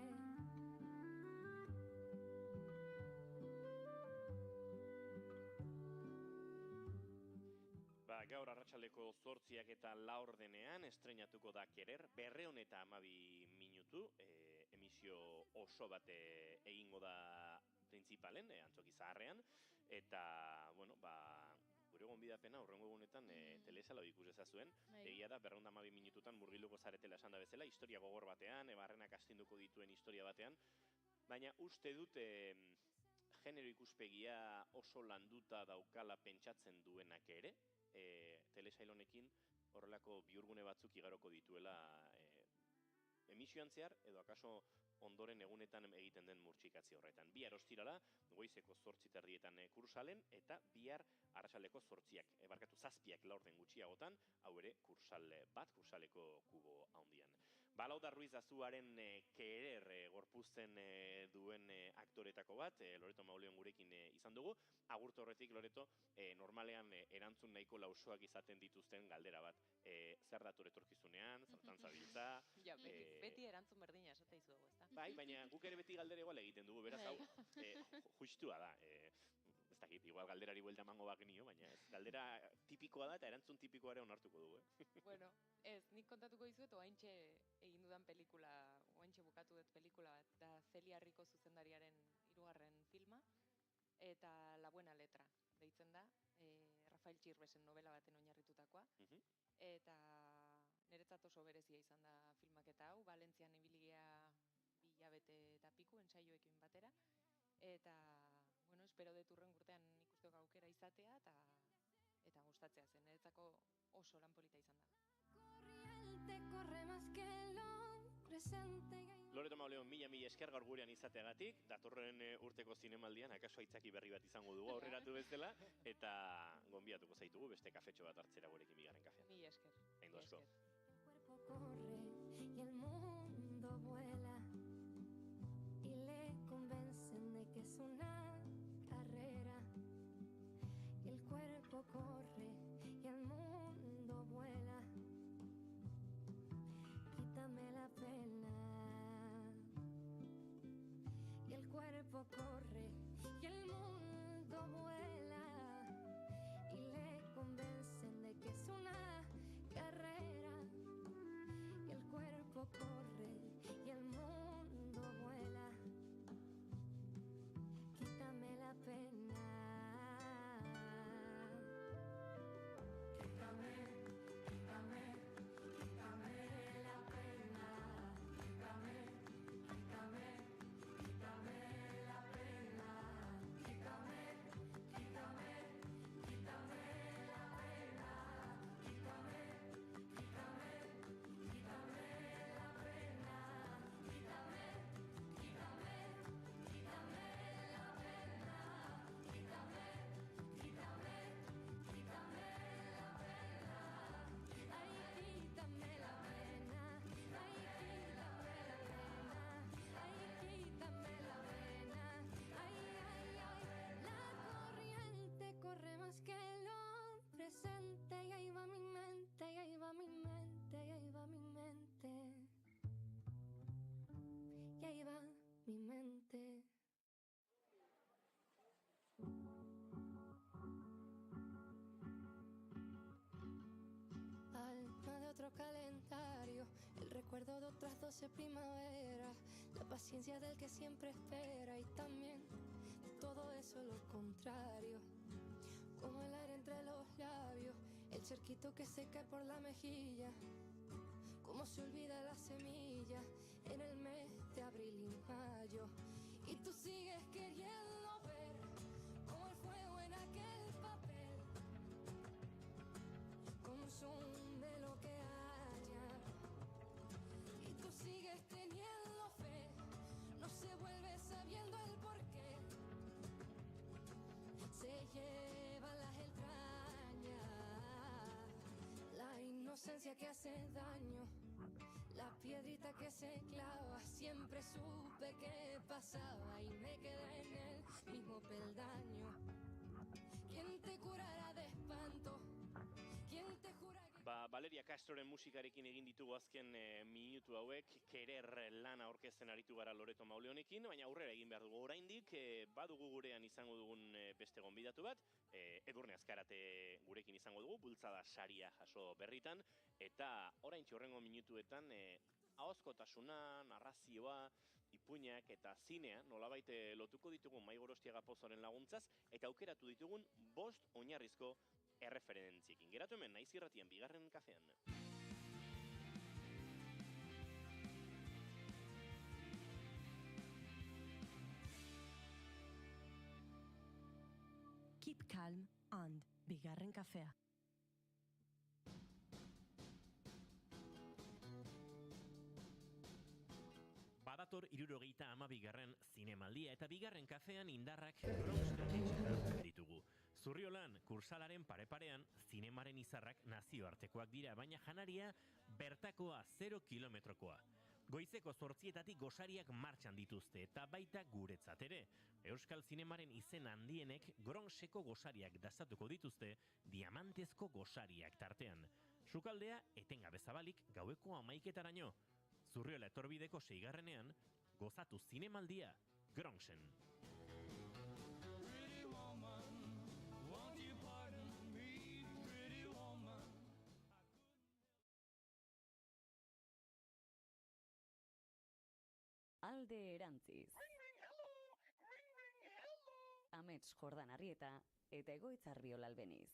Gaur arratsaldeko 8 eta 4 denean estreinatuko da Kerer, 212 minutu, emisio oso bat egingo da printzipalen, antzoki zaharrean, eta, gure gonbidapena horrengo egunetan telesala ikus ezazuen, egia da 212 minututan murgiluko zaretela esan da bezala, historia gogor batean, barrenak astinduko dituen historia batean, baina uste dut genero ikuspegia oso landuta daukala pentsatzen duenak ere, telesail honekin horrelako bihurgune batzuk igaroko dituela emisioan zehar, edo akaso ondoren egunetan egiten den murtsikatzi horretan. Bihar ostirala, goizeko 8:00 kursalen, eta bihar arratsaleko 7:00 laurden gutxiagotan, hau ere kursal bat, kursaleko kubo handian. Balauda Ruiz Azuaren Kerer gorpuzten duen aktoretako bat, Loreto Mauleon gurekin izan dugu. Agurtu horretik, Loreto, normalean erantzun nahiko lausoak izaten dituzten galdera bat. Zer dator etorkizunean, zertan zabiltza? Beti erantzun berdina esate izugu, ez da? Bai, baina guk ere beti galdera igual egiten dugu, beraz hau, justua da. Ez dakit, igual galderari buelta emango bagenio, baina ez, galdera tipikoa da eta erantzun tipikoa ere onartuko dugu, Bueno, ez, nik kontatuko dizuet, oaintxe egin dudan pelikula, oaintxe bukatu dut pelikula bat, da Celia Rico zuzendariaren 3. filma, eta La Buena Letra, deitzen da, Rafael Txirbesen novela baten oinarritutakoa, eta niretzat oso berezia izan da filmaketa hau, Valentzian ibilia 2 hilabete eta piku, entsaioekin batera, eta, espero dut urren urtean izatea eta gustatzea zen. Niretzako oso lan polita izan da. Corriente corre más que el hombre presente. Loreto Mauleon, mila esker gaur gurean izateagatik, datorren urteko zinemaldian, akaso aitzaki berri bat izango dugu aurreratu bezala, eta gonbiatuko zaitugu beste kafetxo bat hartzera gurekin bigarren kafean. Mila esker. Hain asko. El cuerpo corre y el mundo vuela y le convencen de que es una carrera. Y el cuerpo corre y el mundo vuela. Quítame la pena. Y el cuerpo corre y el mundo vuela y le convencen de que es una carrera. Y el cuerpo corre y el mundo vuela. Quítame la pena. Quítame, quítame, quítame la pena. Quítame, quítame, quítame la pena. Quítame, quítame, quítame la pena. Quítame, quítame, quítame la pena. Quítame, quítame, quítame la pena. Quítame, quítame, quítame la pena. Ay, quítame la pena. Ay, quítame la pena. Ay, quítame la pena. Ay, ay, ay. La corriente corre más que el hombre presente. Y ahí va mi mente, y ahí va mi mente, y ahí va mi mente. Y ahí va mi mente. Alma de otro calendario, el recuerdo de otras 12 primaveras, la paciencia del que siempre espera y también de todo eso lo contrario. Como el aire entre los labios, el cerquito que se cae por la mejilla. Como se olvida la semilla en el mes de abril y mayo. Y tú sigues queriendo ver como el fuego en aquel papel, como un zoom de lo que haya. Y tú sigues teniendo fe, no se vuelve sabiendo el porqué. Se lleva las entrañas, la inocencia que hace daño, la piedrita que se clava. Siempre supe que pasaba y me quedé en el mismo peldaño. ¿Quién te curará de espanto? ¿Quién te jura que... Valeria Castroren musikarekin egin ditugu azken minutu hauek, Kerer lana aurkezten aritu gara Loreto Mauleonekin, baina aurrera egin behar dugu oraindik, badugu gurean izango dugun beste gonbidatu bat, Edurne Azkarate gurekin izango dugu, bultzada saria jaso berritan, eta oraintxe horrengo minutuetan ahozkotasuna, narrazioa, ipuinak eta zinea nolabait lotuko ditugun Mai Gorostiaga Pozoren laguntzaz, eta aukeratu ditugun 5 oinarrizko erreferentziekin. Geratu hemen, Naiz Irratian bigarren kafean. Keep calm and bigarren kafea. Badator 72. zinemaldia eta bigarren kafean indarrak ditugu. Zurriolan, kursalaren pare-parean, zinemaren izarrak nazioartekoak dira, baina janaria bertakoa 0 kilometrokoa. Goizeko 8:00 gosariak martxan dituzte eta baita guretzat ere. Euskal zinemaren izen handienek Gronseko gosariak dastatuko dituzte, diamantezko gosariak tartean. Sukaldea etengabe zabalik gaueko 11:00-raino. Zurriola etorbideko 6. gozatu zinemaldia, Gronsen. Pretty woman, won't you pardon me, pretty woman? Alde erantziz. Amets Jordan Arrieta eta Egoitz Arriola Albeniz.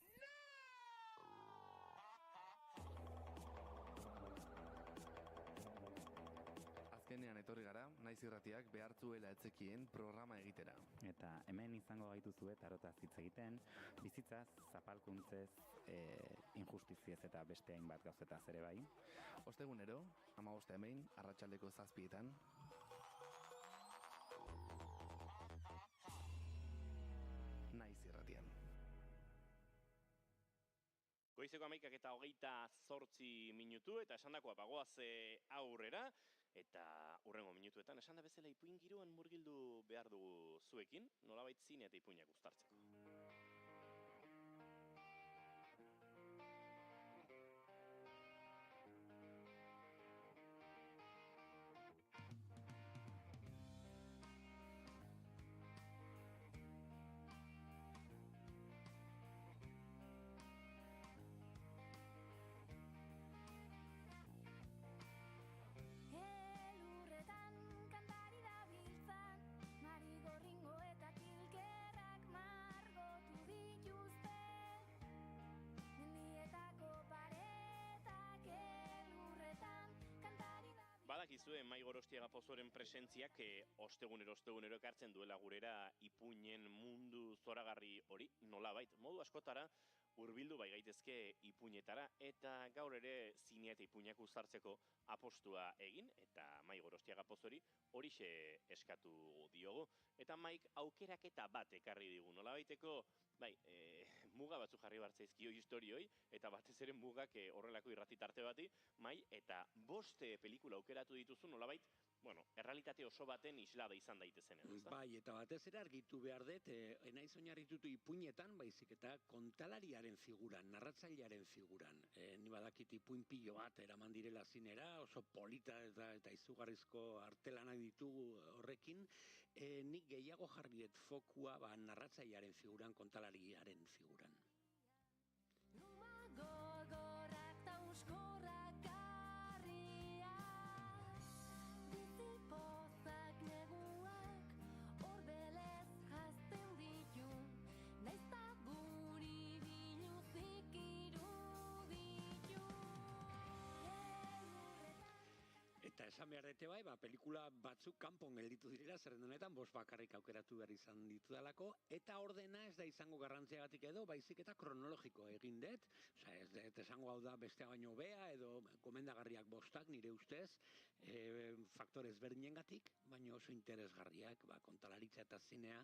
Astelenean etorri gara, naiz irratiak behartzuela etzekien programa egitera. Eta hemen izango gaituzue tarotaz hitz egiten, bizitzaz, zapalkuntzez, injustiziez eta beste hainbat gauzetaz ere bai. Ostegunero, 15 hemen, arratsaldeko 7:00. Naiz irratian. Goizeko 11:28 minutu eta esandakoa bagoaz aurrera eta hurrengo minutuetan esan da bezala ipuin giroan murgildu behar dugu zuekin, nolabait zine eta ipuinak uztartzeko. Elurretan kantari dabiltzan, marigorringo eta kilkerrak margotu dituzte. Mendietako paretak elurretan kantari dabiltzan. Badakizue Mai Gorostiaga Pozoren presentziak ostegunero ekartzen duela gurera ipuinen mundu zoragarri hori, nolabait, modu askotara hurbildu bai gaitezke ipuinetara eta gaur ere zinea eta ipuinak uztartzeko apostua egin eta Mai Gorostiaga Pozori horixe eskatu diogu. Eta Maik aukeraketa bat ekarri digu nolabaiteko, muga batzu jarri bartzaizkio historioi eta batez ere mugak horrelako irratitarte bati, Mai, eta 5 pelikula aukeratu dituzu nolabait, errealitate oso baten islada izan daitezen. Bai, eta batez ere argitu behar dut, naiz oinarritutu ipuinetan, baizik eta kontalariaren figuran, narratzailearen figuran. Ni badakit ipuin pilo bat eraman direla zinera, oso polita eta izugarrizko artelanak ditugu horrekin, nik gehiago jarriet fokua narratzailearen figuran, kontalariaren figuran. Gogorrak ta uskorrak garriak, bizipozak neguak, horbelez jazten ditu, naiz ta guri biluzik iruditu. Eta esan behar dute bai, pelikula batzuk kanpon gelditu direla, zerrenda honetan 5 bakarrik aukeratu behar izan ditudalako, eta ordena ez da izango garrantziagatik edo, baizik eta kronologiko egin dut, ez dut esango hau da bestea baino bea, edo gomendagarriak 5 nire ustez, faktore ezberdinengatik, baina oso interesgarriak, kontalaritza eta zinea,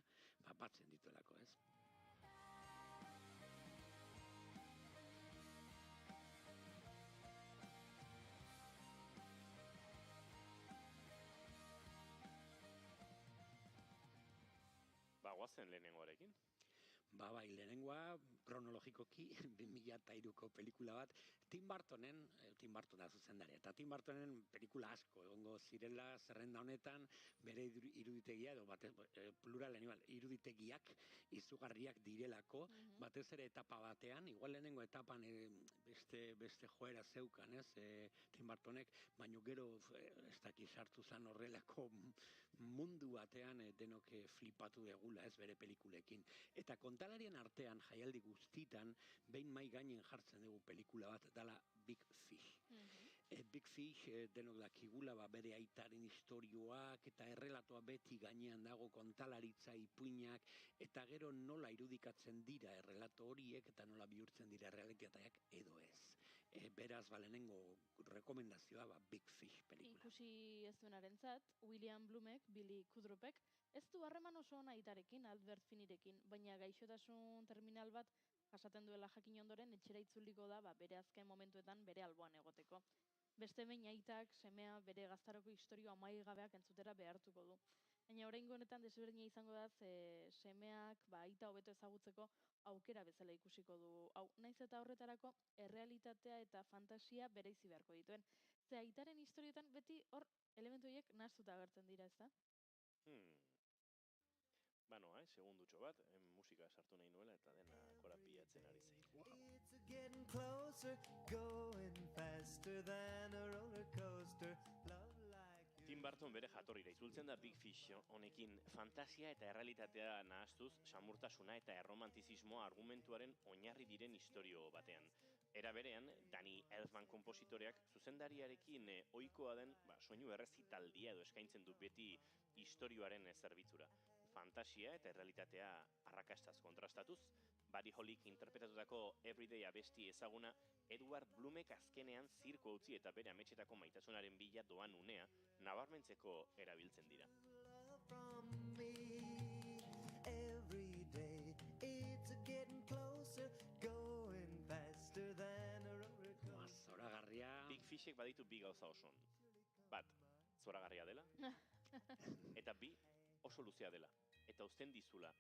batzen dituelako, ez? Guazen lehenengoarekin. Bai, lehenengoa kronologikoki 2003ko pelikula bat, Tim Burtona zuzendaria, eta Tim Burtonen pelikula asko egongo zirela zerrenda honetan, bere iruditegia edo plural animal, iruditegiak izugarriak direlako, batez ere etapa batean, igual lehenengo etapan beste joera zeukan, ez, Tim Burtonek, baino gero ez daki sartu zen horrelako mundu batean denok flipatu degula, ez, bere pelikulekin. Eta kontalarien artean, jaialdi guztitan, behin mai gainen jartzen dugu pelikula bat, dala Big Fish. Big Fish denok dakigula bere aitaren istorioak eta errelatoa beti gainean dago kontalaritza ipuinak eta gero nola irudikatzen dira errelato horiek eta nola bihurtzen dira errealitateak edo ez. Beraz, lehenengo rekomendazioa Big Fish pelikula. Ikusi ez duenarentzat, William Blumek, Billy Kudropek, ez du harreman oso ona aitarekin, Albert Finnirekin, baina gaixotasun terminal bat jasaten duela jakin ondoren etxera itzuliko da bere azken momentuetan bere alboan egoteko. Beste behin aitak semea bere gaztaroko historio amaigabeak entzutera behartuko du. Baina oraingo honetan desberdina izango da semeak aita hobeto ezagutzeko aukera bezala ikusiko du. Hau, naiz eta horretarako errealitatea eta fantasia bereizi beharko dituen. Ze aitaren historiotan beti hor elementu horiek nahastuta agertzen dira, ezta? Segundutxo bat, musika sartu nahi nuela eta dena korapiatzen ari zein. It's getting closer, going faster than a roller coaster. Love like Tim Burton bere jatorrira itzultzen da Big Fish honekin fantasia eta errealitatea nahastuz, samurtasuna eta erromantizismoa argumentuaren oinarri diren istorio batean. Era berean, Danny Elfman konpositoreak zuzendariarekin ohikoa den soinu errezitaldia edo eskaintzen du beti istorioaren zerbitzura. Fantasia eta errealitatea arrakastaz kontrastatuz, Buddy Hollyk interpretatutako Everyday abesti ezaguna Edward Blumek azkenean zirko utzi eta bere ametsetako maitasunaren bila doan unea nabarmentzeko erabiltzen dira. From me every day, it's getting closer, going faster than a roller coaster. Zoragarria. Big Fishek baditu bi gauza oson. Bat, zoragarria dela, eta bi, oso luzea dela. Eta uzten dizula,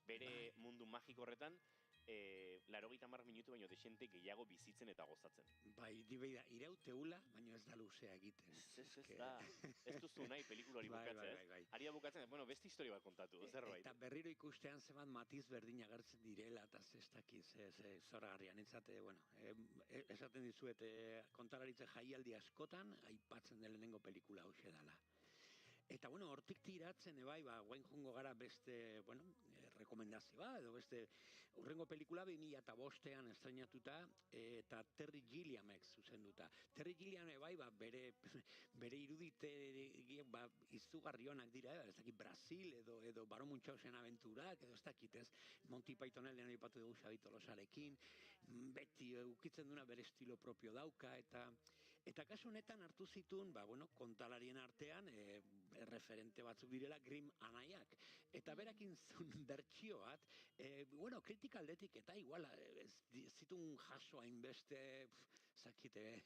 bere mundu magiko horretan, 80 minutu baino desente gehiago bizitzen eta gozatzen. Bai, dibeida, irauteula, baino ez da luzea egiten. Ez duzu nahi pelikulari bukatzen, bai. Aria bukatzen, beste historia bat kontatu, zerbait. Eta berriro ikustean zebat matiz berdin agertzen direla, eta zestakiz, zoragarria, nintzate, esaten dizuet, kontalaritze jaialdi askotan, aipatzen den lehenengo pelikula hoxe dela. Eta, hortik tiratzen, guain jungo gara beste, rekomendazioa, edo beste, urrengo pelikula 2005an estrenatuta, eta Terry Gilliamek zuzenduta. Terry Gilliam, bere irudite, izugarri honak dira, ez dakit Brasil, edo Baro Munchausen aventurak, edo ez dakit ez, Monty Pythoneldean aipatu dugu Xabi Tolosarekin, beti ukitzen duna bere estilo propio dauka, eta kasu honetan hartu zituen, kontalarien artean, referente batzuk direla Grimm anaiak. Eta berakin zuen bertsio bat, kritika aldetik eta igual, zitun jaso hainbeste, zakite,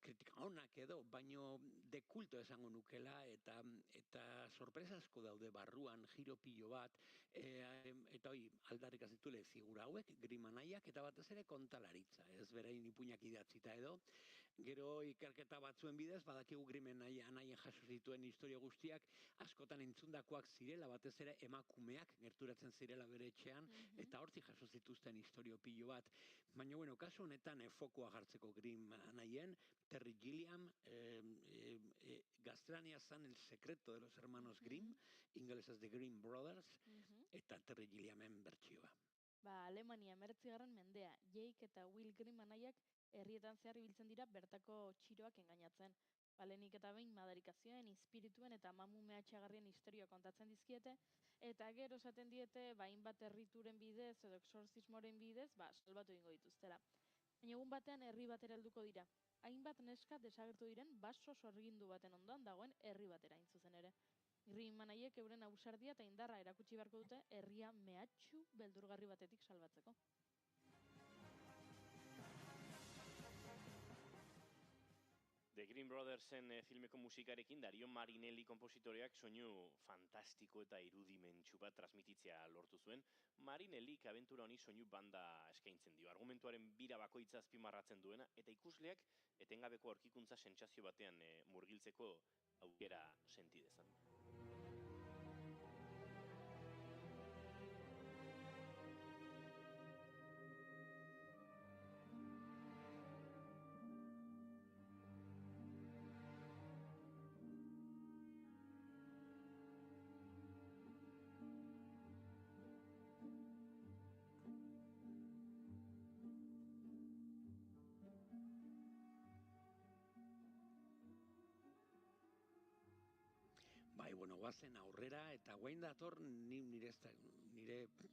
kritika honak edo, baino de kulto esango nukela, eta sorpresa asko daude barruan, giro pilo bat, eta aldarrik azitule figura hauek, Grimm anaiak, eta batez ere kontalaritza, ez berein ipuinak idatzita edo, gero ikerketa batzuen bidez, badakigu Grimm anaien jaso zituen historia guztiak askotan entzundakoak zirela, batez ere emakumeak gerturatzen zirela bere etxean, eta hortik jaso zituzten historio pilo bat. Baina, kasu honetan fokoa jartzeko Grimm anaien, Terry Gilliam, gaztelania zan El secreto de los hermanos Grimm, ingelesez The Grimm Brothers, eta Terry Gilliamen bertsioa. Alemania 19. mendea, Jake eta Will Grimm anaiak herrietan zehar ibiltzen dira bertako txiroak engainatzen. Lehenik eta behin madarikazioen, inspirituen eta mamume atxagarrien historia kontatzen dizkiete, eta gero esaten diete, hainbat errituren bidez edo exorcismoren bidez, salbatu egingo dituztela. Baina egun batean herri batera helduko dira. Hainbat neska desagertu diren baso sorgindu baten ondoan dagoen herri batera hain zuzen ere. Grimm anaiek euren ausardia eta indarra erakutsi beharko dute herria mehatxu beldurgarri batetik salbatzeko. The Grimm Brothersen filmeko musikarekin Dario Marinelli konpositoreak soinu fantastiko eta irudimentsu bat transmititzea lortu zuen. Marinellik abentura honi soinu banda eskaintzen dio. Argumentuaren bira bakoitza azpimarratzen duena eta ikusleak etengabeko aurkikuntza sentsazio batean murgiltzeko aukera senti dezan. Guazen aurrera, eta guain dator nire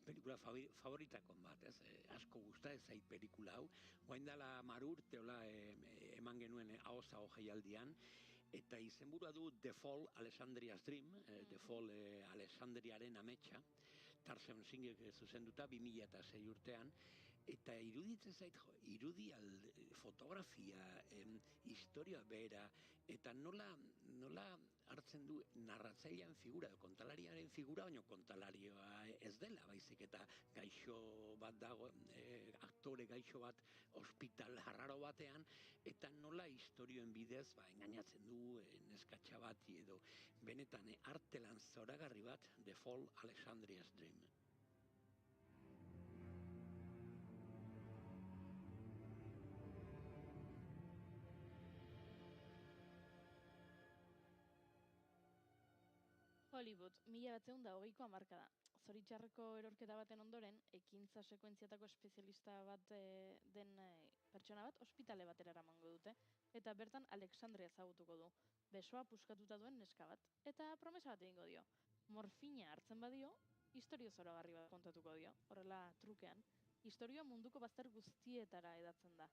pelikula favoritakon bat, asko gusta ez zait pelikula hau. Guain dela marurte eman genuen ahoza jaialdian, eta izenburua du The Fall, Alexandria's Dream, The Fall Alexandriaren ametsa, Tarsem Singek zuzenduta 2006 urtean, eta iruditzen zait, fotografia, historia bera, eta nola hartzen du narratzailean figura, kontalariaren figura, baina kontalarioa ez dela, baizik, eta gaixo bat dago, aktore gaixo bat ospital harraro batean, eta nola historioen bidez, engainatzen du neskatxa bat, edo benetan artelan zoragarri bat, The Fall, Alexandria's Dream. Hollywood, 1920ko hamarkada. zoritxarreko erorketa baten ondoren, ekintza sekuentziatako espezialista bat den pertsona bat ospitale batera eramango dute, eta bertan Alexandria ezagutuko du, besoa puskatuta duen neska bat, eta promesa bat egingo dio. Morfina hartzen badio, istorio zoragarri bat kontatuko dio, horrela trukean. Istorioa munduko bazter guztietara edatzen da.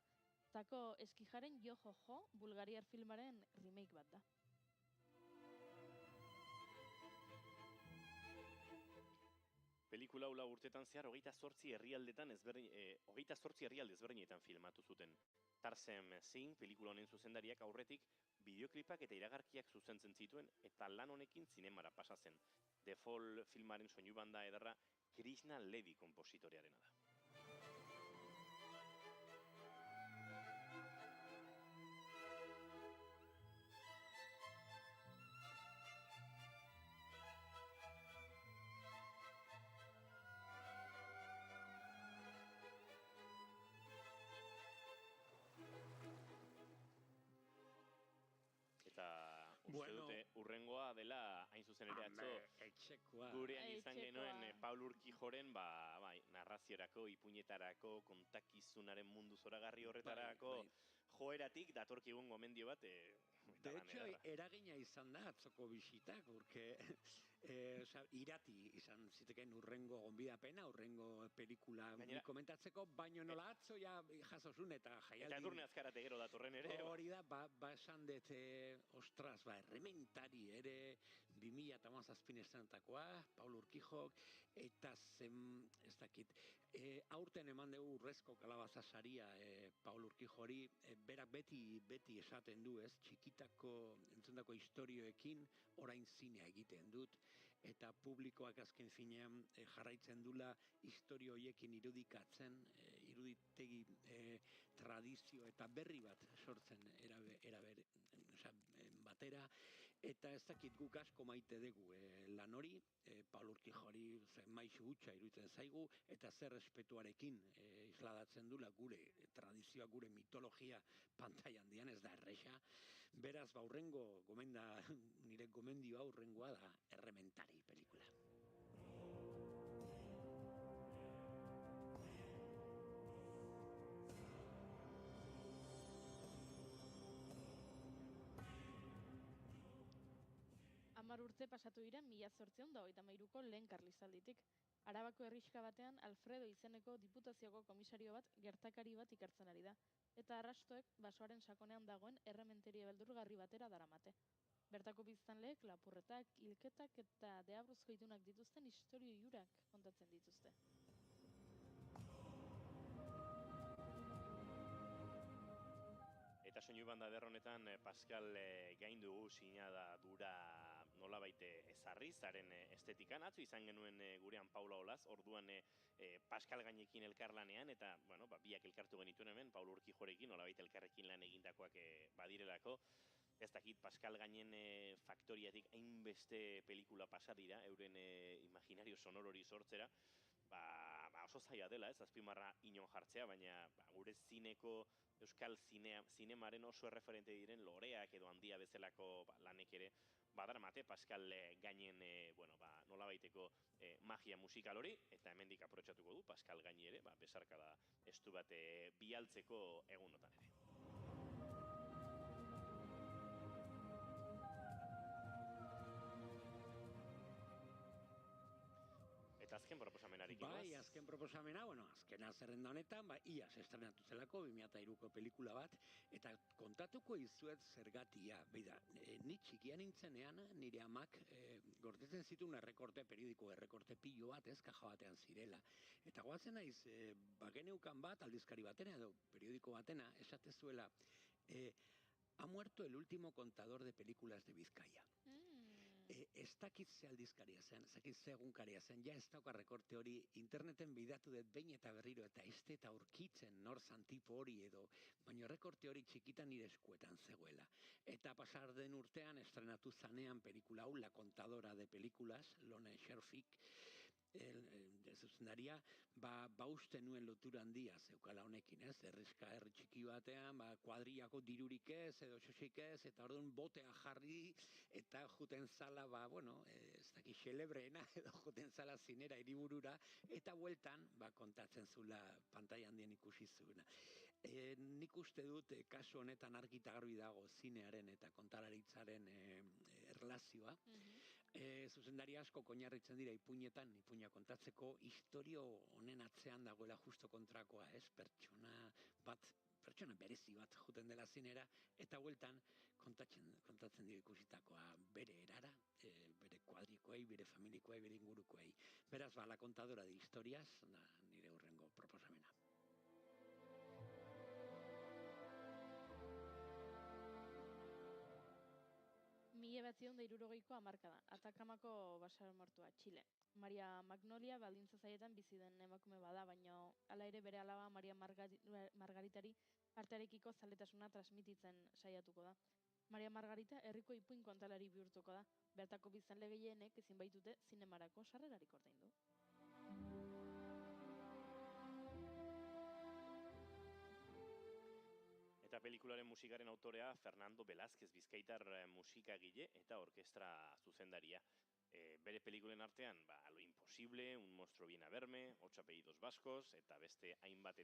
Tako Eskijaren Jo Jo Jo bulgariar filmaren remake bat da. Pelikula hula urtetan zehar 28 herrialdetan ezberdinetan filmatu zuten. Tarsem Singh pelikula honen zuzendariak aurretik bideoklipak eta iragarkiak zuzentzen zituen eta lan honekin zinemara pasa zen. The Fall filmaren soinu banda ederra Krishna Levy konpositorearena da. Eta uste dute urrengoa dela hain zuzen ere atzo gurean izan genuen Paul Urquijoren narraziorako, ipuinetarako, kontakizunaren mundu zoragarri horretarako joeratik datorkigun gomendio bat. De hecho, eragina izan da atzoko bisitak, porque irati izan ziteken urrengo gonbidapena, urrengo pelikula komentatzeko, baino nola atzo ja jasosun eta jaialdi. Eta turne azkarate gero datorren ere. Hori da, esan dut, ostras, errementari ere 2017 estanetakoa, Paul Urquijok, eta zen, ez dakit, aurten eman dugu urrezko kalabaza saria Paul Urquijori, berak beti esaten du, ez, txikitako entzundako istorioekin orain zinea egiten dut, eta publikoak azken finean jarraitzen dula istorio hoiekin irudikatzen, iruditegi tradizio eta berri bat sortzen batera, eta ez dakit guk asko maite dugu lan hori, Paul Urquijori maisu hutsa iruditzen zaigu, eta zer respetuarekin isladatzen dula gure tradizioa, gure mitologia pantailan dian, ez da erresa. Beraz, nire gomendioa urrengoa da Errementari pelikula. Hamar urte pasatu dira 1893ko lehen Karlizalditik. Arabako herrixka batean Alfredo izeneko diputazioko komisario bat gertakari bat ikertzen ari da, eta arrastoek basoaren sakonean dagoen errementeria beldurgarri batera daramate. Bertako biztanleek lapurretak, hilketak eta deabruzko itunak dituzten istorio iurak kontatzen dituzte. Eta soinu banda derronetan Pascal gaindu sinada dura nolabait ezarri zaren estetikan. Atzo izan genuen gurean Paula Olaz, orduan Pascal gainekin elkarlanean, eta biak elkartu genituen hemen, Paul Urquijorekin nolabait elkarrekin lan egindakoak badirelako. Ez dakit, Pascal gainen faktoriatik hainbeste pelikula pasa dira, euren imaginario sonor hori sortzera, oso zaila dela, ez azpimarra inon jartzea, baina gure zineko, euskal zinemaren oso erreferente diren loreak edo handia bezalako lanek ere badaramate Pascal gainen nolabaiteko magia musikal hori, eta hemendik aprotxatuko du Pascal gaini ere, besarkada estu bat bialtzeko egunotan ere. Eta azken proposamenarekin goaz? Bai, azken proposamena, azkena zerrenda honetan, iaz estrenatu zelako 2003ko pelikula bat, eta kontatuko izuet zergatia. Beida, ni txikian nintzenean, nire amak gordetzen zituen periodiko errekorte pilo bat, ez, kaja batean zirela. Eta goazen naiz, bageneukan bat, aldizkari batena edo periodiko batena, esatezuela, ha muerto el último contador de películas de Bizkaia. Ez dakit ze aldizkaria zen, ez dakit ze egunkaria zen, ja ez dauka rekorte hori, interneten bidatu dut behin eta berriro, eta ez eta aurkitzen nor zantipo hori edo, baina rekorte hori txikitan nire eskuetan zegoela. Eta pasar den urtean estrenatu zanean pelikula hau, La contadora de películas, Lone Scherfig, zuzendaria, uste nuen lotura handia zeukala honekin, ez? Herri txiki batean, kuadriako dirurik ez, edo xoxik ez, eta orduan botea jarri, eta juten zala, ez daki xelebreena, edo juten zala zinera hiriburura, eta bueltan, kontatzen zula pantaila handien ikusi zuena. Nik uste dut, kasu honetan argita garbi dago zinearen eta kontalaritzaren erlazioa. Zuzendari asko oinarritzen dira ipuina kontatzeko, historio honen atzean dagoela justo kontrakoa, ez? Pertsona berezi bat juten dela zinera, eta bueltan kontatzen dira ikusitakoa bere erara, bere kuadrikoei, bere familikoei, bere ingurukoei. Beraz, la contadora de historias, nire hurrengo proposamena. Mila batzion da irurogeiko hamarkada, Atakamako basar mortua, Txile. Maria Magnolia baldintza zaietan bizi den emakume bada, baina hala ere bere alaba Maria Margaritari artearekiko zaletasuna transmititzen saiatuko da. Maria Margarita herriko ipuin kontalari bihurtuko da, bertako biztanle gehienek ezin baitute zinemarako sarrerarik ordaindu. Eta pelikularen musikaren autorea Fernando Velázquez, bizkaitar musikagile eta orkestra zuzendaria. Bere pelikulen artean, Lo Imposible, Un monstruo viene a verme, 8 apellidos vascos, eta beste hainbat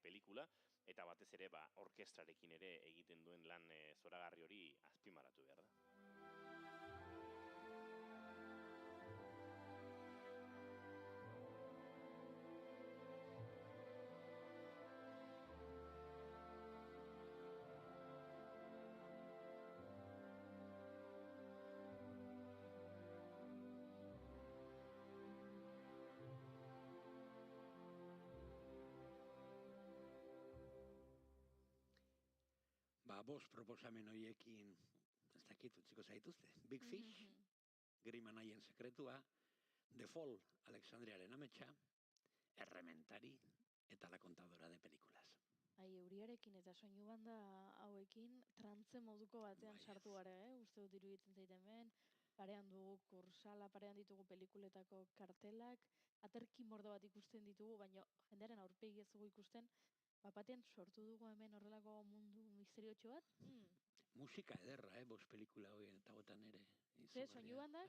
pelikula, eta batez ere orkestrarekin ere egiten duen lan zoragarri hori azpimarratu behar da. Bost proposamen horiekin, ez dakit utziko zaituzte. Big Fish, Grimm anaien sekretua, The Fall, Alexandriaren ametsa, Errementari eta La Contadora de Películas. Euriarekin eta soinu banda hauekin trantze moduko batean sartu gara, uste dut iruditzen zaite hemen, parean dugu kursala, parean ditugu pelikuletako kartelak, aterki mordo bat ikusten ditugu, baina jendearen aurpegi ez dugu ikusten, bapatean sortu dugu hemen horrelako mundu misteriotxo bat? Musika ederra, bost pelikula hori eta gotan ere. Soinu bandak,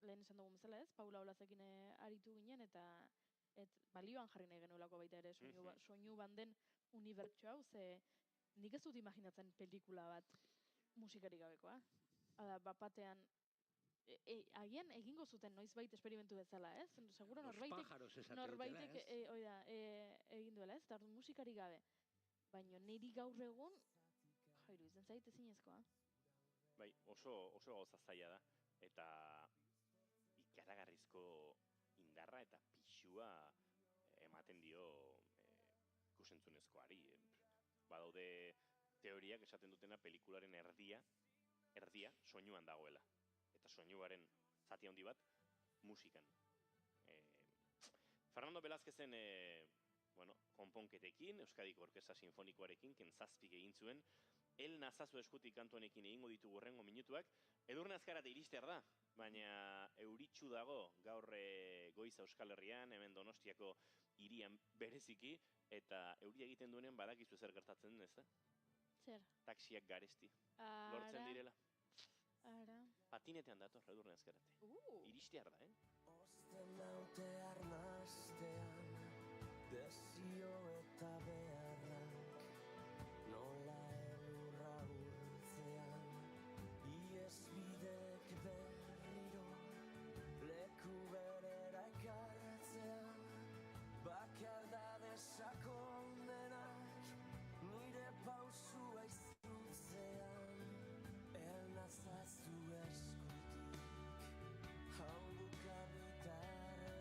lehen esan dugu bezala ez, Paula Olazekin aritu ginen, eta balioan jarri nahi genuelako baita ere soinu banden unibertso hau, ze nik ez dut imaginatzen pelikula bat musikari gabekoa. Bapatean, agian egingo zuten noizbait esperimentu bezala, ez? Seguro norbaitek egin duela, ez? Eta musikari gabe. Baina niri gaur egun, iruditzen zait ezinezkoa. Bai, oso gauza zaila da. Eta ikaragarrizko indarra eta pixua ematen dio ikusentzunezkoari. Badaude teoriak esaten dutena pelikularen erdia soinuan dagoela. Eta soinuaren zati handi bat musikan. Fernando Velázquezen konponketekin, Euskadiko Orkestra Sinfonikoarekin, kentzazpik egin zuen, El nazazu eskutik kantuanekin egingo ditugu hurrengo minutuak, Edurne Azkarate iristear da, baina euritsu dago gaur goiza Euskal Herrian, hemen Donostiako hirian bereziki, eta euria egiten duenean badakizu zer gertatzen den, ez da? Zer? Taxiak garesti. Lortzen direla. Ara. Patinetean dator, Edurne Azkarate. Iristear da, Osten naute arnastean, desio eta beharrak, nola elurra urtzean, iesbidek berriro, leku berera ekartzean, bakardade sakondenak, nire pausua izutzean, elnazazu eskutik, hau duka bitartean,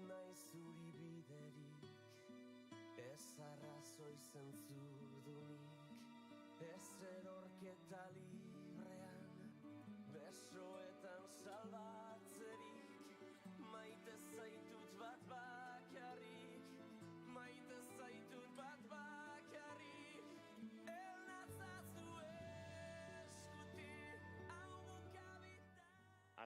naiz zuri biderik, ez arrazoi zentzudunik, ez erorketa librean, besoetan salbatzerik, maite zaitut bat bakarrik, maite zaitut bat bakarrik, elnatzazu eskutik, hau bukabita.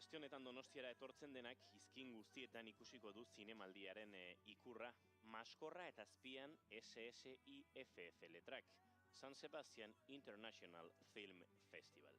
Aste honetan Donostiara etortzen denak izkin guztietan ikusiko du zinemaldiaren ikurra, maskorra eta azpian SSIFF letrak, San Sebastian International Film Festival.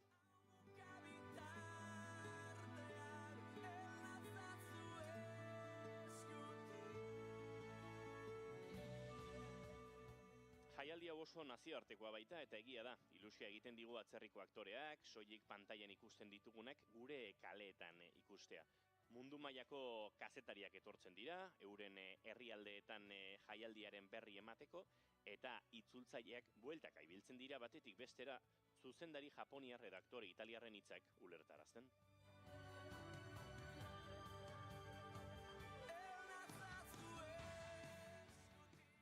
Jaialdi hau oso nazioartekoa baita eta egia da, ilusia egiten digu atzerriko aktoreak, soilik pantailan ikusten ditugunak gure kaleetan ikustea. Mundu mailako kazetariak etortzen dira, euren herrialdeetan jaialdiaren berri emateko, eta itzultzaileak bueltaka ibiltzen dira batetik bestera, zuzendari japoniar redaktore italiarren hitzak ulertarazten.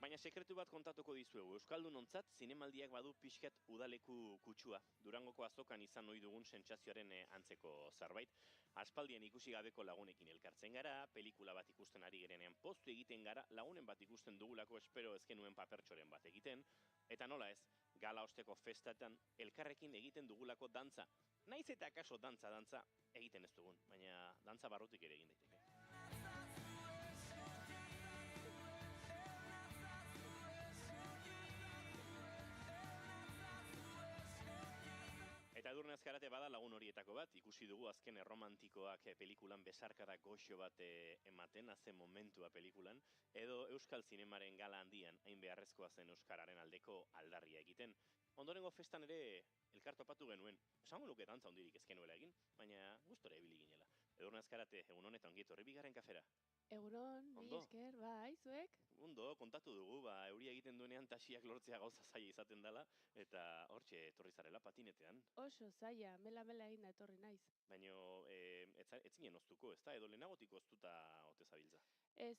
Baina sekretu bat kontatuko dizuegu, euskaldunontzat zinemaldiak badu pixkat udaleku kutsua. Durangoko azokan izan ohi dugun sentsazioaren antzeko zerbait. Aspaldian ikusi gabeko lagunekin elkartzen gara, pelikula bat ikusten ari gerenean poztu egiten gara, lagunen bat ikusten dugulako espero ezkenuen papertxoren bat egiten, eta nola ez, gala osteko festatan elkarrekin egiten dugulako dantza. Naiz eta akaso dantza egiten ez dugun, baina dantza barrutik ere egin daiteke. Eta Edurne Azkarate bada lagun horietako bat, ikusi dugu azken erromantikoak pelikulan besarkada goxo bat ematen, haze momentua pelikulan, edo Euskal Zinemaren gala handian, hain beharrezkoa zen Euskararen aldeko aldarria egiten. Ondorengo festan ere elkartopatu genuen, esango luke dantza hondirik ezkenuela egin, baina gustora ibili ginela. Edurne Azkarate, egun honetan ongi etorri bigarren kafera. Egunon, mi esker, bai, zuek? Ondo, kontatu dugu, euria egiten duenean tasiak lortzea gauza zaila izaten dela, eta hortxe etorri zarela patinetean. Oso zaila, mela egin da etorri naiz. Baina ez zinen oztuko, ez da? Edo lehenagotik oztuta ote zabiltza? Ez,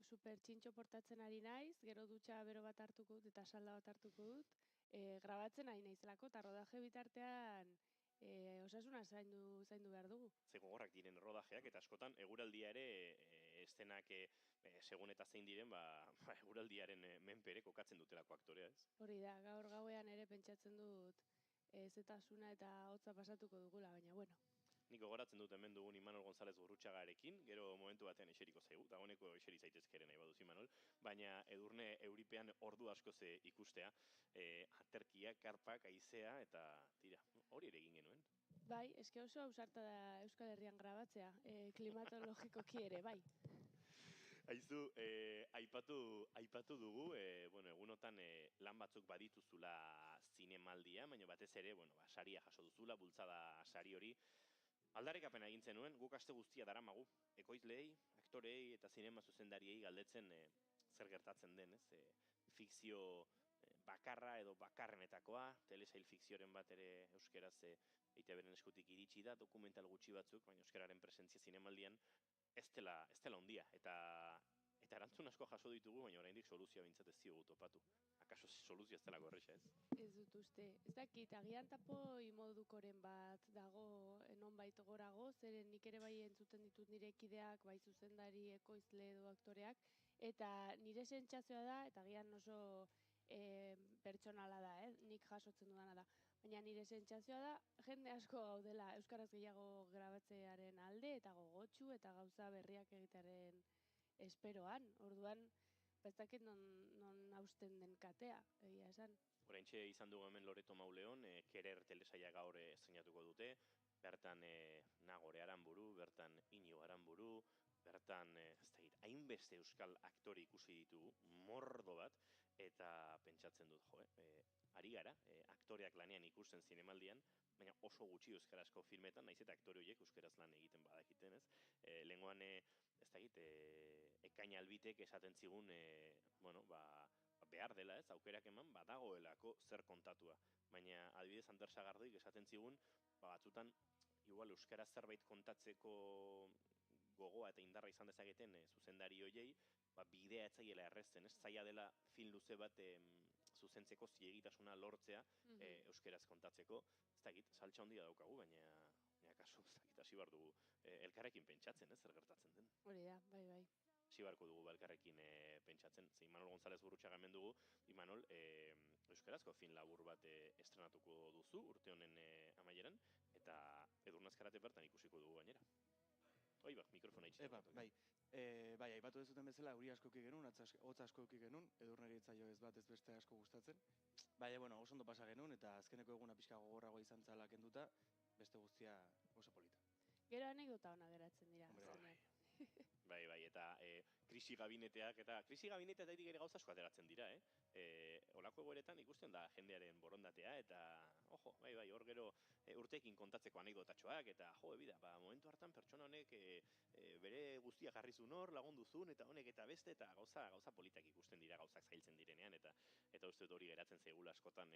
super txintxo portatzen ari naiz, gero dutxa bero bat hartuko dut eta salda bat hartuko dut, grabatzen ari naizelako, eta rodaje bitartean osasuna zaindu behar dugu. Ze gogorrak diren rodajeak eta askotan eguraldia ere estenak segun eta zein diren eguraldiaren menpere kokatzen dutelako aktorea, ez? Hori da, gaur gauean ere pentsatzen dut zetasuna eta hotza pasatuko dugula, baina bueno. Nik gogoratzen dut hemen dugun Imanol González Gurrutxagarekin, gero momentu batean eseriko zaigu, eta honeko eseri zaitezkeren nahi baduz Imanol, baina Edurne euripean ordu asko ze ikustea, aterkia, karpak, haizea, eta tira, hori ere egin genuen. Bai, eske oso ausarta da Euskal Herrian grabatzea, klimatologikoki ere, bai. Aizu, aipatu dugu, egunotan lan batzuk badituzula zinemaldia, baina batez ere, saria jaso duzula, bultzada sari hori. Aldarrikapena egin zenuen, guk aste guztia daramagu, ekoizleei, aktoreei eta zinema zuzendariei galdetzen zer gertatzen den, ez? Fikzio bakarra edo bakarrenetakoa, telesail fikzioren bat ere euskeraz EITBren eskutik iritsi da, dokumental gutxi batzuk, baina euskararen presentzia zinemaldian ez dela ondia, eta erantzun asko jaso ditugu, baina oraindik soluzioa bintzat ez ziogu topatu. Akaso soluzio ez delako erresa, ez? Ez dut uste. Ez dakit, agian tapoi modukoren bat dago nonbait gorago, zeren nik ere bai entzuten ditut nire kideak, bai zuzendari, ekoizle edo aktoreak, eta nire sentsazioa da, eta agian oso pertsonala da, nik jasotzen dudana da. Baina nire sentsazioa da, jende asko gaudela euskaraz gehiago grabatzearen alde, eta gogotsu, eta gauza berriak egitearen esperoan. Orduan, ez dakit non hausten den katea, egia esan. Oraintxe izan dugu hemen Loreto Mauleon, Kerer telesaia gaur estreinatuko dute, bertan Nagore Aranburu, bertan Inigo Aranburu, bertan, hainbeste euskal aktore ikusi ditugu, mordo bat, eta pentsatzen dut, ari gara, aktoreak lanean ikusten zinemaldian, baina oso gutxi euskarazko filmetan, naiz eta aktore horiek euskaraz lan egiten badakiten, ez? Lehengoan, Ekain Albitek esaten zigun, behar dela, ez, aukerak eman, badagoelako zer kontatua. Baina, adibidez, Ander Sagardoik esaten zigun, batzutan, igual euskaraz zerbait kontatzeko gogoa eta indarra izan dezaketen zuzendari hoiei, bidea ez zaiela errezten, ez zaila dela film luze bat zuzentzeko ziegitasuna lortzea euskeraz kontatzeko, ez dakit, saltxa handia daukagu, baina kasu, ez dakit, hasi behar dugu elkarrekin pentsatzen, ez, zer gertatzen den. Hori da, bai. Hasi beharko dugu elkarrekin pentsatzen, ze Imanol González Gurrutxaga hemen dugu, Imanol, euskarazko film labur bat estrenatuko duzu urte honen amaieran, eta Edurne Azkarate bertan ikusiko dugu gainera. Oi, mikrofona itxi. Bai, aipatu dezuten bezala, euri asko euki genuen, hotz asko euki genuen, Edurneri etzaio ez bat ez beste asko gustatzen. Baina, oso ondo pasa genuen, eta azkeneko eguna pixka gogorragoa izan zala kenduta, beste guztia oso polita. Gero anekdota ona geratzen dira. Bai, eta krisi gabineteak ere gauza asko ateratzen dira, olako egoeretan ikusten da jendearen borondatea, eta, bai, hor gero urteekin kontatzeko anekdotatxoak, eta, momentu hartan pertsona honek bere guztia jarri zuen hor, lagundu zuen, eta honek eta beste, eta gauza politak ikusten dira, gauzak zailtzen direnean, eta uste dut hori geratzen zaigula askotan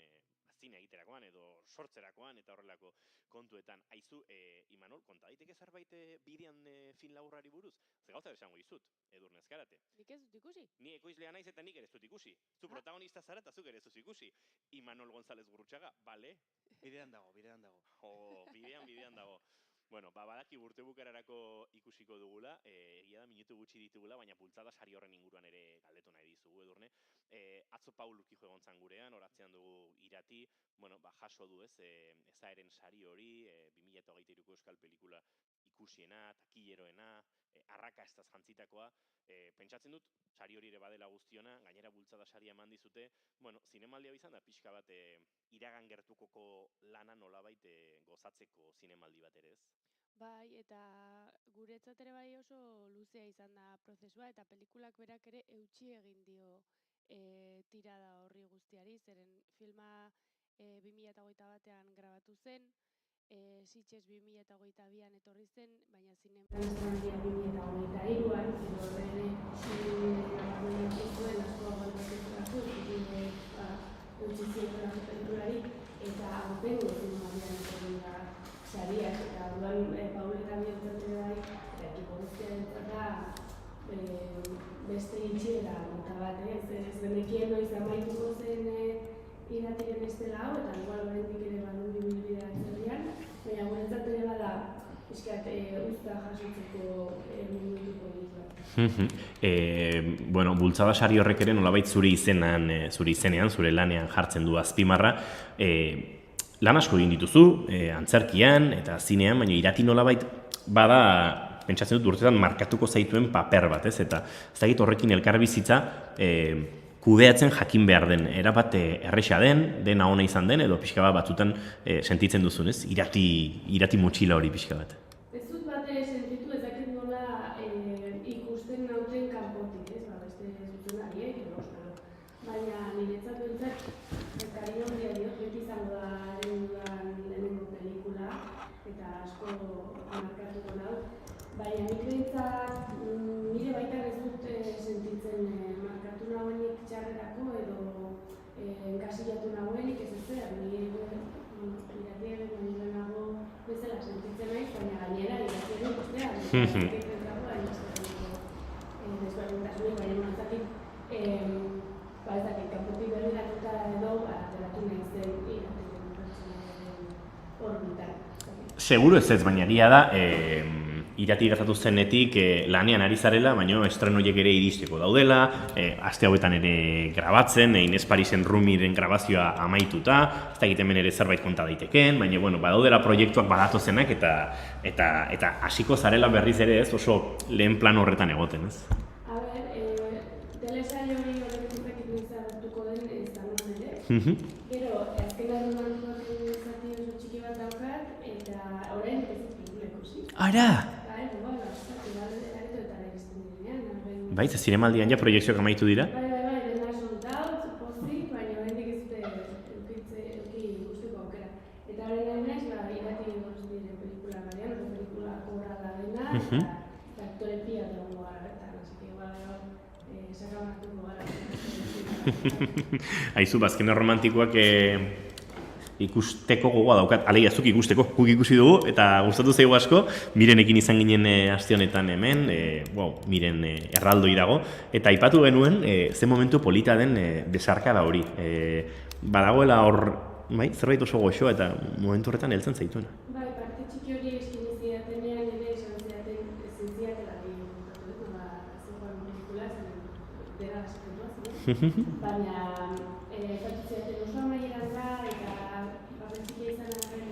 zine egiterakoan, edo sortzerakoan, eta horrelako kontuetan. Aizu, Imanol, konta daiteke zerbait bidean film laburrari buruz? Ze gauza esango dizut, Edurne Azkarate. Nik ez dut ikusi? Ni ekoizlea naiz eta nik ere ez dut ikusi. Zu protagonista zara eta zuk ere ez dut ikusi. Imanol González Gurrutxaga, bale? Bidean dago. Bidean dago. Bueno, badaki urte bukararako ikusiko dugula, egia da minutu gutxi ditugula, baina bultzada sari horren inguruan ere galdetu nahi dizugu, Edurne. Atzo Paul Ukijo egon zan gurean, horatzean dugu Irati, jaso du ez, ezaeren sari hori, 2023ko euskal pelikula ikusiena, takileroena, arrakastaz jantzitakoa, pentsatzen dut, sari hori ere badela guztiona, gainera bultzada saria eman dizute, zinemaldia izan da pixka bat iragan gertukoko lana nolabait gozatzeko zinemaldi bat ere ez? Bai, eta guretzat ere bai oso luzea izan da prozesua, eta pelikulak berak ere eutxi egin dio tirada horri guztiari, zeren filma 2021an grabatu zen, Sitges 2022an etorri zen, baina zinemaldia 2023an, edo bere zinemaldia zuen asko aguantatu utzi zietela pelikulari, eta aurtengo zinemaldian etorri da sariak, eta orduan Pauleta bihurtzen bai, ekiko guztian da beste itxiera mota bat, ez benekien noiz amaituko zen Iratiren estela hau, eta igual horrendik ere badu bibilbidea atzerrian, baina guretzat ere bada pixkat usta jasotzeko minutuko dituen. Bultzada sari horrek ere nolabait zure izenean, zure lanean jartzen du azpimarra, lan asko egin dituzu, antzerkian eta zinean, baina Irati nolabait bada, pentsatzen dut urtetan markatuko zaituen paper bat, ez? Eta ez dakit horrekin elkarbizitza kudeatzen jakin behar den, erabat erresa dena ona izan den, edo pixka bat batzutan sentitzen duzun, ez? Irati motxila hori pixka bat. Ez dut bat sentitu ezakit nola ikusten nauten kanpotik, ez? Beste zuzunariek, baina niretzat bentzat, karin handia diot, beti izango da lehenengo pelikula, eta asko markatuko nau, baina nik bentzat, nire baitan ez dut sentitzen markatu nagoenik txarrerako edo enkasillatu nagoenik ez zer, nire Iratiaren nago bezala sentitzen naiz, baina gainera Iratiaren guztia, ezkerretrako da desberdintasunik, baina monazakit, ezakit, kanpotik berriratuta edo, ateratu nahi zen Iratiaren pertsonaren orbitan. Seguro ez ez, baina egia da, Irati gertatu zenetik lanean ari zarela, baina estrenoiek ere iristeko daudela, aste hauetan ere grabatzen, Ines Parisen Rumiren grabazioa amaituta, ez da egiten ere zerbait konta daiteken, baina badaudela proiektuak badatozenak eta hasiko zarela berriz ere ez oso lehen plan horretan egoten, ez? A ber, telesaio hori horretik izartuko den ez da non ere, gero, azken arrumantuak zati oso txiki bat daukat, eta orain ez pelikuleku, zi? Ara! Bai, ze zinemaldian ja proiekzioak amaitu dira? Bai, dena soldaut, pozik, baina horrendik ez dute euki guzteko aukera. Eta horren naiz, Irati diren pelikula garean, oso pelikula korala dena, eta aktore pia dago gara bertan, así que igual sakabanatuko gara. Aizu, bazken romantikoak ikusteko gogoa daukat, alegia zuk ikusteko, guk ikusi dugu, eta gustatu zaigu asko, Mirenekin izan ginen aste honetan hemen, Miren erraldoi dago, eta aipatu genuen, ze momentu polita den besarkada hori. Badagoela hor, zerbait oso goxoa eta momentu horretan heltzen zaituena. Bai, parte txiki hori eskini zidatenean ere esan zidaten ezin zidatela zegoen pelikula, dela esaten baina esaten zidaten oso amaieran da, eta parte txiki izan arren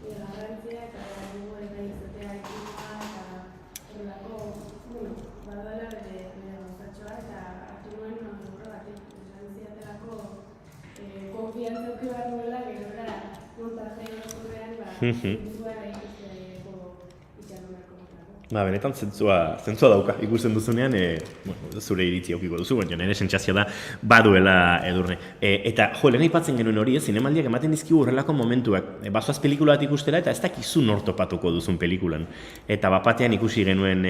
garrantzia eta dugu eta izatea ekima eta horrelako, badala bere gauzatxoa eta hartu nuen horre batek, esan zidatelako konfiantza auki behar duela, gerora montajea horrean, zentzua ikusteko itxaron beharko dutako. Benetan zentzua dauka ikusten duzunean, zure iritzi aukiko duzu, baina nire sentsazioa da baduela Edurne. Eta lehen aipatzen genuen hori, zinemaldiak ematen dizkigu horrelako momentuak. Bazoaz pelikula bat ikustera eta ez dakizu nor topatuko duzun pelikulan. Eta bapatean ikusi genuen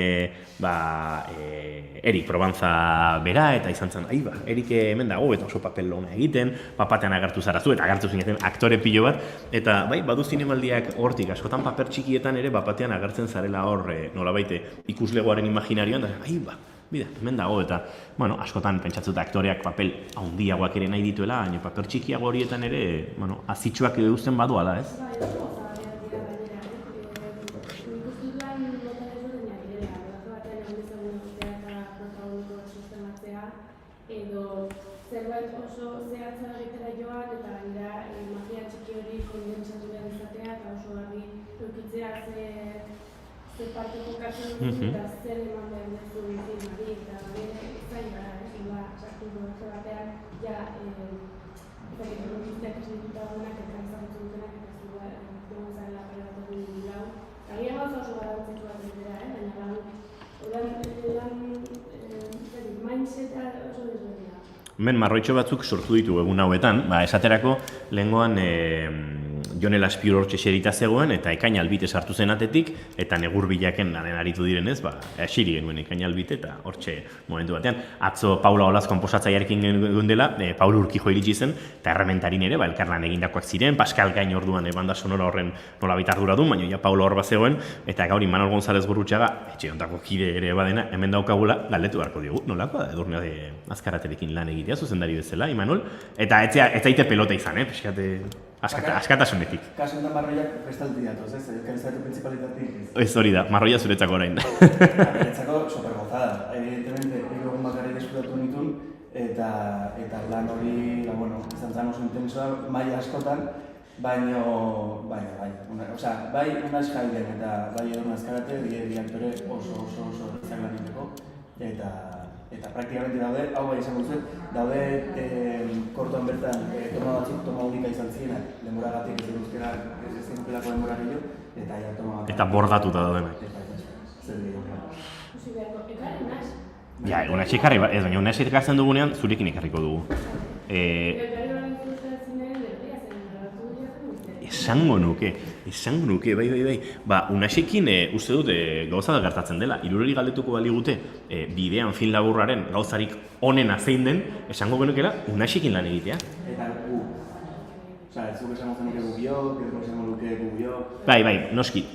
Erik Probanza bera, eta izan zen, Erik hemen dago, eta oso papel lona egiten, bapatean agertu zarazu, eta agertu zineten aktore pilo bat, eta badu zinemaldiak hortik, askotan paper txikietan ere bapatean agertzen zarela hor, nolabait ikuslegoaren imaginarioan, da, bida, hemen dago, eta, askotan pentsatzuta aktoreak papel handiagoak ere nahi dituela, baina paper txikiago horietan ere, azitsuak eusten baduala, ez? Edo zerbait oso zehatza egitera joan eta gainera magia txiki hori kondentsatu behar izatea eta oso argi eukitzea ze parte jokatzen dut eta zer eman behar duzun filmari eta zaila da, sartu dut batean eukitzeak esan dutak eta ezagutzen dutenak eta dugu zarela pelatatu lau. Agia gauza oso garrantzitsu bat egitera, baina mindseta oso desberdina. Hemen marroitxo batzuk sortu ditu egun hauetan, esaterako lehengoan Jon Elazpiur hortxe xerita zegoen eta Ekain Albite sartu zen atetik eta Negur Bilaken lanen aritu direnez, xiri genuen Ekain Albite eta hortxe momentu batean. Atzo Paula Olaz konposatzaiarekin genuen dela, Paul Urkijo iritsi zen eta Errementarin ere, elkarlan egindakoak ziren, Pascal Gain orduan banda sonora horren nolabait arduradun, baina Paula hor bazegoen eta gaur Imanol González Gurrutxaga, etxe hontako kide ere badena, hemen daukagula, galdetu beharko diogu, nolakoa da Edurne Azkaraterekin lan egitea, zuzendari bezala, Imanol, eta ez zaite pelota izan, pixkate askatasunetik. Kasu enten marroiak prestalti datoz, ez? Elkarizatu principalitatik. Ez hori da, marroia zuretzako orain. Zuretzako supergozada. Evidentemente, egun bakarrik eskuratu nituen, eta lan hori, izan zen oso intensoa, maila askotan, baina, bai unaz jailen eta bai Edurne Azkarate, bi aktore oso ezak lan egiteko, eta praktikamente daude, hau bai esango zuen, daude kortoan bertan toma batzuk, toma unika izan zirenak, denboragatik ez duzkera, ez zenkelako denbora gehiago, eta ja toma batzuk. Eta bordatuta daudenak. Zer dira. Usi beharko, ekarri unaz? Ja, unaz ekarri, ez baina unaz ekartzen dugunean, zurekin ekarriko dugu. Esango nuke, bai. Unaxekin uste dut gauza da gertatzen dela. Hirureri galdetuko baligute bidean film laburraren gauzarik onena zein den, esango genukela Unaxekin lan egitea. Eta gu. Ez zuk esango zenuke gubiok, edo esango luke gubiok. Bai, noski.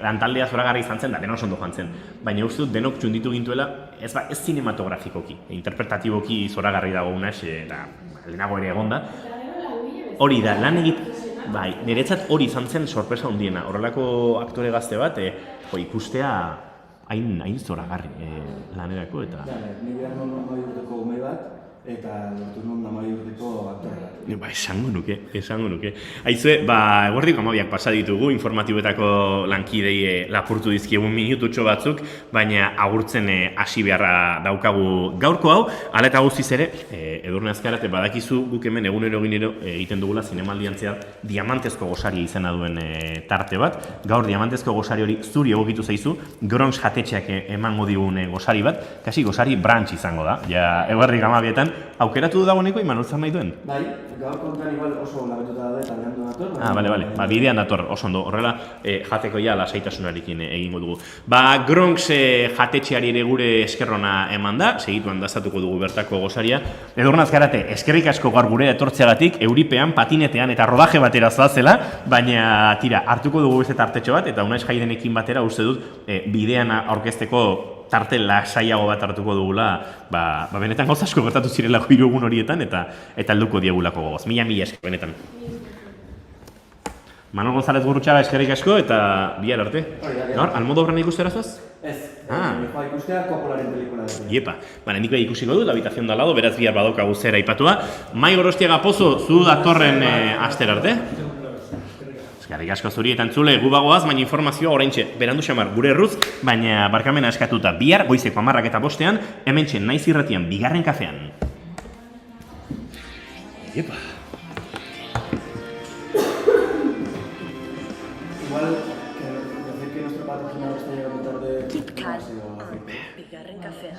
Lantaldea zoragarri izan zen, da denon ondo joan zen. Baina uste dut denok txunditu gintuela, ez zinematografikoki, interpretatiboki zoragarri dago Unax, eta lehenago ere egonda. Hori da, lan egit... Bai, niretzat hori izan zen sorpresa handiena. Horrelako aktore gazte bat, ikustea hain zoragarri lanerako eta... Ni behar non 10 urteko ume bat, eta lortu non 10 urteko aktore bat. Esango nuke. Aizue, eguerdiko 12ak pasa ditugu, informatiboetako lankidei lapurtu dizkiegun minututxo batzuk, baina agurtzen hasi beharra daukagu gaurko hau, hala eta guztiz ere, Edurne Azkarate badakizu guk hemen egunero egiten dugula zinemaldian zehar diamantezko gosari izena duen tarte bat. Gaur diamantezko gosari hori zuri egokitu zaizu, Grons jatetxeak emango digun gosari bat, kasi gosari brunch izango da. Ja, eguerdiko 12etan aukeratu du dagoeneko Imanol zer nahi duen? Bai, gaur kontan igual oso labetuta daude eta berandu dator. Bale. Bidean dator, oso ondo. Horrela, jateko ja lasaitasunarekin egingo dugu. Gronx jatetxeari ere gure eskerrona eman da, segituan dazatuko dugu bertako gozaria. Edurnaz Garate, eskerrik asko gaur gure etortzeagatik, euripean, patinetean eta rodaje batera zoazela, baina tira, hartuko dugu beste tartetxo bat, eta Unaiz Jaidenekin batera uste dut bidean aurkezteko tarte lasaiago bat hartuko dugula, benetan gauza asko gertatu zirelako 3 egun horietan, eta helduko diegulako gogoz. Mila esker, benetan. Manol González Gurrutxaga eskerrik asko, eta bihar arte. Gaur, Almodóvarren ikustera zoaz? Ez, ikustea Coppolaren pelikula. Iepa, nik bai ikusiko dut, Habitación de al lado, beraz bihar badaukagu zera aipatua. Mai Gorostiaga Pozo, zu datorren aster arte? Eskerrik asko zuri eta entzule, gu bagoaz, baina informazioa oraintxe berandu xamar gure erruz, baina barkamena eskatuta bihar, goizeko 10 eta 5, hementxe Naiz Irratian, Bigarren Kafean. Iepa. Igual, decir que nuestro patrocinador está llegando tarde. KitKat, Bigarren Kafean.